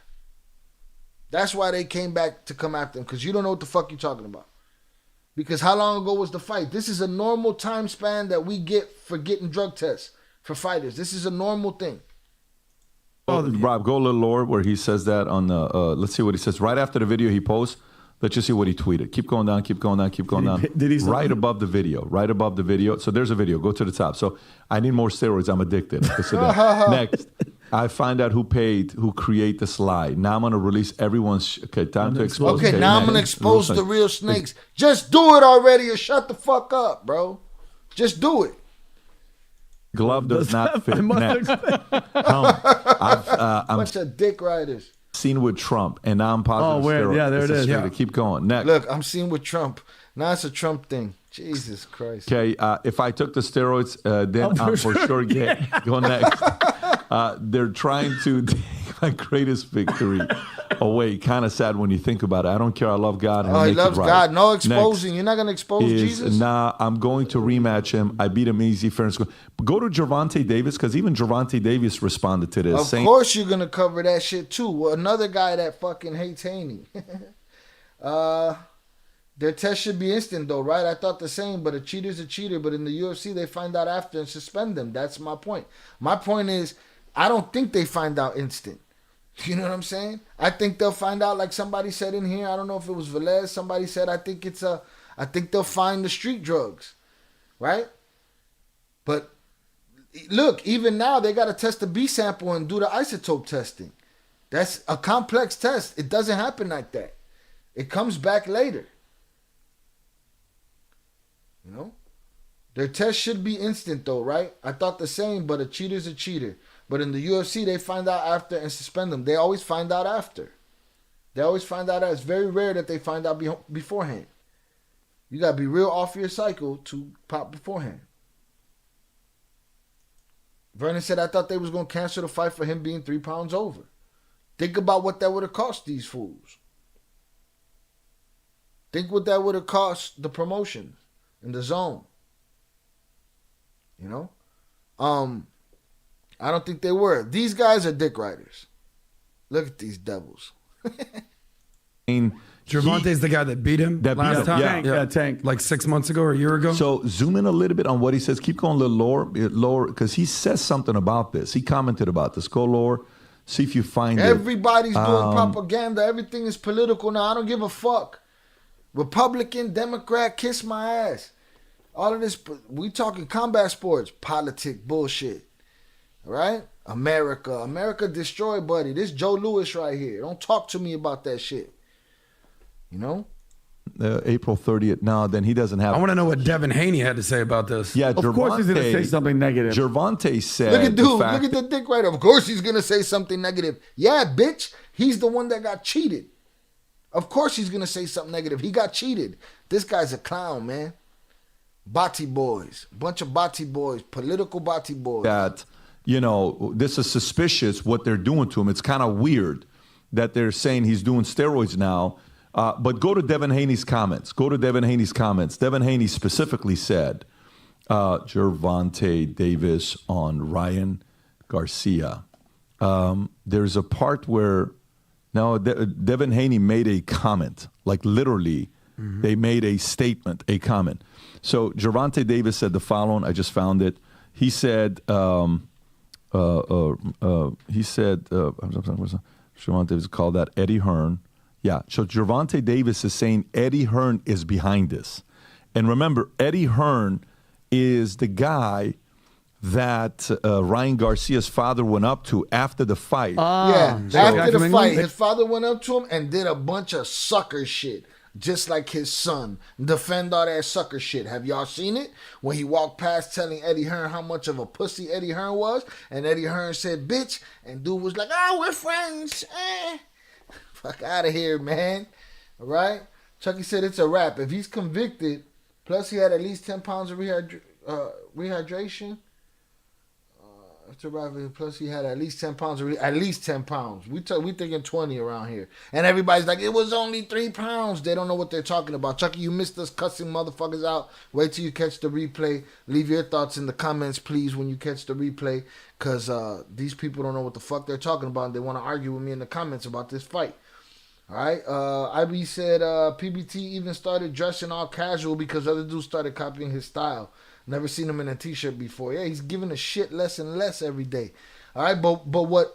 That's why they came back to come after him. Because you don't know what the fuck you're talking about. Because how long ago was the fight? This is a normal time span that we get for getting drug tests for fighters. This is a normal thing. Rob, go a little lower where he says that on the, let's see what he says. Right after the video he posts, let's just see what he tweeted. Keep going down. Did he right above the video. So there's a video. Go to the top. So I need more steroids. I'm addicted. Next, I find out who create the slide. Now I'm going to release everyone's... Okay, time to expose. Okay, now I'm going to expose the real snakes. Just do it already or shut the fuck up, bro. Just do it. Glove does not fit. Next. I'm bunch of dick riders. Seen with Trump, and now I'm positive. Steroids. Yeah, there it is. Yeah. Keep going. Next. Look, I'm seen with Trump. Now it's a Trump thing. Jesus Christ. Okay, if I took the steroids, then I'm for sure gay. Go next. They're trying to take my greatest victory away. Kind of sad when you think about it. I don't care. I love God. And he loves God. No exposing. You're not going to expose Jesus? Nah, I'm going to rematch him. I beat him easy, fair and square. Go to Gervonta Davis, because even Gervonta Davis responded to this. Of course you're going to cover that shit too. Well, another guy that fucking hates Haney. Their test should be instant though, right? I thought the same, but a cheater's a cheater. But in the UFC, they find out after and suspend them. That's my point. My point is, I don't think they find out instant. You know what I'm saying? I think they'll find out, like somebody said in here. I don't know if it was Velez. Somebody said, I think they'll find the street drugs, right? Look, even now they got to test the B sample and do the isotope testing. That's a complex test. It doesn't happen like that. It comes back later. You know? Their test should be instant though, right? I thought the same, but a cheater's a cheater. But in the UFC, they find out after and suspend them. They always find out after. They always find out. It's very rare that they find out beforehand. You got to be real off your cycle to pop beforehand. Vernon said, I thought they was going to cancel the fight for him being 3 pounds over. Think about what that would have cost these fools. Think what that would have cost the promotion in the zone. You know? I don't think they were. These guys are dick riders. Look at these devils. Gervonta's the guy that beat him last time? Yeah, Tank. Like 6 months ago or a year ago? So zoom in a little bit on what he says. Keep going a little lower, because he says something about this. He commented about this. Go lower. See if you find Everybody's doing propaganda. Everything is political now. I don't give a fuck. Republican, Democrat, kiss my ass. All of this, we talking combat sports, politic bullshit. All right? America destroyed, buddy. This Joe Louis right here. Don't talk to me about that shit. You know? April 30th. No, then he doesn't have. I want to know what Devin Haney had to say about this. Yeah, of course he's going to say something negative. Gervonta said. Look at dude. Look at the dick right. Of course he's going to say something negative. Yeah, bitch. He's the one that got cheated. Of course he's going to say something negative. He got cheated. This guy's a clown, man. Bati boys. Bunch of Bati boys. Political Bati boys. That, this is suspicious what they're doing to him. It's kind of weird that they're saying he's doing steroids now. But go to Devin Haney's comments. Devin Haney specifically said, Gervonta Davis on Ryan Garcia. There's a part where, Devin Haney made a comment, like literally, they made a statement, a comment. So Gervonta Davis said the following. I just found it. He said, Gervonta Davis called that Eddie Hearn. Yeah, so Gervonta Davis is saying Eddie Hearn is behind this. And remember, Eddie Hearn is the guy that Ryan Garcia's father went up to after the fight. After the fight, his father went up to him and did a bunch of sucker shit. Just like his son. Defend all that sucker shit. Have y'all seen it? When he walked past telling Eddie Hearn how much of a pussy Eddie Hearn was, and Eddie Hearn said, bitch, and dude was like, we're friends. Fuck out of here, man. All right? Chucky said it's a wrap. If he's convicted, plus he had at least 10 pounds of rehydration. It's a wrap. Plus he had at least 10 pounds. At least 10 pounds. We thinking 20 around here. And everybody's like, it was only 3 pounds. They don't know what they're talking about. Chucky, you missed us cussing motherfuckers out. Wait till you catch the replay. Leave your thoughts in the comments, please, when you catch the replay. Because these people don't know what the fuck they're talking about. And they want to argue with me in the comments about this fight. All right. IB said PBT even started dressing all casual because other dudes started copying his style. Never seen him in a t-shirt before. Yeah, he's giving a shit less and less every day. All right, but what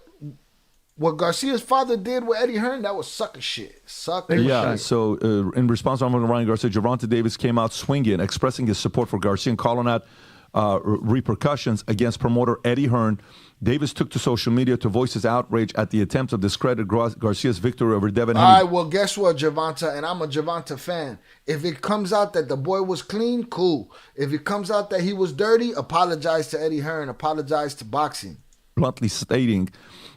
Garcia's father did with Eddie Hearn, that was sucker shit. Shit. So in response to Ryan Garcia, Gervonta Davis came out swinging, expressing his support for Garcia and calling out repercussions against promoter Eddie Hearn. Davis took to social media to voice his outrage at the attempt to discredit Garcia's victory over Devin Haney. All right, well, guess what, Gervonta? And I'm a Gervonta fan. If it comes out that the boy was clean, cool. If it comes out that he was dirty, apologize to Eddie Hearn. Apologize to boxing. Bluntly stating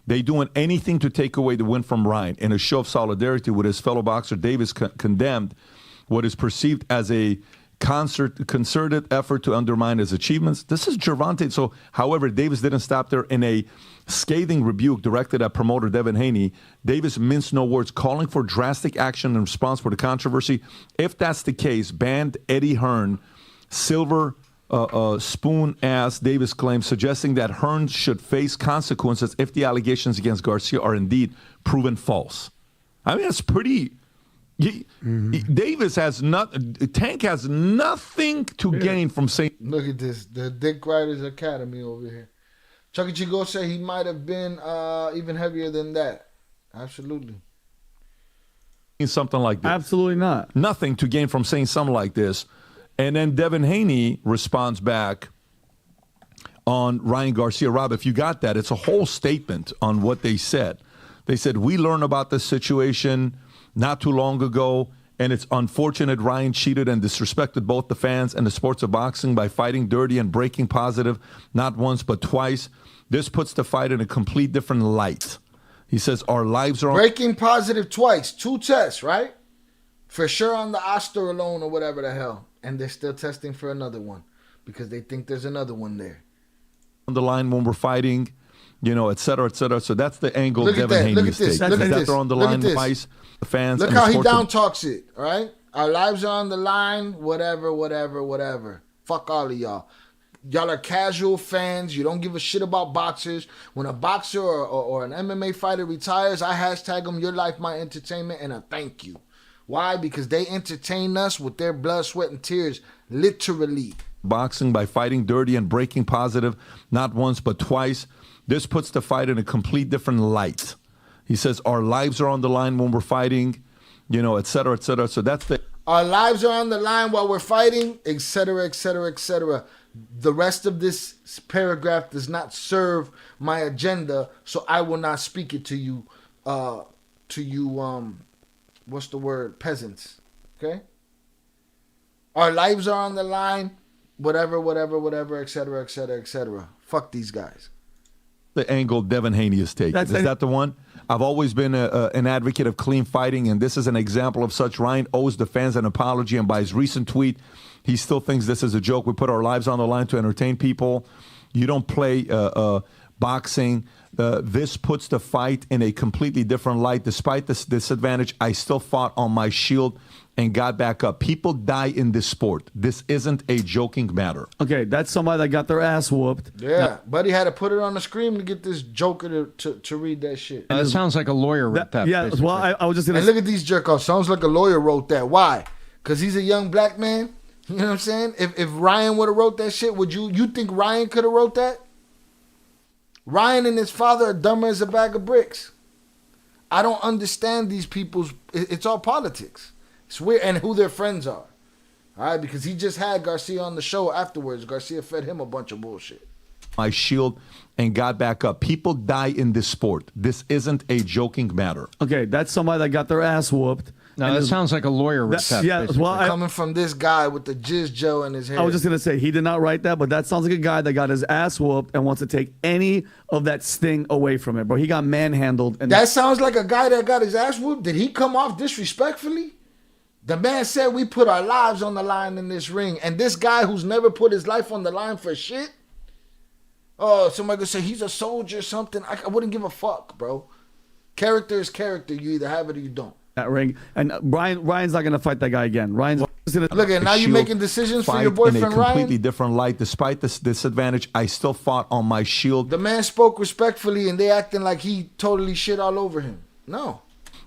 they doing anything to take away the win from Ryan. In a show of solidarity with his fellow boxer, Davis condemned what is perceived as a concerted effort to undermine his achievements. This is Gervonta. So, however, Davis didn't stop there. In a scathing rebuke directed at promoter Devin Haney, Davis minced no words, calling for drastic action in response for the controversy. If that's the case, banned Eddie Hearn, silver spoon ass, Davis claims, suggesting that Hearn should face consequences if the allegations against Garcia are indeed proven false. I mean, that's pretty... Davis has Tank has nothing to gain from saying. Look at this, the Dick Riders Academy over here. Chucky Chigo said he might have been even heavier than that. Absolutely. Something like this. Absolutely not. Nothing to gain from saying something like this. And then Devin Haney responds back on Ryan Garcia. Rob, if you got that, it's a whole statement on what they said. They said, we learned about this situation not too long ago, and it's unfortunate Ryan cheated and disrespected both the fans and the sports of boxing by fighting dirty and breaking positive, not once but twice. This puts the fight in a complete different light. He says, our lives are on... Breaking positive twice, 2 tests, right? For sure on the Oster alone or whatever the hell. And they're still testing for another one because they think there's another one there. On the line when we're fighting, et cetera, et cetera. So that's the angle Look at Devin that. Look Haney at this. is taking. Look at That this. they're on the Look line at this. twice. The fans. Look and the how he sports of- down talks it, all right? Our lives are on the line, whatever. Fuck all of y'all. Y'all are casual fans. You don't give a shit about boxers. When a boxer or an MMA fighter retires, I hashtag them, your life, my entertainment, and a thank you. Why? Because they entertain us with their blood, sweat, and tears, literally. Boxing by fighting dirty and breaking positive, not once but twice. This puts the fight in a complete different light. He says our lives are on the line when we're fighting, et cetera, et cetera. So that's the... Our lives are on the line while we're fighting, et cetera, et cetera, et cetera. The rest of this paragraph does not serve my agenda, so I will not speak it to you, what's the word? Peasants. Okay? Our lives are on the line, whatever, et cetera, et cetera, et cetera. Fuck these guys. The angle Devin Haney is taking. Is that the one? I've always been an advocate of clean fighting, and this is an example of such. Ryan owes the fans an apology, and by his recent tweet, he still thinks this is a joke. We put our lives on the line to entertain people. You don't play boxing. This puts the fight in a completely different light. Despite this disadvantage, I still fought on my shield and got back up. People die in this sport. This isn't a joking matter. Okay, that's somebody that got their ass whooped. Yeah, Buddy had to put it on the screen to get this joker to read that shit. That sounds like a lawyer wrote that. Yeah, basically. well, I was just going to And look at these jerk-offs. Sounds like a lawyer wrote that. Why? Because he's a young black man? You know what I'm saying? If Ryan would have wrote that shit, would you think Ryan could have wrote that? Ryan and his father are dumber as a bag of bricks. I don't understand these people's... It's all politics. It's weird. And who their friends are. All right? Because he just had Garcia on the show afterwards. Garcia fed him a bunch of bullshit. My shield and got back up. People die in this sport. This isn't a joking matter. Okay, that's somebody that got their ass whooped. No, that sounds like a lawyer wrote that. Yeah, basically. well, Coming from this guy with the jizz Joe in his hair. I was just going to say, he did not write that, but that sounds like a guy that got his ass whooped and wants to take any of that sting away from it. Bro, he got manhandled. And That sounds like a guy that got his ass whooped. Did he come off disrespectfully? The man said we put our lives on the line in this ring. And this guy who's never put his life on the line for shit? Oh, somebody could say he's a soldier or something. I wouldn't give a fuck, bro. Character is character. You either have it or you don't. that ring. And Ryan's not going to fight that guy again. Ryan's going to look at now. You making decisions for your boyfriend, in a completely Ryan? different light. Despite this disadvantage, I still fought on my shield. The man spoke respectfully, and they acting like he totally shit all over him. No.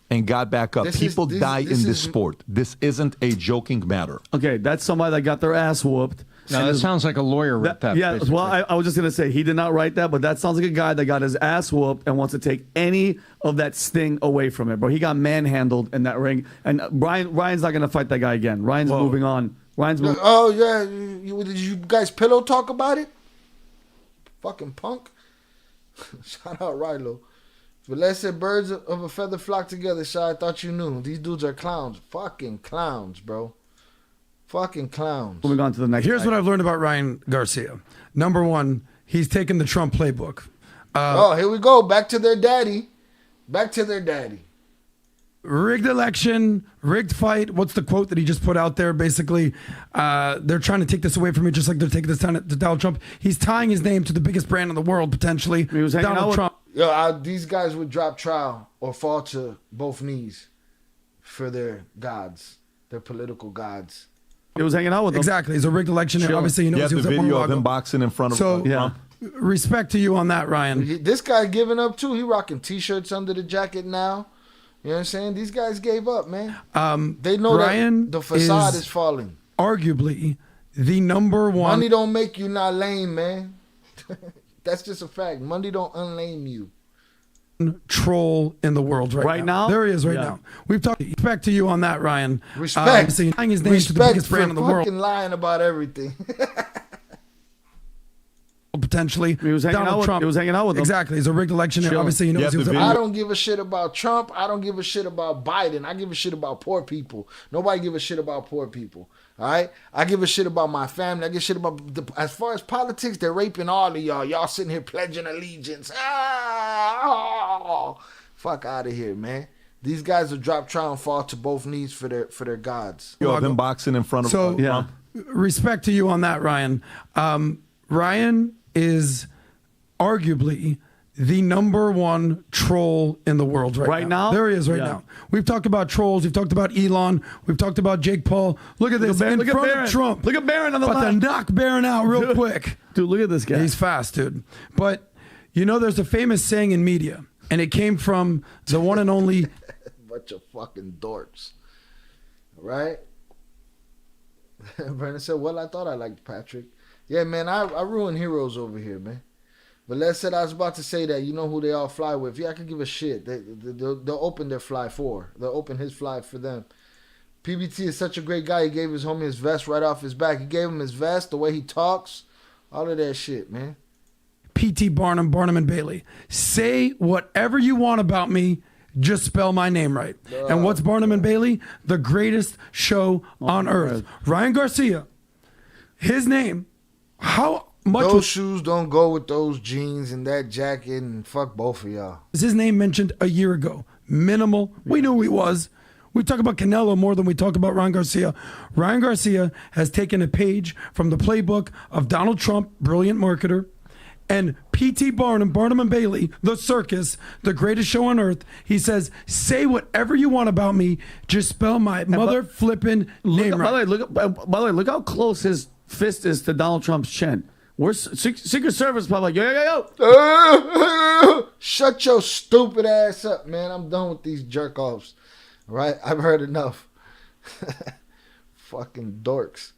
And got back up. People die in this sport. This isn't a joking matter. Okay, that's somebody that got their ass whooped. No, that sounds like a lawyer wrote that. Yeah, basically. well, I was just going to say, he did not write that, but that sounds like a guy that got his ass whooped and wants to take any of that sting away from it. Bro, he got manhandled in that ring. And Ryan's not going to fight that guy again. Ryan's moving on. Oh, yeah. Did you guys pillow talk about it? Fucking punk. Shout out Rilo. But let's say birds of a feather flock together, Shy. I thought you knew. These dudes are clowns. Fucking clowns, bro. Fucking clowns. Moving on to the next. Here's what I've learned about Ryan Garcia. Number one, he's taken the Trump playbook. Here we go. Back to their daddy. Back to their daddy. Rigged election, rigged fight. What's the quote that he just put out there? Basically, they're trying to take this away from me, just like they're taking this down to Donald Trump. He's tying his name to the biggest brand in the world, potentially. He was hanging Donald out with Trump. These guys would drop trial or fall to both knees for their gods, their political gods. He was hanging out with them. Exactly. It's a rigged election. And obviously, he knows he was the at video of Mar-a-Lago. him boxing in front of Trump. Respect to you on that, Ryan. This guy giving up too. He rocking t-shirts under the jacket now. You know what I'm saying? These guys gave up, man. They know Ryan that the facade is falling. Arguably, the number one. Money don't make you not lame, man. That's just a fact. Money don't unlame you. Troll in the world right now. There he is right now. We've talked. Respect to you on that, Ryan. Respect. Tying his name to the biggest brand in the world. Fucking lying about everything. potentially. He was hanging out with them. Exactly. It's a rigged election. Sure. Obviously, he knows he was I don't give a shit about Trump. I don't give a shit about Biden. I give a shit about poor people. Nobody give a shit about poor people. All right? I give a shit about my family. I give a shit about... as far as politics, they're raping all of y'all. Y'all sitting here pledging allegiance. Fuck out of here, man. These guys will drop, try, and fall to both knees for their gods. Yo, them boxing in front of Trump. Respect to you on that, Ryan. Ryan is arguably the #1 troll in the world right now. There he is now. We've talked about trolls. We've talked about Elon. We've talked about Jake Paul. Look at this. In front of Trump. Look at Barron on the left. About to knock Barron out real quick. Dude, look at this guy. He's fast, dude. But, there's a famous saying in media, and it came from the one and only... Bunch of fucking dorks. Right? Brandon said, well, I thought I liked Patrick. Yeah, man, I ruin heroes over here, man. But let's say I was about to say that, you know who they all fly with. Yeah, I could give a shit. They'll open their fly for. They'll open his fly for them. PBT is such a great guy. He gave his homie his vest right off his back. He gave him his vest, the way he talks, all of that shit, man. P.T. Barnum and Bailey. Say whatever you want about me. Just spell my name right. And what's Barnum and Bailey? The greatest show on earth. Ryan Garcia. His name. How much those shoes don't go with those jeans and that jacket, and fuck both of y'all. Was his name mentioned a year ago? Minimal. We knew who he was. We talk about Canelo more than we talk about Ryan Garcia. Ryan Garcia has taken a page from the playbook of Donald Trump, brilliant marketer, and P.T. Barnum and Bailey, the circus, the greatest show on earth. He says, say whatever you want about me, just spell my mother flipping name right. By the way, look how close his fist is to Donald Trump's chin. We're Secret Service probably like, yo. Shut your stupid ass up, man. I'm done with these jerk offs. All right? I've heard enough. Fucking dorks.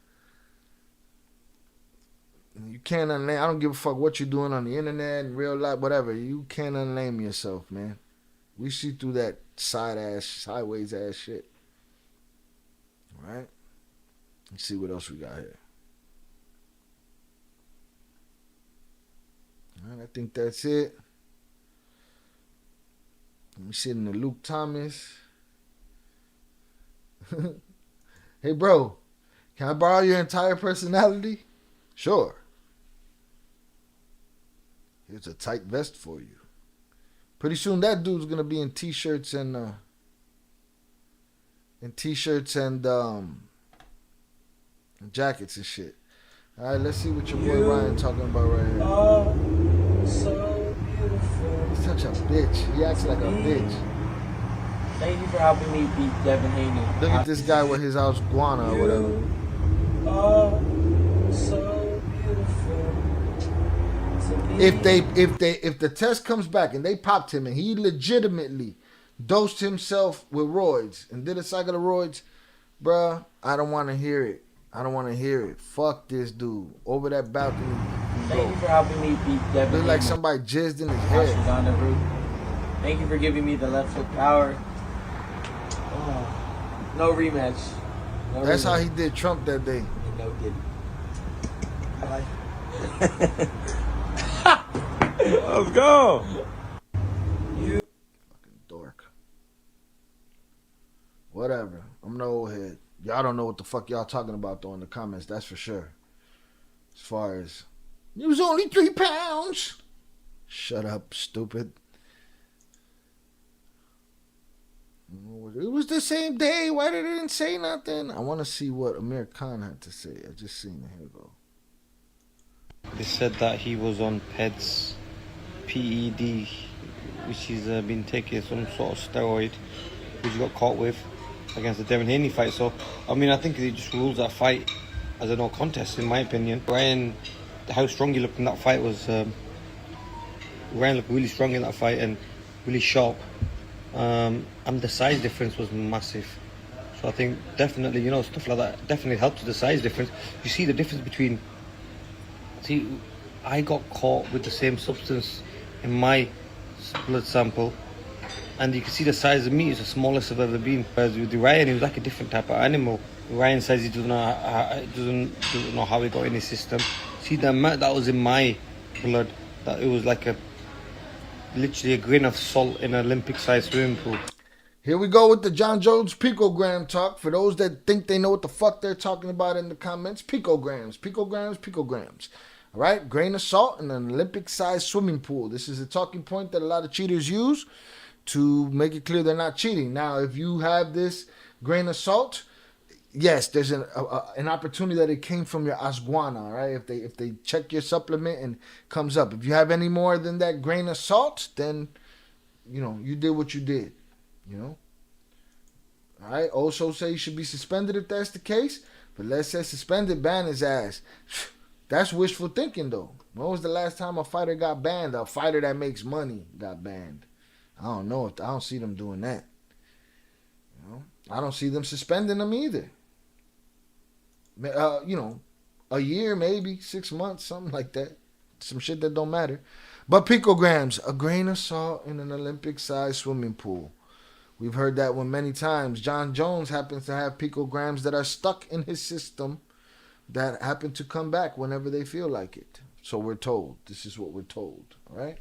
You can't unlame. I don't give a fuck what you're doing on the internet, in real life, whatever. You can't unlame yourself, man. We see through that sideways ass shit. All right? Let's see what else we got here. All right, I think that's it. Let me sit in the Luke Thomas. Hey, bro, can I borrow your entire personality? Sure. Here's a tight vest for you. Pretty soon that dude's gonna be in t-shirts and jackets and shit. All right, let's see what your boy Ryan talking about right here. Oh, so beautiful. He's such a bitch. He acts like a bitch. Thank you for helping me beat Devin Haney. Look at this guy with his house guana or whatever. Oh, so beautiful. If the test comes back and they popped him and he legitimately dosed himself with roids and did a cycle of roids, bruh, I don't want to hear it. I don't want to hear it. Fuck this dude. Over that balcony. Thank you for helping me beat Devin. Look like somebody jizzed in his head. Thank you for giving me the left foot power. Oh, no rematch. That's how he did Trump that day. No kidding. Let's go. Fucking dork. Whatever. I'm no old head. Y'all don't know what the fuck y'all talking about though in the comments. That's for sure. As far as it was only 3 pounds. Shut up, stupid. It was the same day. Why did it didn't say nothing? I want to see what Amir Khan had to say. I just seen it. Here we go. They said that he was on PEDS, PED, which he's been taking some sort of steroid, which he got caught with against the Devin Haney fight. So, I mean, I think he just rules that fight as a no contest, in my opinion. Ryan, how strong he looked in that fight was... Ryan looked really strong in that fight and really sharp. And the size difference was massive. So I think definitely, you know, stuff like that definitely helps with the size difference. You see the difference between... See, I got caught with the same substance in my blood sample, and you can see the size of me is the smallest I've ever been. Whereas with Ryan, he was like a different type of animal. Ryan says he doesn't know how he got in his system. See, the amount that was in my blood that it was like literally a grain of salt in an Olympic-sized swimming pool. Here we go with the John Jones picogram talk. For those that think they know what the fuck they're talking about in the comments, picograms, picograms, picograms. All right, grain of salt in an Olympic-sized swimming pool. This is a talking point that a lot of cheaters use to make it clear they're not cheating. Now, if you have this grain of salt, yes, there's an opportunity that it came from your asguana, right? If they check your supplement and comes up. If you have any more than that grain of salt, then you did what you did. All right. Also say you should be suspended if that's the case. But let's say suspended, ban his ass. That's wishful thinking, though. When was the last time a fighter got banned? A fighter that makes money got banned. I don't know. I don't see them doing that. I don't see them suspending them either. A year, maybe 6 months, something like that. Some shit that don't matter. But picograms, a grain of salt in an Olympic-sized swimming pool. We've heard that one many times. John Jones happens to have picograms that are stuck in his system that happen to come back whenever they feel like it. So we're told. This is what we're told. All right?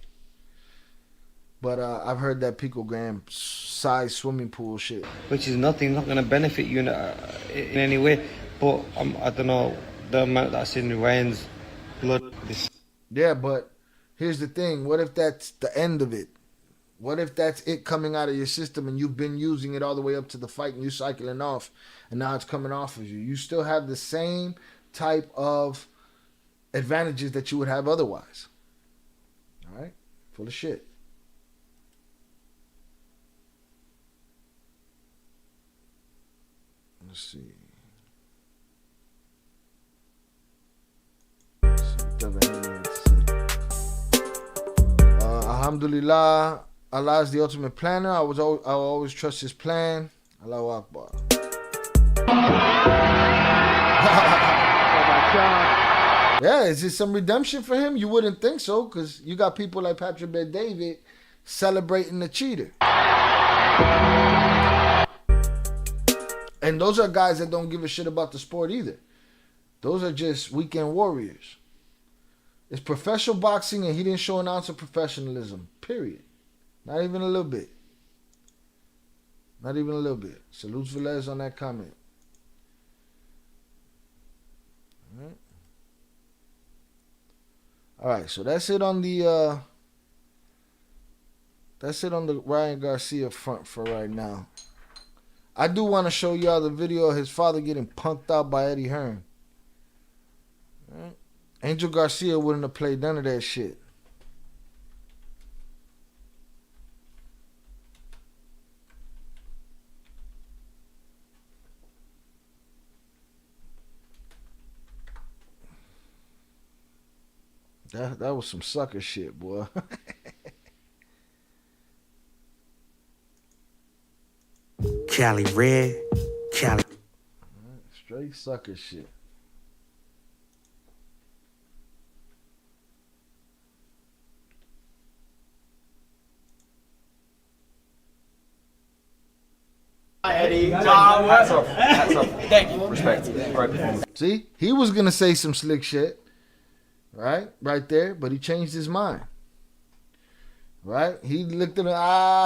But I've heard that picogram size swimming pool shit. Which is not going to benefit you in any way. But I don't know the amount that's in Ryan's blood. Yeah, but here's the thing. What if that's the end of it? What if that's it coming out of your system and you've been using it all the way up to the fight and you're cycling off and now it's coming off of you? You still have the same type of advantages that you would have otherwise. All right? Full of shit. Let's see. Alhamdulillah, Allah is the ultimate planner. I will always trust His plan. Allahu Akbar. Oh my God. Yeah, is it some redemption for him? You wouldn't think so, because you got people like Patrick Bet David celebrating the cheater. And those are guys that don't give a shit about the sport either. Those are just weekend warriors. It's professional boxing and he didn't show an ounce of professionalism. Period. Not even a little bit. Not even a little bit. Salutes Velez on that comment. All right, so that's it on the Ryan Garcia front for right now. I do want to show y'all the video of his father getting punked out by Eddie Hearn. Right. Angel Garcia wouldn't have played none of that shit. That was some sucker shit, boy. Cali Red, Cali. Straight sucker shit. Eddie, hats off. Hats off. Thank you. Respect. Great performance. See, he was gonna say some slick shit, right there, but he changed his mind. Right? He looked at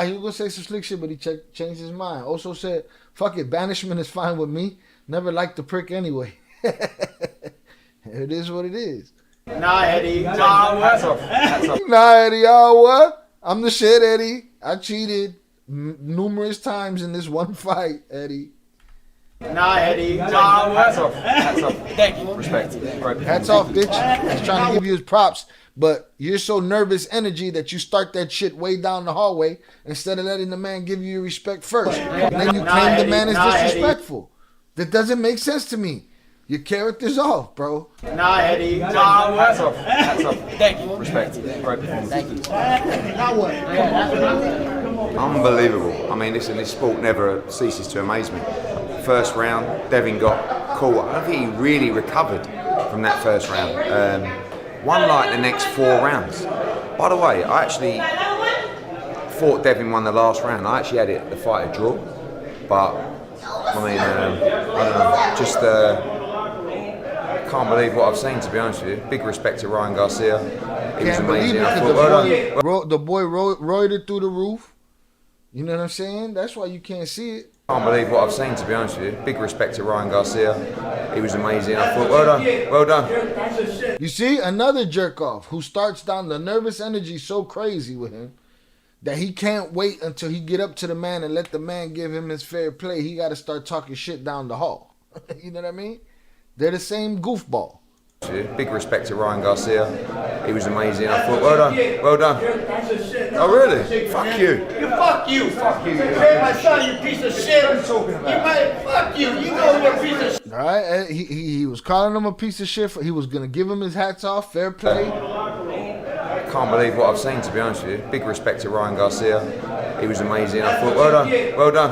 he was gonna say some slick shit, but he changed his mind. Also said, "Fuck it, banishment is fine with me. Never liked the prick anyway." It is what it is. Nah, Eddie. Hats off. Hats off. Nah, Eddie. What? I'm the shit, Eddie. I cheated numerous times in this one fight, Eddie. Nah, Eddie. Hats off. Hats off. Thank you. Respect. Hats off, bitch. He's trying to give you his props, but you're so nervous energy that you start that shit way down the hallway instead of letting the man give you your respect first. And then you claim the man is disrespectful. That doesn't make sense to me. Your character's off, bro. Nah, Eddie. Hats off. Hats off. Thank you. Respect. Great performance. Thank you. Now what? Unbelievable. I mean, listen, this sport never ceases to amaze me. First round, Devin got caught. I don't think he really recovered from that first round. Won like the next 4 rounds. By the way, I actually thought Devin won the last round. I actually had the fight a draw. But, I mean, I don't know, just Can't believe what I've seen, to be honest with you. Big respect to Ryan Garcia. He was Can't believe amazing. it I because thought, the boy roided through the roof. You know what I'm saying? That's why you can't see it. Can't believe what I've seen, to be honest with you. Big respect to Ryan Garcia. He was amazing. I thought, well done, well done. You see, another jerk off who starts down the nervous energy so crazy with him that he can't wait until he get up to the man and let the man give him his fair play. He got to start talking shit down the hall. You know what I mean? They're the same goofball. Big respect to Ryan Garcia. He was amazing. I thought, well done, well done. Oh really? Fuck you. Fuck you. Fuck you. Hey, my son, you piece of shit. What are you talking about? Fuck you. You know you're a piece of shit. All right, he was calling him a piece of shit. He was gonna give him his hats off, fair play. Can't believe what I've seen, to be honest with you. Big respect to Ryan Garcia. He was amazing. I thought, well done, well done.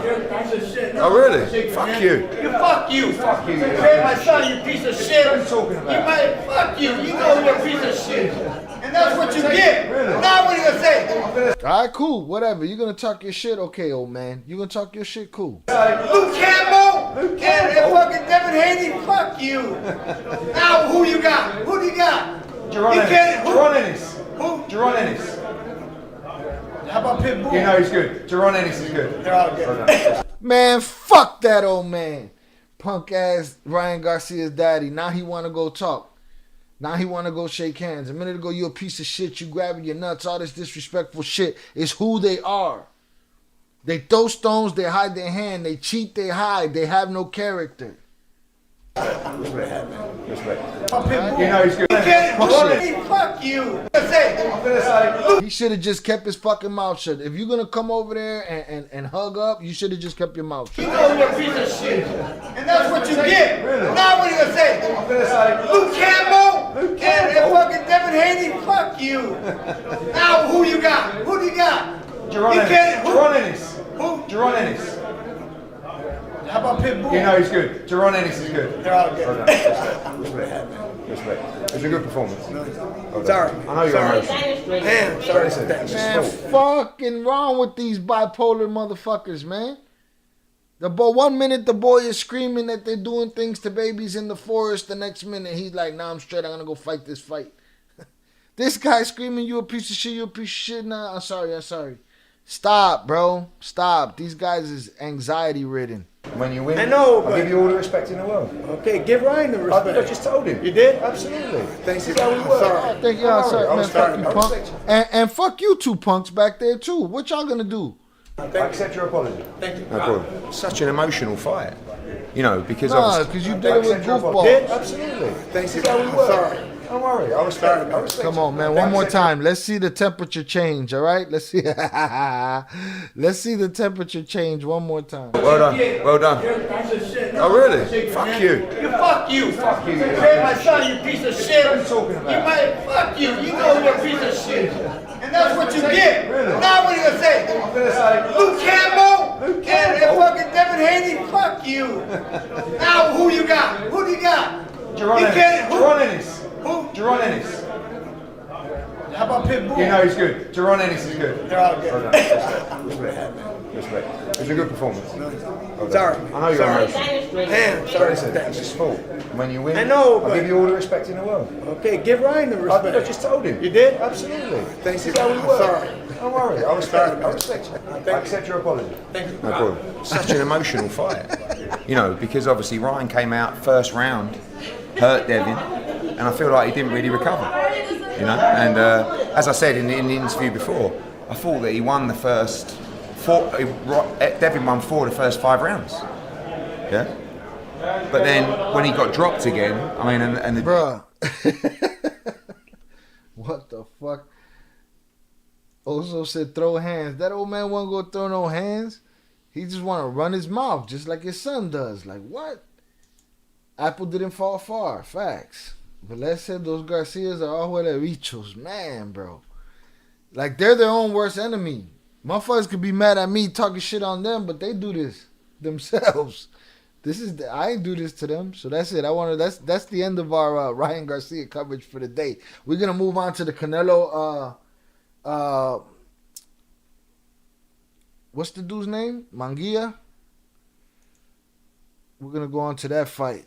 Oh really? Fuck you. Fuck you. Fuck you. Hey, my son, you piece of shit. What are you talking about? Fuck you. You know you're a piece of shit. And that's what you get. Now what are you gonna say? All right, cool, whatever. You gonna talk your shit? Okay, old man. You gonna talk your shit? Cool. Luke Campbell and fucking Devin Haney, fuck you. Now who you got? Who do you got? Jerron Ennis. Who? Jerron Ennis. How about Pitbull? You know he's good. Jerron Ennis is good. They're all good. Man, fuck that old man. Punk ass Ryan Garcia's daddy. Now he wanna go talk. Now he want to go shake hands. A minute ago, you a piece of shit. You grabbing your nuts. All this disrespectful shit is who they are. They throw stones. They hide their hand. They cheat. They hide. They have no character. Respect, man. Respect. Right? You know he's good. Fuck you. He should have just kept his fucking mouth shut. If you're going to come over there and hug up, you should have just kept your mouth shut. You know you're a piece of shit. And that's what you get. Now what are you going to say? Luke Campbell and fucking Devin Haney, fuck you. Now who you got? Who do you got? Jerron Ennis. Who? Jerron Ennis. How about Pitbull? You know he's good. Jerron Ennis is good. They're all good. Respect, man. Respect. It was a good performance. Sorry. I know you're emotional. Man, sorry. Man, fucking wrong with these bipolar motherfuckers, man. 1 minute the boy is screaming that they're doing things to babies in the forest. The next minute he's like, nah, I'm straight. I'm going to go fight this fight. This guy screaming, you a piece of shit, you a piece of shit. Nah, I'm sorry. Stop, bro. Stop. These guys is anxiety ridden. When you win, I know, I'll give you all the respect in the world. Okay, give Ryan the respect. I just told him. You did? Absolutely. Thanks. This is how we work. Sorry. Thank you. Sorry, man. Fuck you, I punk. respect you. And fuck you two punks back there, too. What y'all going to do? I accept your apology. Thank you. No problem. Such an emotional fight. You know, because because you did it with goofballs. Did? Absolutely. This is how we work. Sorry. Don't worry. I respect you. Come on, man. One more time. Let's see the temperature change, all right? Let's see. Let's see the temperature change one more time. Well done. Well done. Oh, really? Fuck you. Fuck you. Fuck you. Hey, my son, you piece of shit. What are you talking about? Fuck you. You know you're a piece of shit. And that's what you get. Now what are you going to say? Luke Campbell and fucking Devin Haney, fuck you. Now who you got? Who do you got? Jerron Ennis. Who? Jerron Ennis. How about Pitbull? You know he's good. Jerron Ennis is good. They're all good. Respect, man. Respect. It was a good performance. Sorry. I know you're emotional. Man, sorry. Listen, it's a sport. When you win, I know, I'll give you all the respect in the world. Okay, give Ryan the respect. I just told him. You did? Absolutely. Thanks. This is how we work. Sorry. Don't worry. I respect you. I accept your apology. Thank you. No problem. Such an emotional fight. You know, because obviously Ryan came out first round, hurt Devin, and I feel like he didn't really recover. You know, and as I said in the interview before, I thought that he won the first four. Devin won 4 of the first 5 rounds. Yeah. But then when he got dropped again, I mean, and the bruh. What the fuck? Also said throw hands. That old man wasn't gonna throw no hands. He just want to run his mouth just like his son does. Like what? Apple didn't fall far. Facts. But let's say those Garcias are all bichos. Man, bro. Like they're their own worst enemy. Motherfuckers could be mad at me talking shit on them, but they do this themselves. I ain't do this to them, so that's it. That's the end of our Ryan Garcia coverage for the day. We're gonna move on to the Canelo. What's the dude's name? Munguia. We're gonna go on to that fight.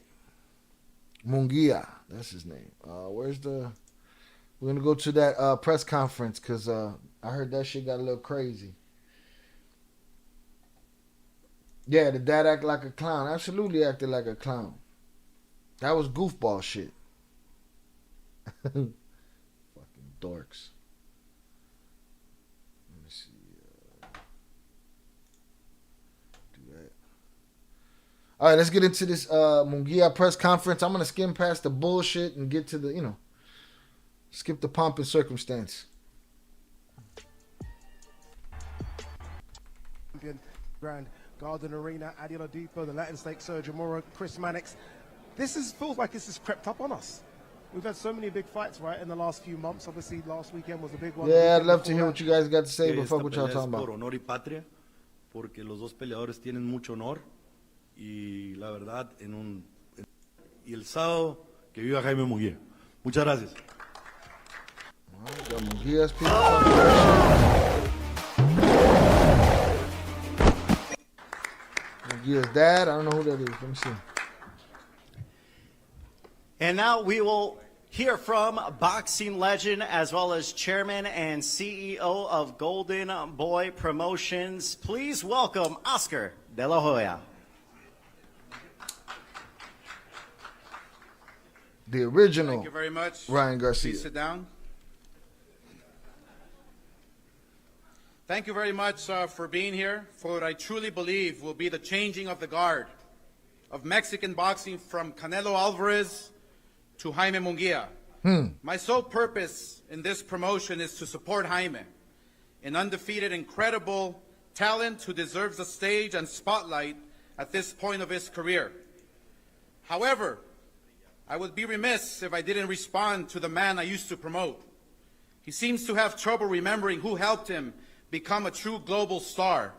Munguia. That's his name. Where's the... We're going to go to that press conference because I heard that shit got a little crazy. Yeah, the dad acted like a clown. Absolutely acted like a clown. That was goofball shit. Fucking dorks. Let me see. Do that. All right, let's get into this Munguia press conference. I'm going to skim past the bullshit and get to the, skip the pomp and circumstance. Grand Garden Arena, Adi Oladipo, the Latin Snake, Sergio Mora, Chris Mannix. Feels like this has crept up on us. We've had so many big fights, right, in the last few months. Obviously, last weekend was a big one. Yeah, I'd love to hear what you guys got to say, but fuck what y'all talking por about. honor y patria, porque los dos peleadores tienen mucho honor y la verdad y el sábado que viva Jaime Munguía. Muchas gracias. Munguia's people talking about shit. Munguia's dad, I don't know who that is. Let me see. And now we will hear from boxing legend as well as chairman and CEO of Golden Boy Promotions. Please welcome Oscar Delahoya. The original. Thank you very much. Ryan Garcia. Please sit down. Thank you very much for being here for what I truly believe will be the changing of the guard of Mexican boxing from Canelo Alvarez to Jaime Munguia. My sole purpose in this promotion is to support Jaime, an undefeated, incredible talent who deserves the stage and spotlight at this point of his career. However, I would be remiss if I didn't respond to the man I used to promote. He seems to have trouble remembering who helped him become a true global star.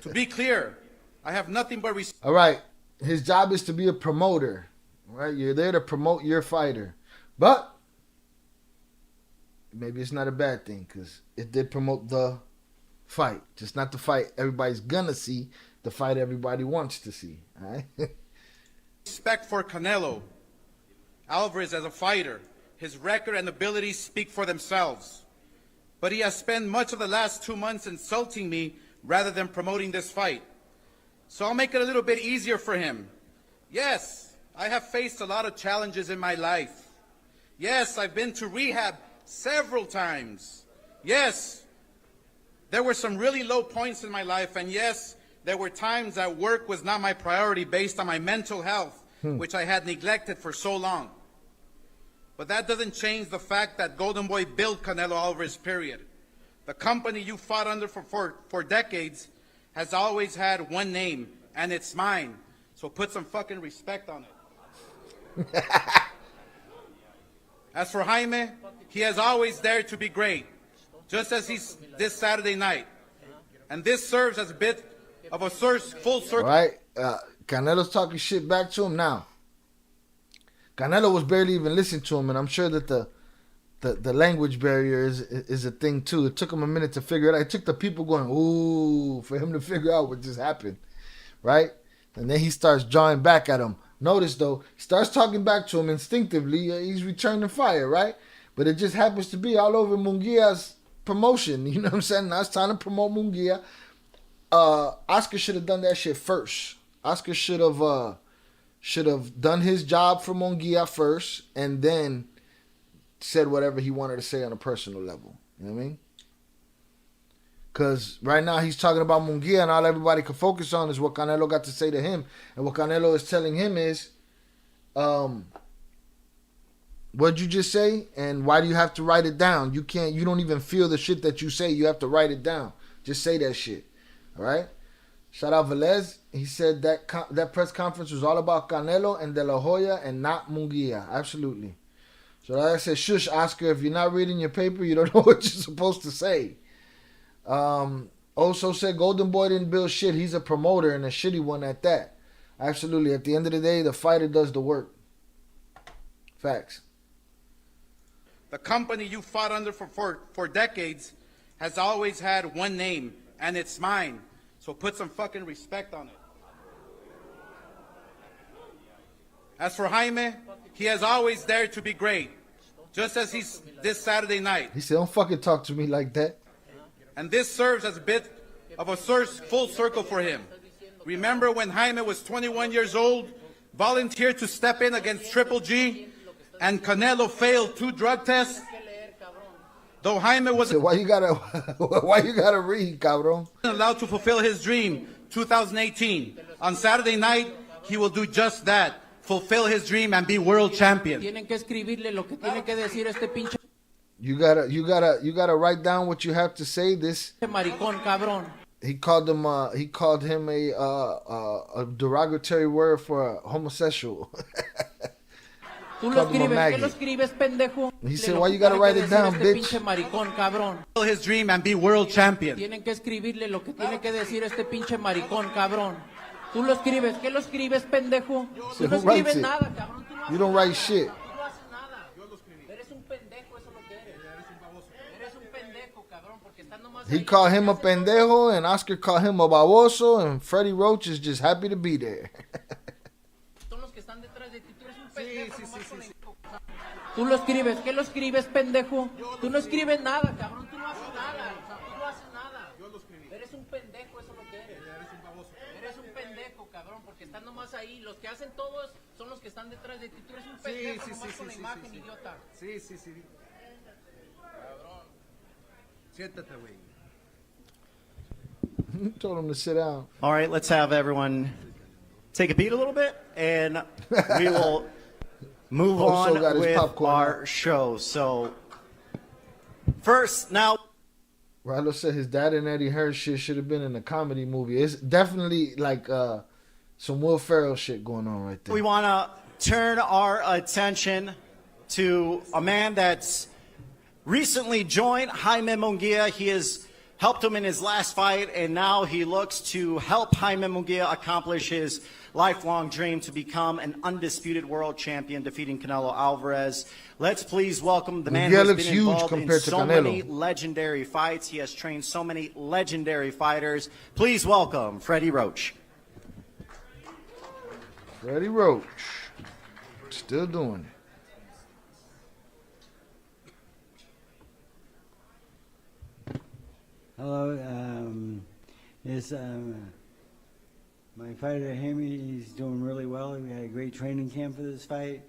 To be clear, I have nothing but respect. All right. His job is to be a promoter. Right? You're there to promote your fighter. But maybe it's not a bad thing because it did promote the fight. Just not the fight everybody's going to see, the fight everybody wants to see. All right? Respect for Canelo Alvarez as a fighter. His record and abilities speak for themselves. But he has spent much of the last 2 months insulting me rather than promoting this fight. So I'll make it a little bit easier for him. Yes, I have faced a lot of challenges in my life. Yes, I've been to rehab several times. Yes, there were some really low points in my life. And yes, there were times that work was not my priority based on my mental health, which I had neglected for so long. But that doesn't change the fact that Golden Boy built Canelo Alvarez, period. The company you fought under for decades has always had one name, and it's mine. So put some fucking respect on it. As for Jaime, he has always dared to be great, just as he's this Saturday night. And this serves as a bit of a full circle. All right. Canelo's talking shit back to him now. Canelo was barely even listening to him, and I'm sure that the language barrier is a thing too. It took him a minute to figure it out. It took the people going, ooh, for him to figure out what just happened, right? And then he starts drawing back at him. Notice, though, he starts talking back to him instinctively. He's returning fire, right? But it just happens to be all over Munguia's promotion. You know what I'm saying? Now it's time to promote Munguia. Oscar should have done that shit first. Oscar should have done his job for Munguia first and then said whatever he wanted to say on a personal level. You know what I mean? Because right now he's talking about Munguia and all everybody can focus on is what Canelo got to say to him. And what Canelo is telling him is, what'd you just say? And why do you have to write it down? You don't even feel the shit that you say. You have to write it down. Just say that shit. All right? Shout out Velez. He said that press conference was all about Canelo and Delahoya and not Munguia. Absolutely. So like I said, shush, Oscar. If you're not reading your paper, you don't know what you're supposed to say. Also said Golden Boy didn't build shit. He's a promoter and a shitty one at that. Absolutely. At the end of the day, the fighter does the work. Facts. The company you fought under for decades has always had one name, and it's mine. So put some fucking respect on it. As for Jaime, he has always dared to be great, just as he's this Saturday night. He said, don't fucking talk to me like that. And this serves as a bit of a full circle for him. Remember when Jaime was 21 years old, volunteered to step in against Triple G, and Canelo failed 2 drug tests? Though Jaime was why you gotta read, cabrón? Allowed to fulfill his dream, 2018. On Saturday night, he will do just that. Fulfill his dream and be world champion. You gotta write down what you have to say. This he called him a derogatory word for a homosexual. Called him a maggot. He said, why you gotta write it down, bitch? Fulfill his dream and be world champion. So who writes it? You don't write shit. He called him a pendejo, and Oscar called him a baboso, and Freddie Roach is just happy to be there. Tú lo escribes, ¿qué lo escribes, pendejo? Tú no escribes nada, cabrón, tú no haces nada. Tú no haces nada. Yo lo escribí. Eres un pendejo, eso es lo que eres. Eres un baboso. Eres un pendejo, cabrón, porque están nomás ahí. Los que hacen todos son los que están detrás de ti. Tú eres un pendejo, nomás con la imagen, idiota. Sí. Cabrón. Siéntate, güey. Told him to sit down. All right, let's have everyone take a beat a little bit, and we will move on with our show. So, first, now. Rilo said his dad and Eddie Hearn shit should have been in a comedy movie. It's definitely like some Will Ferrell shit going on right there. We want to turn our attention to a man that's recently joined Jaime Munguia. He has helped him in his last fight, and now he looks to help Jaime Munguia accomplish his lifelong dream to become an undisputed world champion, defeating Canelo Alvarez. Let's please welcome the man who has been involved in so many legendary fights. He has trained so many legendary fighters. Please welcome Freddie Roach. Freddie Roach, still doing it. Hello, my fighter Jaime, he's doing really well. We had a great training camp for this fight.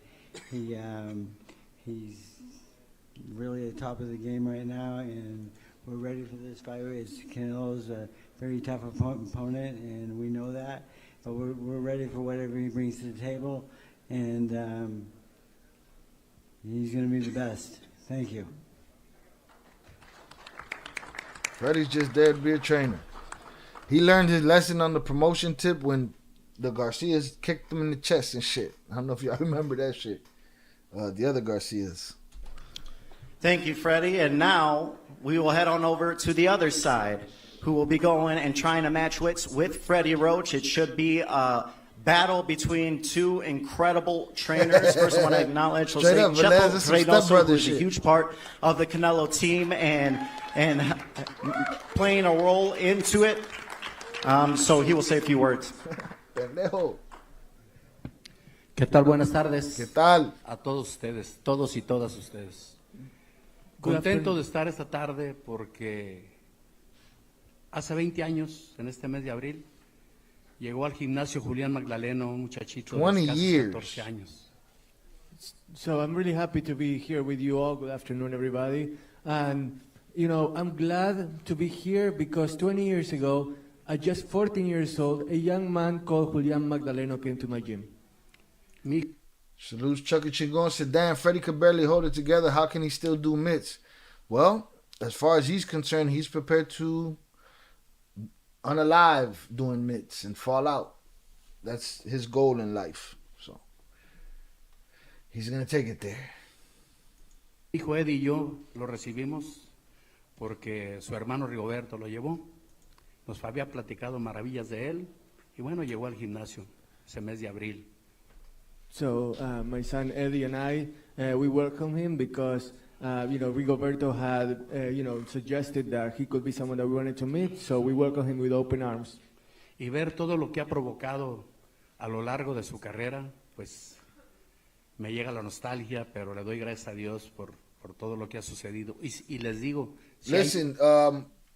He's really at the top of the game right now, and we're ready for this fight. Canelo's a very tough opponent, and we know that. But we're ready for whatever he brings to the table, and he's going to be the best. Thank you. Freddie's just there to be a trainer. He learned his lesson on the promotion tip when the Garcias kicked him in the chest and shit. I don't know if y'all remember that shit. The other Garcias. Thank you, Freddie. And now we will head on over to the other side, who will be going and trying to match wits with Freddie Roach. It should be a battle between two incredible trainers. First, I want to acknowledge Jose Chepo Reynoso, who's a huge part of the Canelo team and playing a role into it. So he will say a few words. ¿Qué tal? Buenas tardes. ¿Qué tal? A todos ustedes, todos y todas ustedes. Contento de estar esta tarde porque hace 20 años, en este mes de abril, llegó al gimnasio Julián Magdaleno, un muchachito de casi 14 años. So I'm really happy to be here with you all. Good afternoon, everybody. And, you know, I'm glad to be here because 20 years ago, at just 14 years old, a young man called Julián Magdaleno came to my gym. Salutes Chucky Chingon said, damn, Freddie could barely hold it together. How can he still do mitts? Well, as far as he's concerned, he's prepared to unalive doing mitts and fall out. That's his goal in life. So he's going to take it there. Hijo Eddie y yo lo recibimos porque su hermano Rigoberto lo llevó. Nos había platicado maravillas de él y bueno, llegó al gimnasio ese mes de abril. So my son Eddie and I, we welcome him because, you know, Rigoberto had, you know, suggested that he could be someone that we wanted to meet. So we welcome him with open arms. Y ver todo lo que ha provocado a lo largo de su carrera, pues me llega la nostalgia, pero le doy gracias a Dios por todo lo que ha sucedido. Y les digo, listen,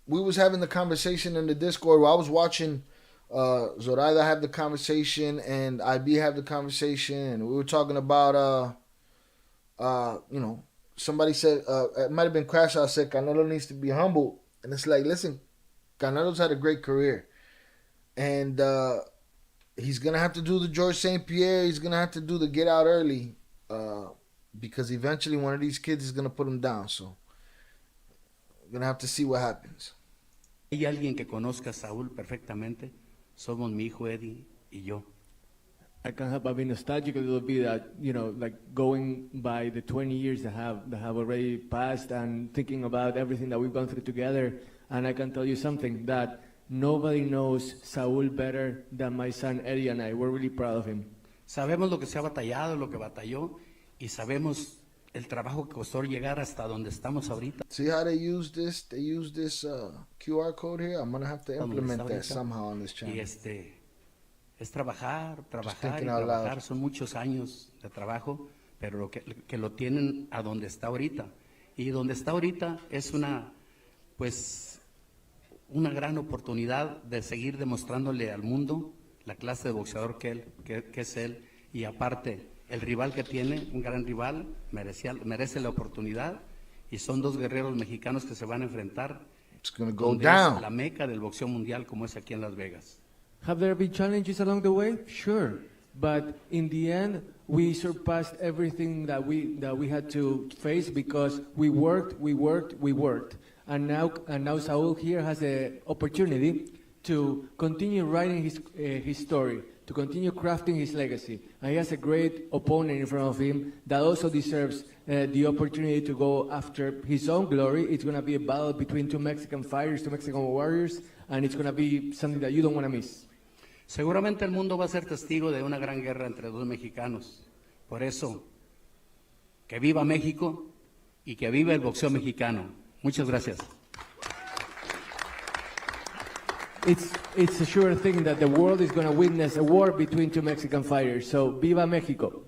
we was having the conversation in the Discord where I was watching Zoraida have the conversation and IB have the conversation, and we were talking about you know, somebody said it might have been Crash Out said Canelo needs to be humble, and it's like, listen, Canelo's had a great career, and he's gonna have to do the George St. Pierre. He's gonna have to do the get out early, because eventually one of these kids is gonna put him down. So we're gonna have to see what happens. Hay alguien que conozca a Saúl perfectamente. Somos mi hijo Eddie y yo. I can't help but be nostalgic a little bit that, you know, like going by the 20 years that have already passed and thinking about everything that we've gone through together. And I can tell you something, that nobody knows Saúl better than my son Eddie and I. We're really proud of him. Sabemos lo que se ha batallado, lo que batalló, y sabemos el trabajo que costó llegar hasta donde estamos ahorita. See how they use this? They use this QR code here. I'm gonna have to implement that somehow on this channel. Y es trabajar. Son muchos años de trabajo, pero que lo tienen a donde está ahorita. Y donde está ahorita es una gran oportunidad de seguir demostrándole al mundo la clase de boxeador que es él, y aparte el rival que tiene, un gran rival, merece la oportunidad, y son dos guerreros mexicanos que se van a enfrentar. It's gonna go donde down. es la meca del boxeo mundial, como es aquí en Las Vegas. Have there been challenges along the way? Sure, but in the end, we surpassed everything that we had to face because we worked, and now Saúl here has the opportunity to continue writing his story, to continue crafting his legacy, and he has a great opponent in front of him that also deserves the opportunity to go after his own glory. It's going to be a battle between two Mexican fighters, two Mexican warriors, and it's going to be something that you don't want to miss. Seguramente el mundo va a ser testigo de una gran guerra entre dos mexicanos. Por eso, que viva México y que viva el boxeo mexicano. Muchas gracias. It's a sure thing that the world is going to witness a war between two Mexican fighters. So, viva Mexico.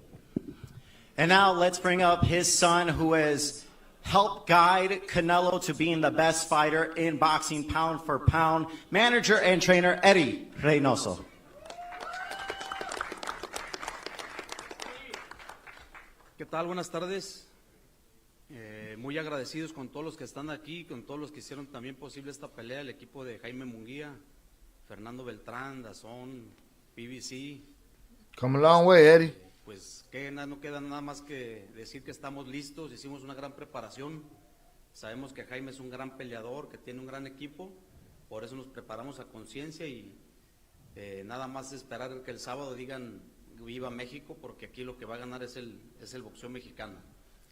And now let's bring up his son, who has helped guide Canelo to being the best fighter in boxing pound for pound, manager and trainer Eddie Reynoso. ¿Qué tal? Buenas tardes. Muy agradecidos con todos los que están aquí, con todos los que hicieron también posible esta pelea, el equipo de Jaime Munguía, Fernando Beltrán, Dazón, PBC. Come a long way, Eddie. Pues no queda nada más que decir que estamos listos, hicimos una gran preparación, sabemos que Jaime es un gran peleador, que tiene un gran equipo, por eso nos preparamos a conciencia y nada más esperar que el sábado digan viva México, porque aquí lo que va a ganar es el boxeo mexicano.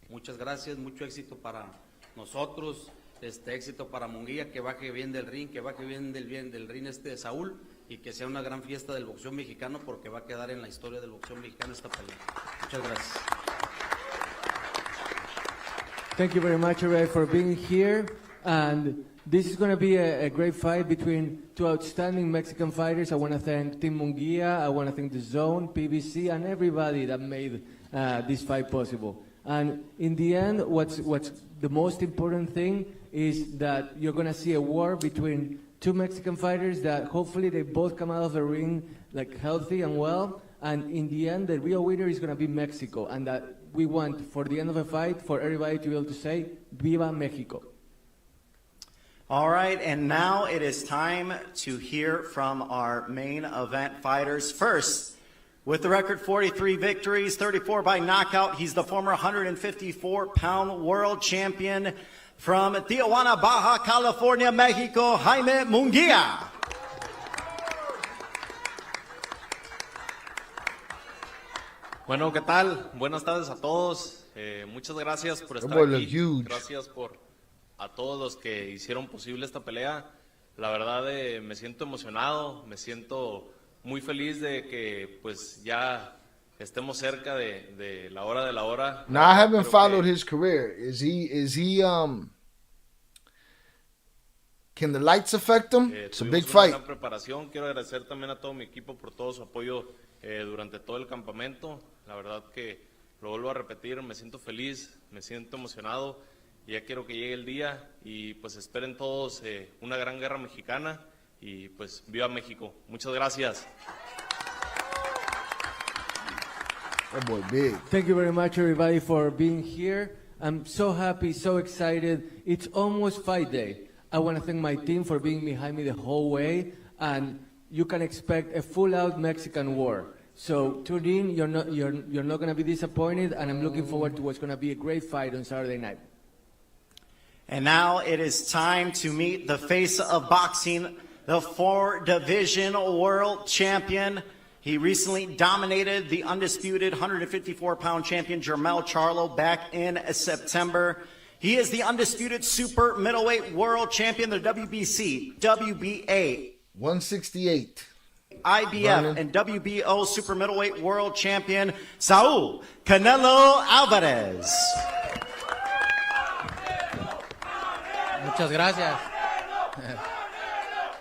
Muchas gracias, mucho éxito para nosotros, éxito para Munguía, que baje bien del ring, que baje bien del ring de Saúl, y que sea una gran fiesta del boxeo mexicano, porque va a quedar en la historia del boxeo mexicano esta pelea. Muchas gracias. Thank you very much, Ray, for being here. And this is going to be a great fight between two outstanding Mexican fighters. I want to thank Team Munguia, I want to thank the Zone, PBC, and everybody that made this fight possible. And in the end, what's the most important thing is that you're going to see a war between two Mexican fighters that hopefully they both come out of the ring like healthy and well. And in the end, the real winner is going to be Mexico. And that we want, for the end of the fight, for everybody to be able to say, Viva Mexico. All right, and now it is time to hear from our main event fighters. First, with the record 43 victories, 34 by knockout, he's the former 154-pound world champion from Tijuana, Baja California, Mexico, Jaime Munguia. Bueno, ¿qué tal? Buenas tardes a todos. Muchas gracias por estar aquí. Gracias a todos los que hicieron posible esta pelea. La verdad me siento emocionado, me siento muy feliz de que pues ya estemos cerca de la hora de la hora. Now I haven't followed his career. Is he can the lights affect him? It's a big fight. Una gran preparación. Quiero agradecer también a todo mi equipo por todo su apoyo durante todo el campamento. La verdad que lo vuelvo a repetir, me siento feliz, me siento emocionado y ya quiero que llegue el día y pues esperen todos una gran guerra mexicana y pues viva México. Muchas gracias. That boy big. Thank you very much, everybody, for being here. I'm so happy, so excited. It's almost fight day. I want to thank my team for being behind me the whole way, and you can expect a full-out Mexican war. So tune in. You're not going to be disappointed, and I'm looking forward to what's going to be a great fight on Saturday night. And now it is time to meet the face of boxing, the 4-division world champion. He recently dominated the undisputed 154-pound champion Jermell Charlo back in September. He is the undisputed super middleweight world champion, the WBC, WBA, 168, IBF, and WBO super middleweight world champion, Saul Canelo Alvarez. Muchas gracias.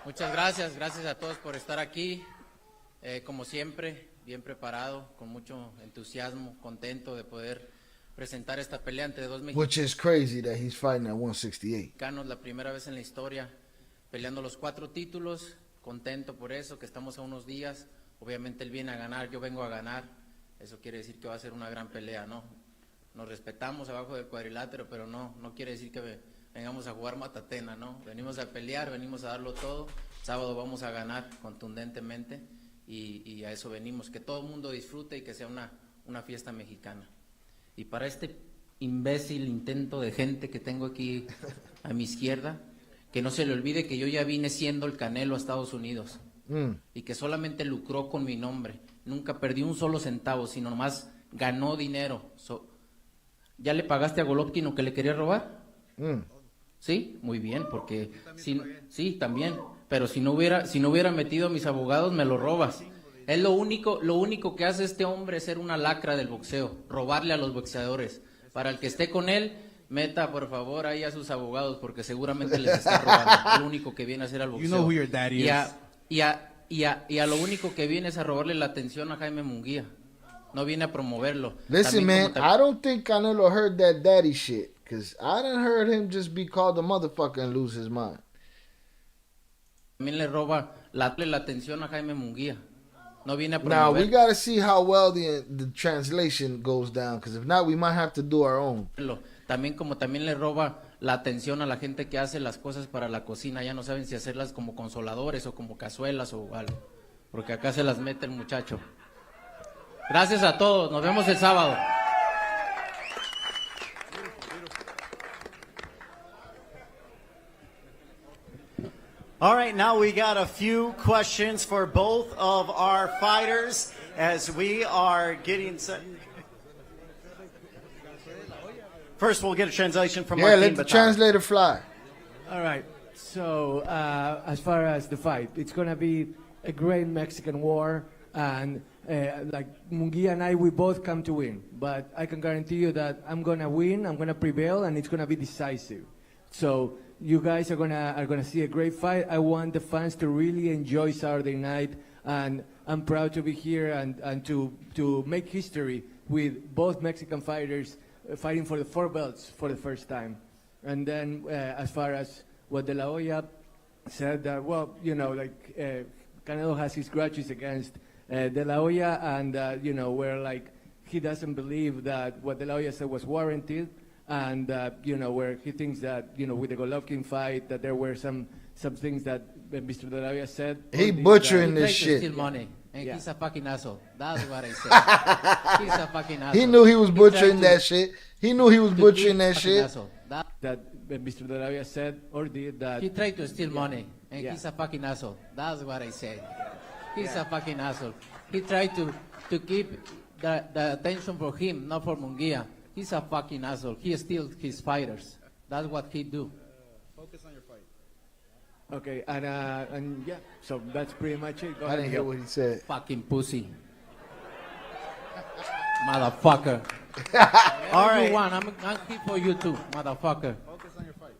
Muchas gracias. Gracias a todos por estar aquí. Como siempre, bien preparado, con mucho entusiasmo, contento de poder presentar esta pelea entre dos Which is crazy that he's fighting at 168. mexicanos, la primera vez en la historia, peleando los 4 títulos, contento por eso, que estamos a unos días, obviamente él viene a ganar, yo vengo a ganar, eso quiere decir que va a ser una gran pelea, ¿no? Nos respetamos abajo del cuadrilátero, pero no quiere decir que vengamos a jugar matatena, ¿no? Venimos a pelear, venimos a darlo todo, sábado vamos a ganar contundentemente y a eso venimos, que todo el mundo disfrute y que sea una fiesta mexicana. Y para este imbécil intento de gente que tengo aquí a mi izquierda, que no se le olvide que yo ya vine siendo el Canelo a Estados Unidos y que solamente lucró con mi nombre, nunca perdí un solo centavo, sino nomás ganó dinero. ¿Ya le pagaste a Golovkin lo que le quería robar? Sí, muy bien, porque sí, también, pero si no hubiera metido a mis abogados me lo robas. Es lo único que hace este hombre es ser una lacra del boxeo, robarle a los boxeadores. Para el que esté con él, meta por favor ahí a sus abogados, porque seguramente les está robando. Es lo único que viene a hacer al boxeo. You know who your daddy is. Y a lo único que viene es a robarle la atención a Jaime Munguía. No viene a promoverlo. Listen, man, I don't think Canelo heard that daddy shit, because I done heard him just be called a motherfucker and lose his mind. También le roba la atención a Jaime Munguía. No viene a promover. Now, we got to see how well the translation goes down, because if not, we might have to do our own. También le roba la atención a la gente que hace las cosas para la cocina. Ya no saben si hacerlas como consoladores o como cazuelas o algo, porque acá se las mete el muchacho. Gracias a todos. Nos vemos el sábado. All right, now we got a few questions for both of our fighters as we are getting set. First, we'll get a translation from Martin let the translator fly. All right. So, as far as the fight, it's going to be a great Mexican war, and like Munguia and I, we both come to win. But I can guarantee you that I'm going to win, I'm going to prevail, and it's going to be decisive. So, you guys are gonna see a great fight. I want the fans to really enjoy Saturday night, and I'm proud to be here and to make history with both Mexican fighters fighting for the 4 belts for the first time. And then as far as what Delahoya said, well, you know, like Canelo has his grudges against Delahoya, and you know, where like he doesn't believe that what Delahoya said was warranted. And, you know, where he thinks that, you know, with the Golovkin fight, that there were some things that Mr. Delahoya said. He butchering this shit. shit. Steal money. And he's a fucking asshole. That's what I said. He's a fucking asshole. He knew he was butchering that shit. He knew he was butchering that shit. That Mr. Delahoya said or did that. He tried to steal money. And he's a fucking asshole. That's what I said. He's a fucking asshole. He tried to keep the attention for him, not for Munguia. He's a fucking asshole. He steals his fighters. That's what he do. Focus on your fight. Okay, and yeah, so that's pretty much it. I didn't hear what he said. Fucking pussy. Motherfucker. All right. I'm here for you too, motherfucker. Focus on your fight.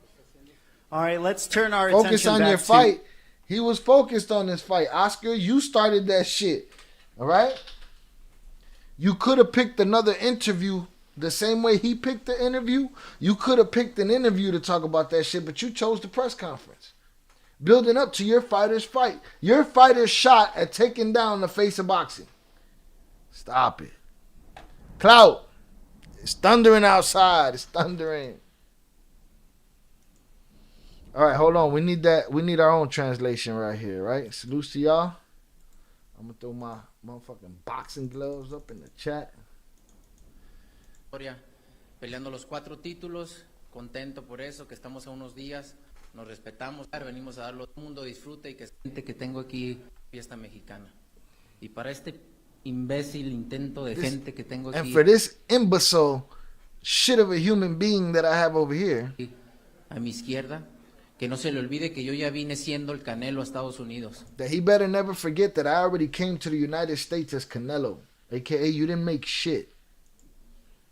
All right, let's turn our Focus attention on back your to... fight. He was focused on this fight. Oscar, you started that shit. All right? You could have picked another interview the same way he picked the interview. You could have picked an interview to talk about that shit, but you chose the press conference. Building up to your fighter's fight. Your fighter's shot at taking down the face of boxing. Stop it. Clout. It's thundering outside. It's thundering. All right, hold on. We need that. We need our own translation right here, right? Salute to y'all. I'm going to throw my motherfucking boxing gloves up in the chat. Peleando los 4 títulos, contento por eso, que estamos a unos días, nos respetamos, venimos a darlo, todo el mundo disfrute y que gente que tengo aquí, fiesta mexicana. Y para este imbécil intento de gente que tengo aquí, and for this imbecile shit of a human being that I have over here, a mi izquierda, que no se le olvide que yo ya vine siendo el Canelo a Estados Unidos. that he better never forget that I already came to the United States as Canelo, aka you didn't make shit.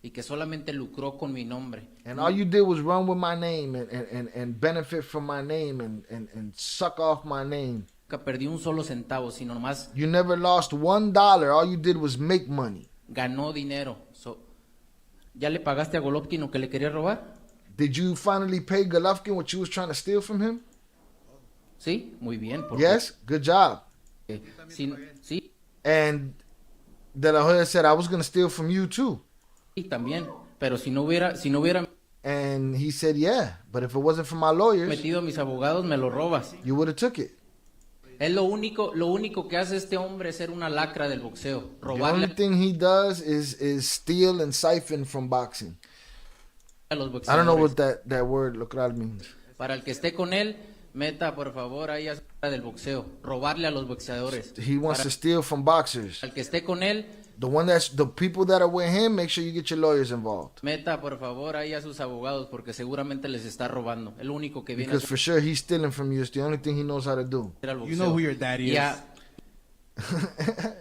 Y que solamente lucró con mi nombre. And all you did was run with my name and benefit from my name and suck off my name. Nunca perdí un solo centavo, sino nomás You never lost $1. All you did was make money. ganó dinero. ¿Ya le pagaste a Golovkin lo que le quería robar? Did you finally pay Golovkin what you was trying to steal from him? Sí, muy bien. Yes, good job. Sí. And Delahoya said I was going to steal from you too. Sí, también. Pero si no hubiera And he said, yeah, but if it wasn't for my lawyers, metido a mis abogados, me lo robas. you would have took it. Es lo único que hace este hombre es ser una lacra del boxeo. The only thing he does is steal and siphon from boxing. A los I don't know boxeadores. what that word locral means. Para el que esté con él, meta por favor ahí a su cara del boxeo. Robarle a los boxeadores. He wants to steal from boxers. Al que esté con él, The people that are with him, make sure you get your lawyers involved. meta por favor ahí a sus abogados porque seguramente les está robando. El único que viene Because a for sure he's stealing from you. It's the only thing he knows how to do. hacer al boxeo. You know who your daddy Y is. a-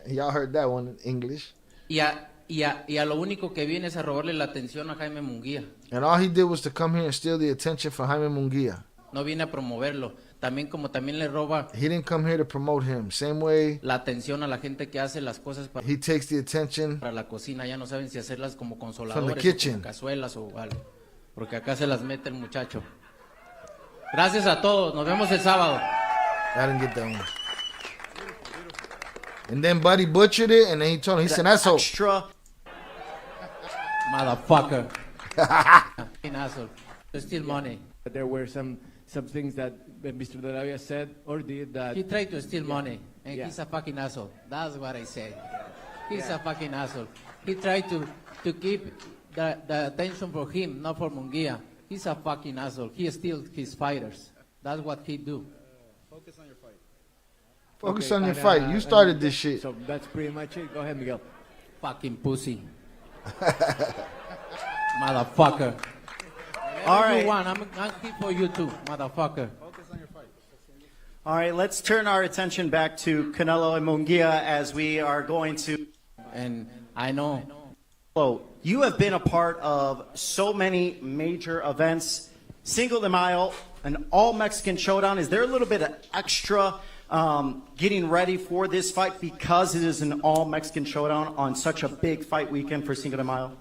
Y'all heard that one in English. Y a lo único que viene es a robarle la atención a Jaime Munguía. And all he did was to come here and steal the attention for Jaime Munguia. No viene a promoverlo. También le roba He didn't come here to promote him. Same way la atención a la gente que hace las cosas para he takes the attention la cocina. Ya no saben si hacerlas como from the consoladores o kitchen. como cazuelas o algo. Porque acá se las mete el muchacho. Gracias a todos. Nos vemos el sábado. I didn't get that one. And then Buddy butchered it, and then he told him, he said, asshole. Extra. Motherfucker. Fucking asshole. There's still money. There were some things that Mr. Delahoya said or did that He tried to steal money, and Yeah. he's a fucking asshole. That's what I say. He's a fucking asshole. He tried to keep the attention for him, not for Munguia. He's a fucking asshole. He steals his fighters. That's what he do. Focus on your fight. Focus Okay, on your and, fight. You started this shit. So that's pretty much it. Go ahead, Miguel. Fucking pussy. Motherfucker. All Whatever right. you want, I'm here for you too, motherfucker. All right, let's turn our attention back to Canelo and Munguia as we are going to. And I know. Oh, you have been a part of so many major events. Cinco de Mayo, an all-Mexican showdown. Is there a little bit of extra getting ready for this fight because it is an all-Mexican showdown on such a big fight weekend for Cinco de Mayo?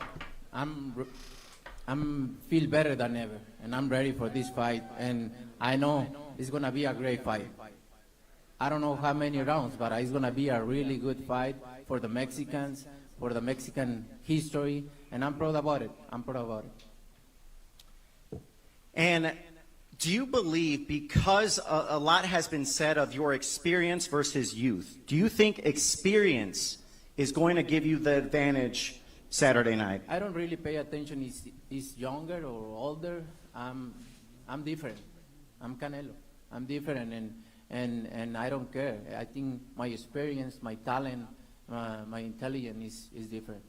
I'm feel better than ever, and I'm ready for this fight. And I know it's gonna be a great fight. I don't know how many rounds, but it's gonna be a really good fight for the Mexicans, for the Mexican history, and I'm proud about it. I'm proud about it. And do you believe, because a lot has been said of your experience versus youth, do you think experience is going to give you the advantage Saturday night? I don't really pay attention. Is younger or older? I'm different. I'm Canelo. I'm different, and I don't care. I think my experience, my talent, my intelligence is different.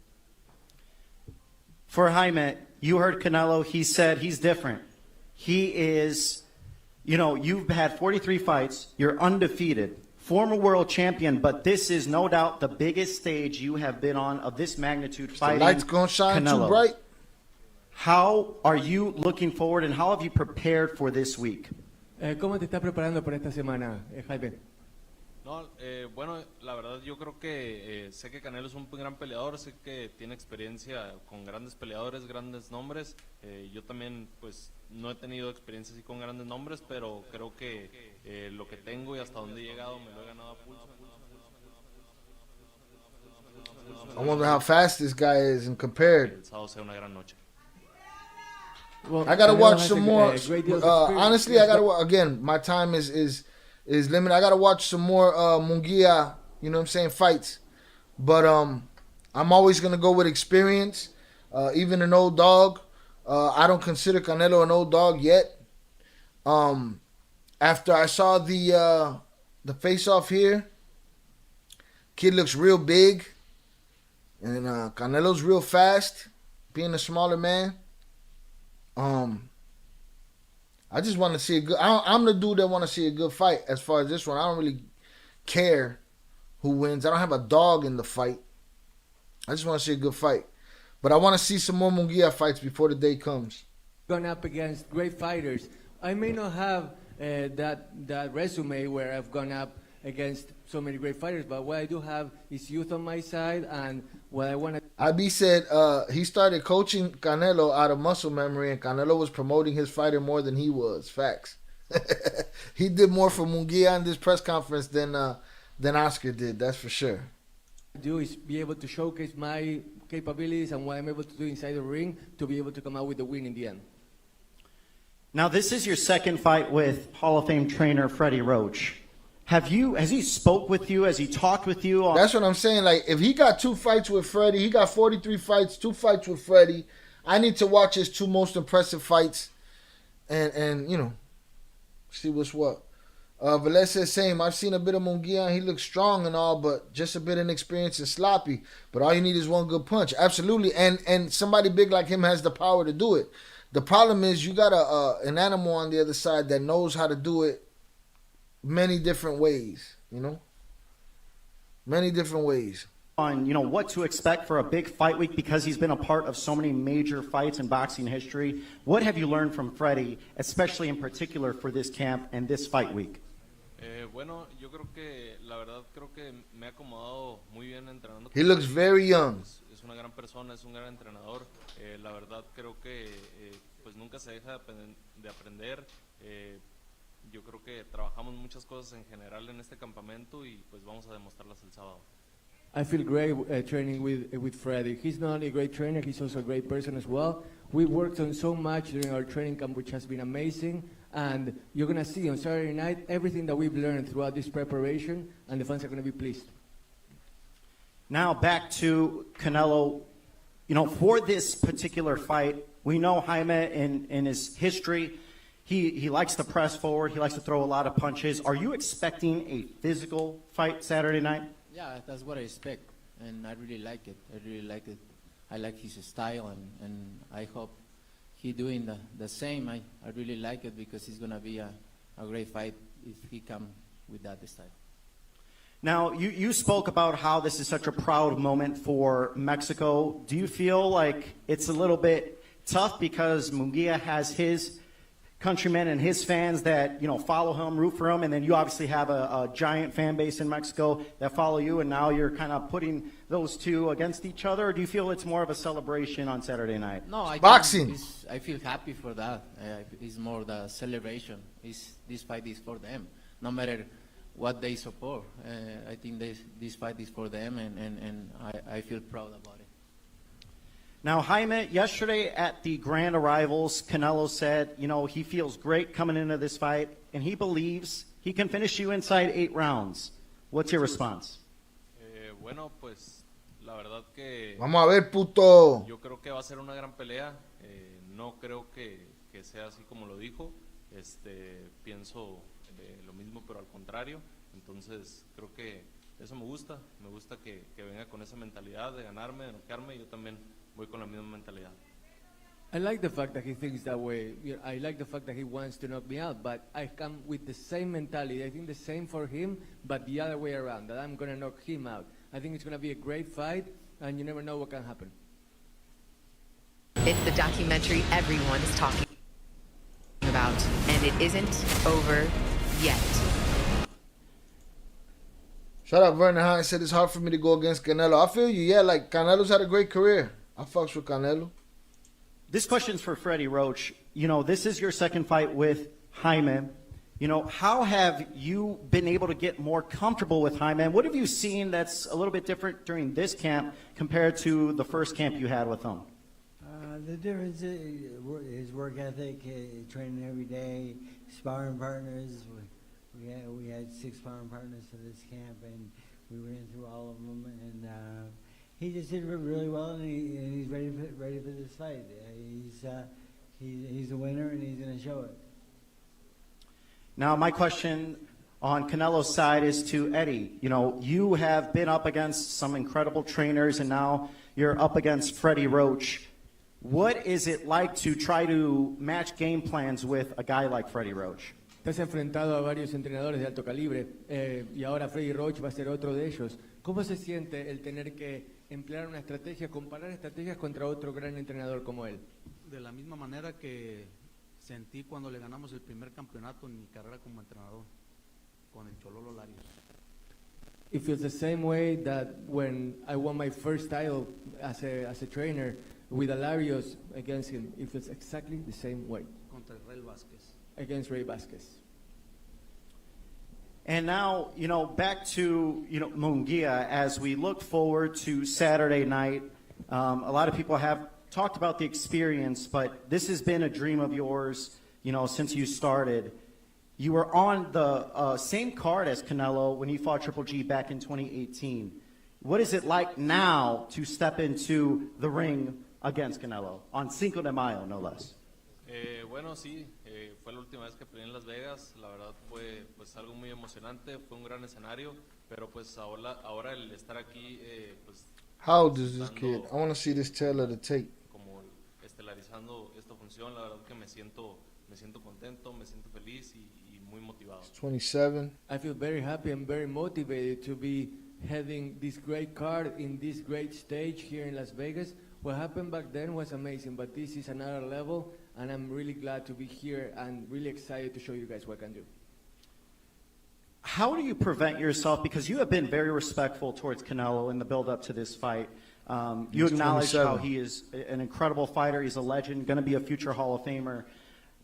For Jaime, you heard Canelo. He said he's different. He is, you know, you've had 43 fights. You're undefeated. Former world champion, but this is no doubt the biggest stage you have been on of this magnitude fighting. The lights gonna shine Canelo. too bright. How are you looking forward and how have you prepared for this week? ¿Cómo te estás preparando para esta semana, Jaime? No, bueno, la verdad yo creo que sé que Canelo es un gran peleador, sé que tiene experiencia con grandes peleadores, grandes nombres. Yo también, pues, no he tenido experiencia así con grandes nombres, pero creo que lo que tengo y hasta donde he llegado me lo he ganado a pulso. I wonder how fast this guy is and compared. El sábado sea una gran noche. Well, I gotta Canelo watch has some a more. great deal of experience. Honestly, Yes, I gotta again. My time is limited. I gotta watch some more Munguia. You know what I'm saying? Fights, but I'm always gonna go with experience. Even an old dog. I don't consider Canelo an old dog yet. After I saw the face off here, kid looks real big, and Canelo's real fast, being a smaller man. I just want to see a good. I'm the dude that want to see a good fight. As far as this one, I don't really care who wins. I don't have a dog in the fight. I just want to see a good fight. But I want to see some more Munguia fights before the day comes. Gone up against great fighters. I may not have that resume where I've gone up against so many great fighters, but what I do have is youth on my side, and what I want to. IB said he started coaching Canelo out of muscle memory, and Canelo was promoting his fighter more than he was. Facts. He did more for Munguia in this press conference than Oscar did. That's for sure. Do is be able to showcase my capabilities and what I'm able to do inside the ring to be able to come out with the win in the end. Now, this is your second fight with Hall of Fame trainer Freddie Roach. Has he spoke with you? Has he talked with you? That's what I'm saying. Like, if he got 2 fights with Freddie, he got 43 fights, 2 fights with Freddie. I need to watch his 2 most impressive fights and you know, see what's what. Velez says same. I've seen a bit of Munguia. He looks strong and all, but just a bit inexperienced and sloppy. But all you need is one good punch. Absolutely. And somebody big like him has the power to do it. The problem is you got an animal on the other side that knows how to do it many different ways, you know? Many different ways. On, you know, what to expect for a big fight week, because he's been a part of so many major fights in boxing history. What have you learned from Freddie, especially in particular for this camp and this fight week? Bueno, yo creo que, la verdad, creo que me ha acomodado muy bien entrenando. He looks very young. Es una gran persona, es un gran entrenador. La verdad, creo que pues nunca se deja de aprender. Yo creo que trabajamos muchas cosas en general en este campamento y pues vamos a demostrarlas el sábado. I feel great training with Freddie. He's not only a great trainer, he's also a great person as well. We worked on so much during our training camp, which has been amazing. And you're going to see on Saturday night everything that we've learned throughout this preparation, and the fans are going to be pleased. Now back to Canelo. You know, for this particular fight, we know Jaime in his history, he likes to press forward, he likes to throw a lot of punches. Are you expecting a physical fight Saturday night? Yeah, that's what I expect, and I really like it. I really like it. I like his style, and I hope he doing the same. I really like it because it's going to be a great fight if he come with that style. Now, you spoke about how this is such a proud moment for Mexico. Do you feel like it's a little bit tough because Munguia has his countrymen and his fans that, you know, follow him, root for him, and then you obviously have a giant fan base in Mexico that follow you, and now you're kind of putting those two against each other? Or do you feel it's more of a celebration on Saturday night? No, boxing. I feel happy for that. It's more the celebration. This fight is for them, no matter what they support. I think this fight is for them, and I feel proud about it. Now, Jaime, yesterday at the Grand Arrivals, Canelo said, you know, he feels great coming into this fight, and he believes he can finish you inside 8 rounds. What's your response? Bueno, pues, la verdad que... Vamos a ver, puto. Yo creo que va a ser una gran pelea. No creo que sea así como lo dijo. Pienso lo mismo, pero al contrario. Entonces, creo que eso me gusta. Me gusta que venga con esa mentalidad de ganarme, de noquearme, y yo también voy con la misma mentalidad. I like the fact that he thinks that way. I like the fact that he wants to knock me out, but I come with the same mentality. I think the same for him, but the other way around, that I'm going to knock him out. I think it's going to be a great fight, and you never know what can happen. It's the documentary everyone is talking about, and it isn't over yet. Shout out Vernon Hines said it's hard for me to go against Canelo. I feel you. Yeah, like Canelo's had a great career. I fucks with Canelo. This question's for Freddie Roach. You know, this is your second fight with Jaime. You know, how have you been able to get more comfortable with Jaime? What have you seen that's a little bit different during this camp compared to the first camp you had with him? The difference is his work ethic, training every day, sparring partners. We had 6 sparring partners for this camp, and we ran through all of them. And he just did really well, and he's ready for this fight. He's a winner, and he's going to show it. Now, my question on Canelo's side is to Eddie. You know, you have been up against some incredible trainers, and now you're up against Freddie Roach. What is it like to try to match game plans with a guy like Freddie Roach? Te has enfrentado a varios entrenadores de alto calibre y ahora Freddie Roach va a ser otro de ellos. ¿Cómo se siente el tener que emplear una estrategia, comparar estrategias contra otro gran entrenador como él? De la misma manera que sentí cuando le ganamos el primer campeonato en mi carrera como entrenador, con el Chololo Larios. It feels the same way that when I won my first title as a trainer with Alarios against him. It feels exactly the same way. Contra Ray Vázquez. Against Ray Vázquez. And now, you know, back to, you know, Munguia, as we look forward to Saturday night. A lot of people have talked about the experience, but this has been a dream of yours, you know, since you started. You were on the same card as Canelo when he fought Triple G back in 2018. What is it like now to step into the ring against Canelo on Cinco de Mayo, no less? Bueno, sí, fue la última vez que peleé en Las Vegas. La verdad fue pues algo muy emocionante, fue un gran escenario, pero pues ahora el estar aquí, pues. How old is this kid? I want to see this tail of the tape. Como estelarizando esta función, la verdad que me siento contento, me siento feliz y muy motivado. 27. I feel very happy and very motivated to be heading this great card in this great stage here in Las Vegas. What happened back then was amazing, but this is another level, and I'm really glad to be here and really excited to show you guys what I can do. How do you prevent yourself, because you have been very respectful towards Canelo in the build-up to this fight. You acknowledge 27. how he is an incredible fighter, he's a legend, going to be a future Hall of Famer.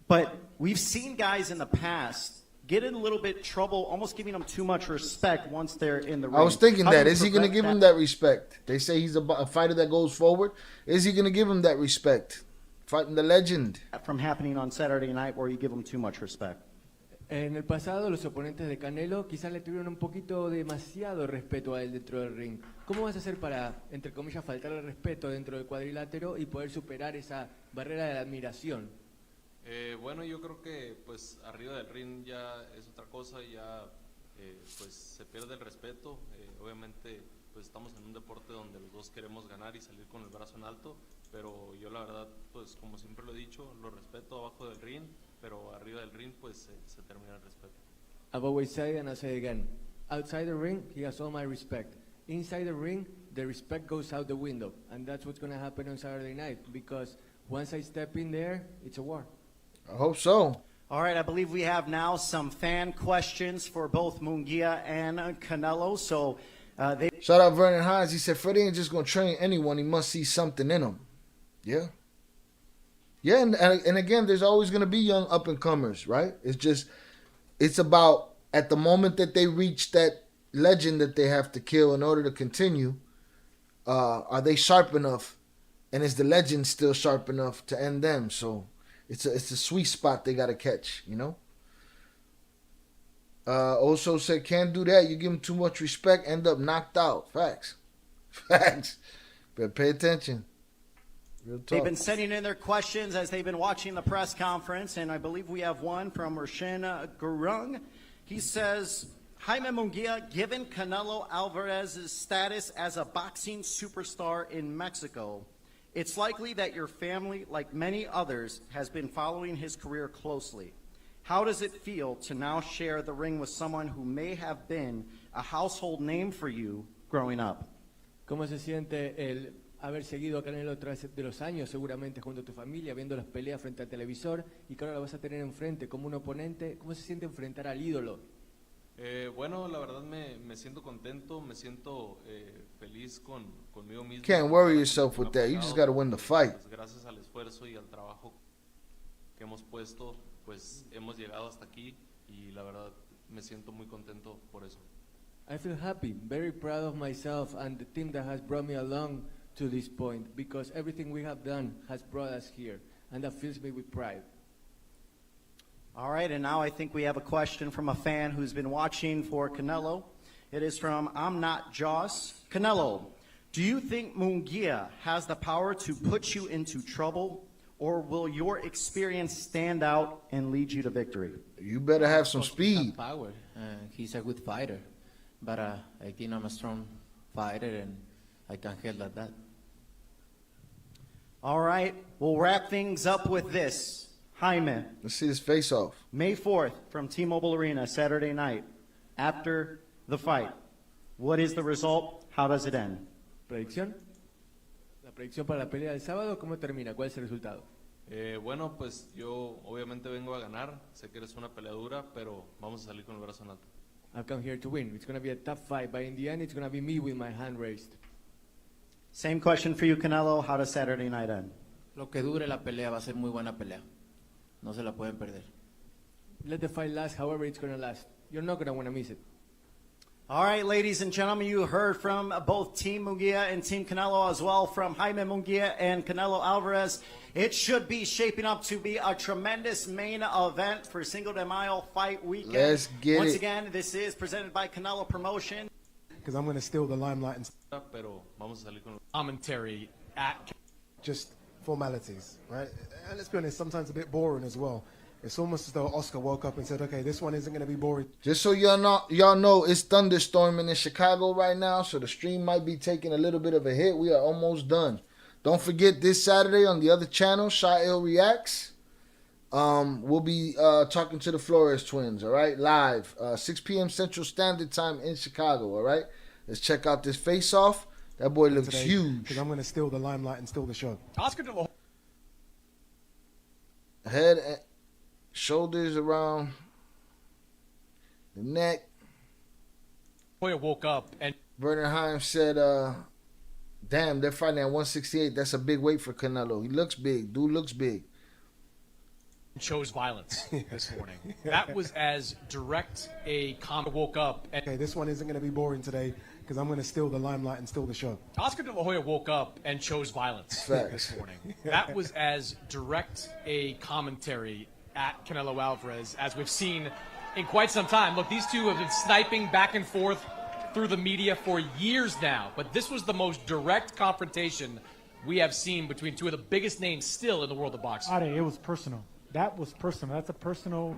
But we've seen guys in the past get in a little bit trouble, almost giving them too much respect once they're in the ring. I was thinking How do that. you Is he going to prevent give him that respect? They say he's a fighter that goes forward. Is he going to give him that respect? Fighting the legend. From happening on Saturday night where you give him too much respect. En el pasado, los oponentes de Canelo quizás le tuvieron un poquito demasiado respeto a él dentro del ring. ¿Cómo vas a hacer para, entre comillas, faltar el respeto dentro del cuadrilátero y poder superar esa barrera de la admiración? Bueno, yo creo que pues arriba del ring ya es otra cosa, ya pues se pierde el respeto. Obviamente pues estamos en un deporte donde los dos queremos ganar y salir con el brazo en alto, pero yo la verdad pues como siempre lo he dicho, lo respeto abajo del ring, pero arriba del ring pues se termina el respeto. I've always said and I'll say it again. Outside the ring, he has all my respect. Inside the ring, the respect goes out the window, and that's what's going to happen on Saturday night, because once I step in there, it's a war. I hope so. All right, I believe we have now some fan questions for both Munguia and Canelo. So shout out Vernon Hines. He said Freddie ain't just gonna train anyone. He must see something in him. Yeah. Yeah, and again, there's always gonna be young up and comers, right? It's about at the moment that they reach that legend that they have to kill in order to continue. Are they sharp enough, and is the legend still sharp enough to end them? So. It's a sweet spot they got to catch, you know? Also said, can't do that. You give them too much respect, end up knocked out. Facts. Facts. Better pay attention. Real talk. They've been sending in their questions as they've been watching the press conference, and I believe we have one from Roshan Gurung. He says, Jaime Munguia, given Canelo Alvarez's status as a boxing superstar in Mexico, it's likely that your family, like many others, has been following his career closely. How does it feel to now share the ring with someone who may have been a household name for you growing up? ¿Cómo se siente el haber seguido a Canelo a través de los años, seguramente junto a tu familia, viendo las peleas frente al televisor, y que ahora lo vas a tener enfrente como un oponente? ¿Cómo se siente enfrentar al ídolo? Bueno, la verdad me siento contento, me siento feliz conmigo mismo. Can't worry yourself with that. You just got to win the fight. Gracias al esfuerzo y al trabajo que hemos puesto, pues hemos llegado hasta aquí y la verdad me siento muy contento por eso. I feel happy, very proud of myself and the team that has brought me along to this point, because everything we have done has brought us here, and that fills me with pride. All right, and now I think we have a question from a fan who's been watching for Canelo. It is from I'm Not Joss. Canelo, do you think Munguia has the power to put you into trouble, or will your experience stand out and lead you to victory? You better have some speed. Power. He's a good fighter, but I think I'm a strong fighter and I can handle that. All right, we'll wrap things up with this. Jaime. Let's see this face off. May 4th from T-Mobile Arena, Saturday night. After the fight, what is the result? How does it end? ¿Predicción? La predicción para la pelea del sábado, ¿cómo termina? ¿Cuál es el resultado? Bueno, pues yo obviamente vengo a ganar. Sé que eres una peleadura, pero vamos a salir con el brazo en alto. I've come here to win. It's going to be a tough fight, but in the end, it's going to be me with my hand raised. Same question for you, Canelo. How does Saturday night end? Lo que dure la pelea va a ser muy buena pelea. No se la pueden perder. Let the fight last however it's going to last. You're not going to want to miss it. All right, ladies and gentlemen, you heard from both Team Munguia and Team Canelo, as well from Jaime Munguia and Canelo Alvarez. It should be shaping up to be a tremendous main event for Cinco de Mayo fight weekend. Let's get Once it. again, this is presented by Canelo Promotion. Because I'm going to steal the limelight and Pero vamos a salir con commentary at just formalities, right? And let's be honest, sometimes a bit boring as well. It's almost as though Oscar woke up and said, okay, this one isn't going to be boring. Just so y'all know, it's thunderstorming in Chicago right now, so the stream might be taking a little bit of a hit. We are almost done. Don't forget, this Saturday on the other channel, Sha'il Reacts, we'll be talking to the Flores twins, all right? Live, 6 p.m. Central Standard Time in Chicago, all right? Let's check out this face-off. That boy looks Today, huge. Because I'm going to steal the limelight and steal the show. Oscar Delahoya. Head and shoulders around the neck. Woke up and Werner Heim said, damn, they're fighting at 168. That's a big weight for Canelo. He looks big. Dude looks big. chose violence this morning. That was as direct a comment. Woke up and okay, this one isn't going to be boring today because I'm going to steal the limelight and steal the show. Oscar Delahoya woke up and chose violence this morning. That was as direct a commentary at Canelo Alvarez as we've seen in quite some time. Look, these two have been sniping back and forth through the media for years now, but this was the most direct confrontation we have seen between two of the biggest names still in the world of boxing. It was personal. That was personal. That's a personal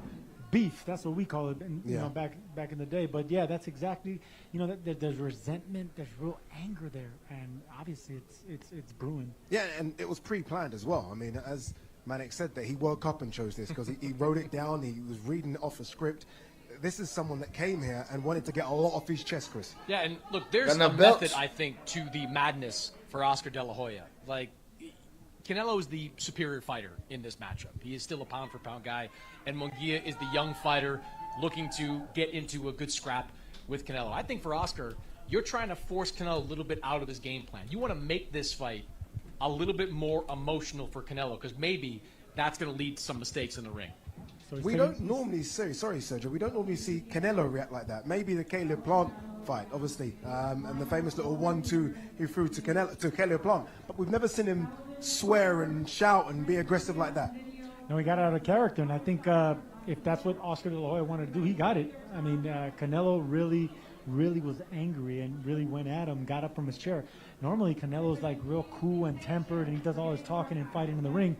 beef. That's what we call it, you know, back in the day. But yeah, that's exactly, you know, there's resentment, there's real anger there, and obviously it's brewing. Yeah, and it was pre-planned as well. I mean, as Manik said, that he woke up and chose this because he wrote it down. He was reading off a script. This is someone that came here and wanted to get a lot off his chest, Chris. Yeah, and look, there's a method, I think, to the madness for Oscar De La Hoya. Like, Canelo is the superior fighter in this matchup. He is still a pound-for-pound guy, and Munguia is the young fighter looking to get into a good scrap with Canelo. I think for Oscar, you're trying to force Canelo a little bit out of his game plan. You want to make this fight a little bit more emotional for Canelo, because maybe that's going to lead to some mistakes in the ring. We don't normally see, sorry Sergio, we don't normally see Canelo react like that. Maybe the Caleb Plant fight, obviously, and the famous little 1-2 he threw to Caleb Plant. But we've never seen him swear and shout and be aggressive like that. And we got out of character, and I think if that's what Oscar De La Hoya wanted to do, he got it. I mean, Canelo really was angry and really went at him, got up from his chair. Normally, Canelo's like real cool and tempered, and he does all his talking and fighting in the ring.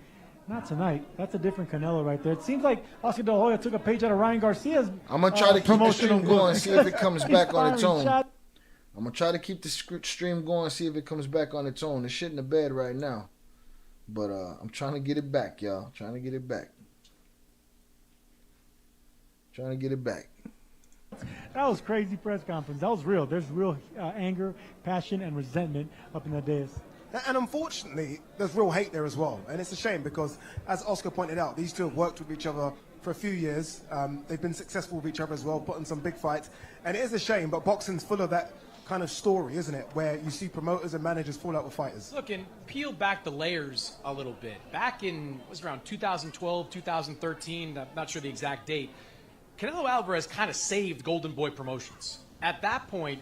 Not tonight. That's a different Canelo right there. It seems like Oscar De La Hoya took a page out of Ryan Garcia's I'm going to try to keep the stream going, see if it comes back on its own. I'm going to try to keep the stream going, see if it comes back on its own. There's shit in the bed right now. But I'm trying to get it back, y'all. Trying to get it back. Trying to get it back. That was crazy press conference. That was real. There's real anger, passion, and resentment up in the dais. And unfortunately, there's real hate there as well. And it's a shame because, as Oscar pointed out, these two have worked with each other for a few years. They've been successful with each other as well, putting some big fights. And it is a shame, but boxing's full of that kind of story, isn't it? Where you see promoters and managers fall out with fighters. Look, and peel back the layers a little bit. Back in, it was around 2012, 2013, I'm not sure the exact date, Canelo Alvarez kind of saved Golden Boy Promotions. At that point,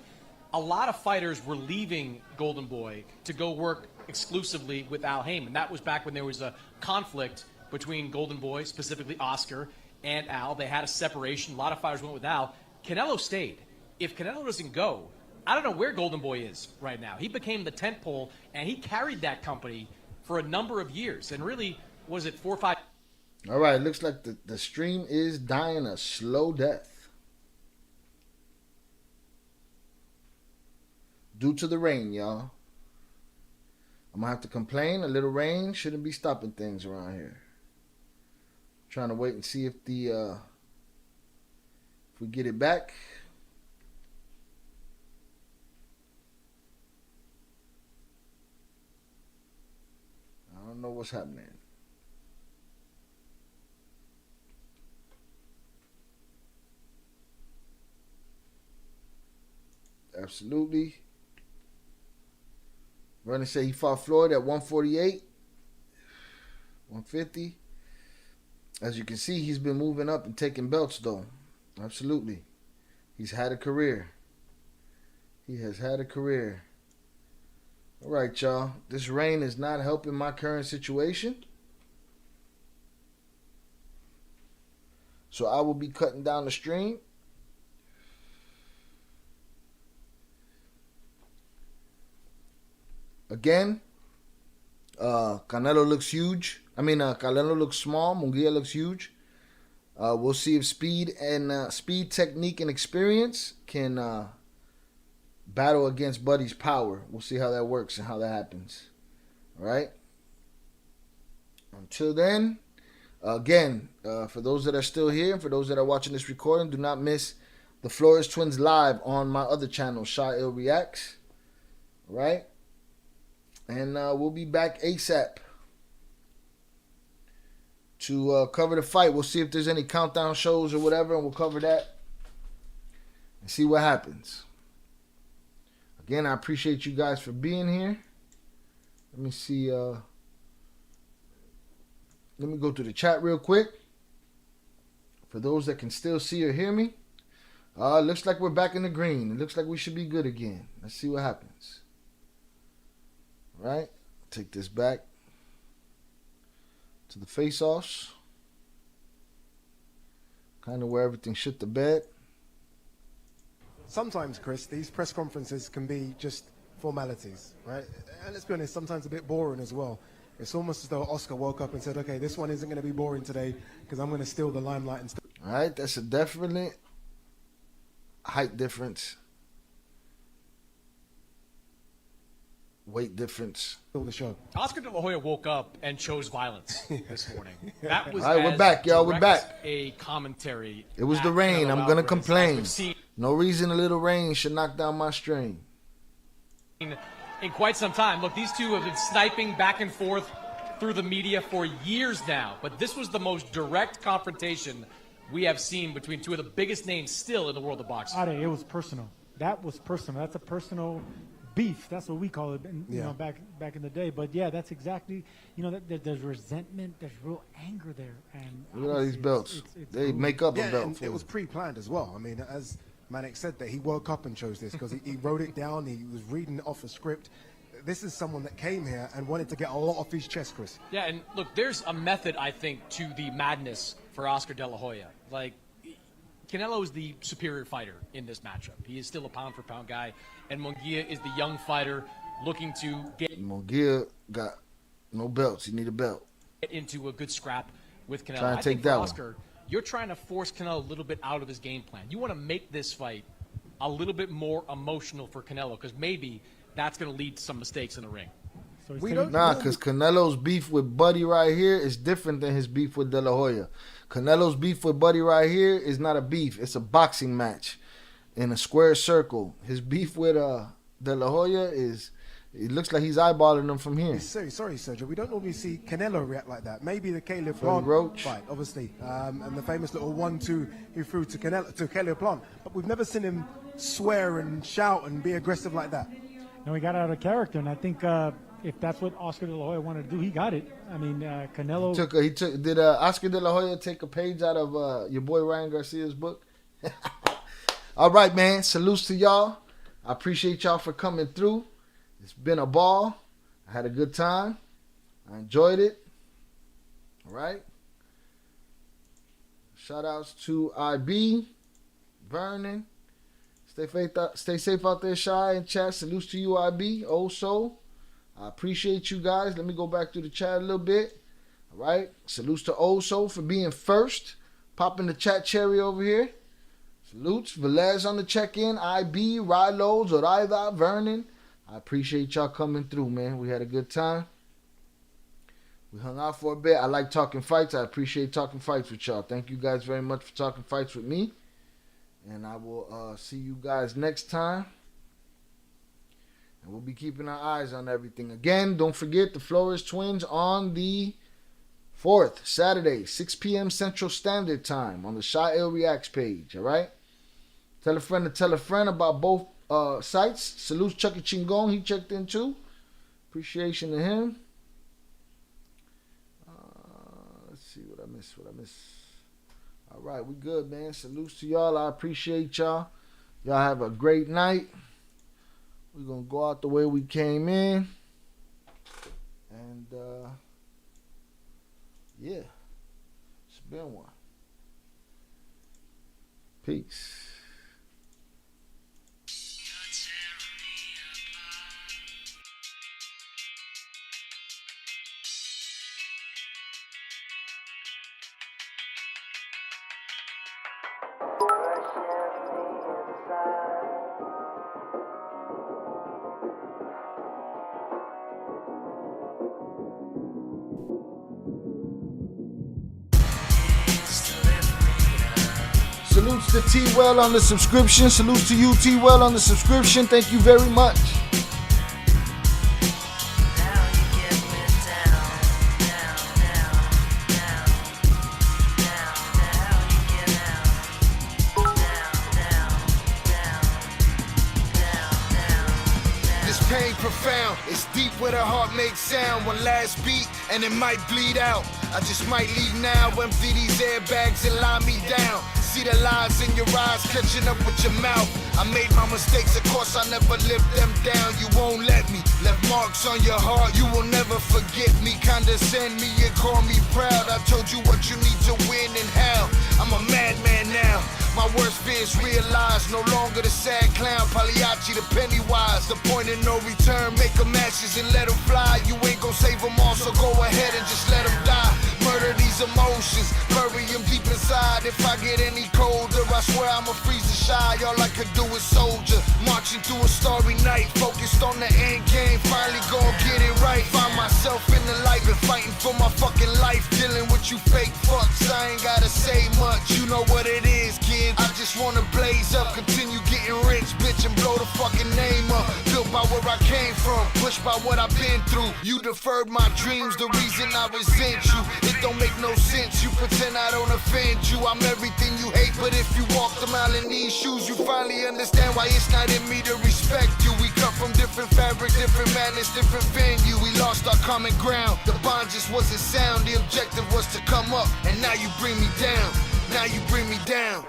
a lot of fighters were leaving Golden Boy to go work exclusively with Al Heyman. That was back when there was a conflict between Golden Boy, specifically Oscar, and Al. They had a separation. A lot of fighters went with Al. Canelo stayed. If Canelo doesn't go, I don't know where Golden Boy is right now. He became the tentpole, and he carried that company for a number of years. And really, was it 4 or 5? All right, looks like the stream is dying a slow death due to the rain, y'all. I'm going to have to complain. A little rain shouldn't be stopping things around here. Trying to wait and see if if we get it back. I don't know what's happening. Absolutely. Vernon said he fought Floyd at 148, 150. As you can see, he's been moving up and taking belts, though. Absolutely. He's had a career. He has had a career. All right, y'all. This rain is not helping my current situation. So I will be cutting down the stream. Again, Canelo looks huge. Canelo looks small. Munguia looks huge. We'll see if speed, technique, and experience can battle against Buddy's power. We'll see how that works and how that happens. All right. Until then, again, for those that are still here, and for those that are watching this recording, do not miss the Flores Twins live on my other channel, Shy Ill Reacts. All right. And we'll be back ASAP to cover the fight. We'll see if there's any countdown shows or whatever, and we'll cover that and see what happens. Again, I appreciate you guys for being here. Let me see. Let me go to the chat real quick. For those that can still see or hear me, looks like we're back in the green. It looks like we should be good again. Let's see what happens. Right, take this back to the face-offs, kind of where everything shit the bed. Sometimes, Chris, these press conferences can be just formalities, right? And let's be honest, sometimes a bit boring as well. It's almost as though Oscar woke up and said, okay, this one isn't going to be boring today because I'm going to steal the limelight. All right, that's a definite height difference. Weight difference. The show. Oscar Delahoya woke up and chose violence this morning. That was all right, we're back, y'all. We're back. A commentary. It was the rain. I'm gonna complain. No reason a little rain should knock down my stream. In quite some time. Look, these two have been sniping back and forth through the media for years now, but this was the most direct confrontation we have seen between two of the biggest names still in the world of boxing. It was personal. That was personal. That's a personal beef. That's what we call it, you know, back in the day. But yeah, that's exactly, you know, there's resentment, there's real anger there. And look at all these belts. They make up a belt. And it was pre-planned as well. I mean, as Manik said, that he woke up and chose this because he wrote it down. He was reading off a script. This is someone that came here and wanted to get a lot off his chest, Chris. Yeah, and look, there's a method, I think, to the madness for Oscar Delahoya. Like, Canelo is the superior fighter in this matchup. He is still a pound-for-pound guy, and Munguia is the young fighter looking to get... Munguia got no belts. He need a belt. ...get into a good scrap with Canelo. Trying to take that Oscar, you're trying to force Canelo a little bit out of his game plan. You want to make this fight a little bit more emotional for Canelo, because maybe that's going to lead to some mistakes in the ring. So because Canelo's beef with Buddy right here is different than his beef with Delahoya. Canelo's beef with Buddy right here is not a beef. It's a boxing match in a square circle. His beef with Delahoya is it looks like he's eyeballing them from here. Sorry, Sergio. We don't normally see Canelo react like that. Maybe the Caleb Freddie Plant Roach. fight, obviously, and the famous little 1-2 he threw to Caleb Plant. But we've never seen him swear and shout and be aggressive like that. And we got out of character, and I think if that's what Oscar De La Hoya wanted to do, he got it. I mean, Canelo Did Oscar De La Hoya take a page out of your boy Ryan Garcia's book? All right, man. Salutes to y'all. I appreciate y'all for coming through. It's been a ball. I had a good time. I enjoyed it. All right. Shout outs to IB, Vernon. Stay safe out there, Shy and chat. Salutes to you, IB. Also, I appreciate you guys. Let me go back to the chat a little bit. All right. Salutes to Also for being first. Popping the chat cherry over here. Salutes. Velez on the check-in. IB, Rilo, Zoraida, Vernon. I appreciate y'all coming through, man. We had a good time. We hung out for a bit. I like talking fights. I appreciate talking fights with y'all. Thank you guys very much for talking fights with me. And I will see you guys next time. And we'll be keeping our eyes on everything. Again, don't forget the Flores Twins on the 4th, Saturday, 6 p.m. Central Standard Time on the Shy Ill Reacts page. All right? Tell a friend to tell a friend about both sites. Salutes Chucky Chingon. He checked in too. Appreciation to him. Let's see what I missed. All right, we good, man. Salutes to y'all. I appreciate y'all. Y'all have a great night. We're going to go out the way we came in. And, yeah. It's been one. Peace. Salutes to T-Well on the subscription. Salutes to you, T-Well, on the subscription. Thank you very much. This pain profound. It's deep where the heart makes sound. One last beat and it might bleed out. I just might leave now. Empty these airbags and lie me down. See the lies in your eyes catching up with your mouth. I made my mistakes, of course I never lived them down. You won't let me. Left marks on your heart, you will never forget me. Condescend me and call me proud. I told you what you need to win and how. I'm a madman now. My worst fears realized. No longer the sad clown, Pagliacci the Pennywise. The point of no return, make them ashes and let them fly. You ain't gon' save them all, so go ahead and just let them die. Murder these emotions, bury them deep inside. If I get any colder, I swear I'ma freeze the shy. All I could do is soldier, marching through a starry night, focused on the end game. Finally gon' get it right. Find myself in the light, been fighting for my fucking life, dealing with you fake fucks. I ain't gotta say much, you know what it is, kid. I just wanna blaze up, continue getting rich, bitch, and blow the fucking name up. Built by where I came from, pushed by what I've been through. You deferred my dreams, the reason I resent you. It don't make no sense, you pretend I don't offend you. I'm everything you hate, but if you walked a mile in these shoes, you finally understand why it's not in me to respect you. We come from different fabric, different madness, different venue. We lost our common ground, the bond just wasn't sound. The objective was to come up, and now you bring me down. Now you bring me down.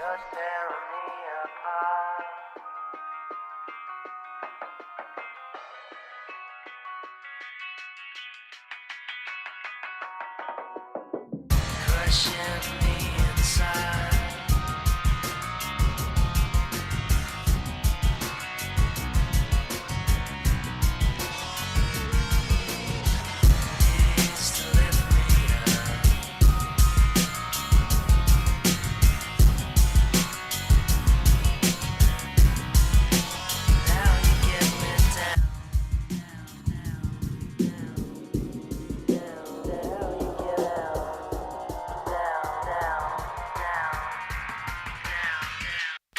Crushing me inside.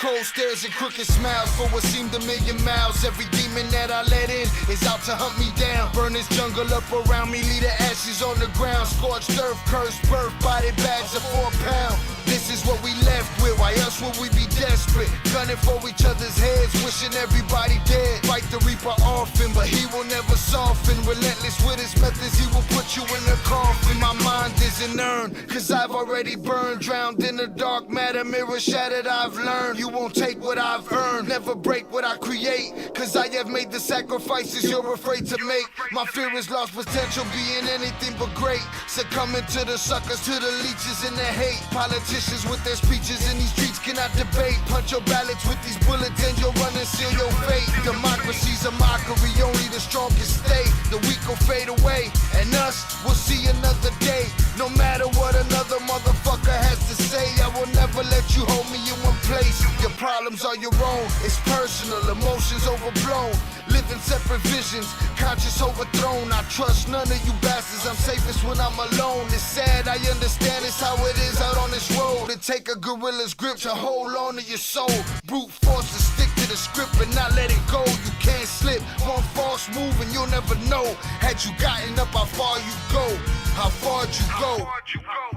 cold stares and crooked smiles for what seemed a million miles. Every demon that I let in is out to hunt me down. Burn this jungle up around me, leave the ashes on the ground. Scorched earth, cursed birth, body bags of 4 pounds. This is what we left with, why else would we be desperate? Gunning for each other's heads, wishing everybody dead. Fight the reaper often, but he will never soften. Relentless with his methods, he will put you in a coffin. My mind isn't earned, cause I've already burned. Drowned in the dark matter, mirror shattered, I've learned. You won't take what I've earned, never break what I create. Cause I have made the sacrifices you're afraid to make. My fear is lost potential, being anything but great. Succumbing to the suckers, to the leeches and the hate. Politicians with their speeches in these streets cannot debate. Punch your ballots with these bullets and you'll run and seal your fate. Democracy's a mockery, only the strongest stay. The weak will fade away, and us will see another day. No matter what another motherfucker has to say, I will never let you hold me in one place. Your problems are your own, it's personal, emotions overblown. Living separate visions, conscious overthrown. I trust none of you bastards, I'm safest when I'm alone. It's sad, I understand it's how it is out on this road. To take a gorilla's grip to hold on to your soul. Brute force to stick to the script and not let it go. You can't slip, one false move and you'll never know. Had you gotten up, how far you go, how far you go.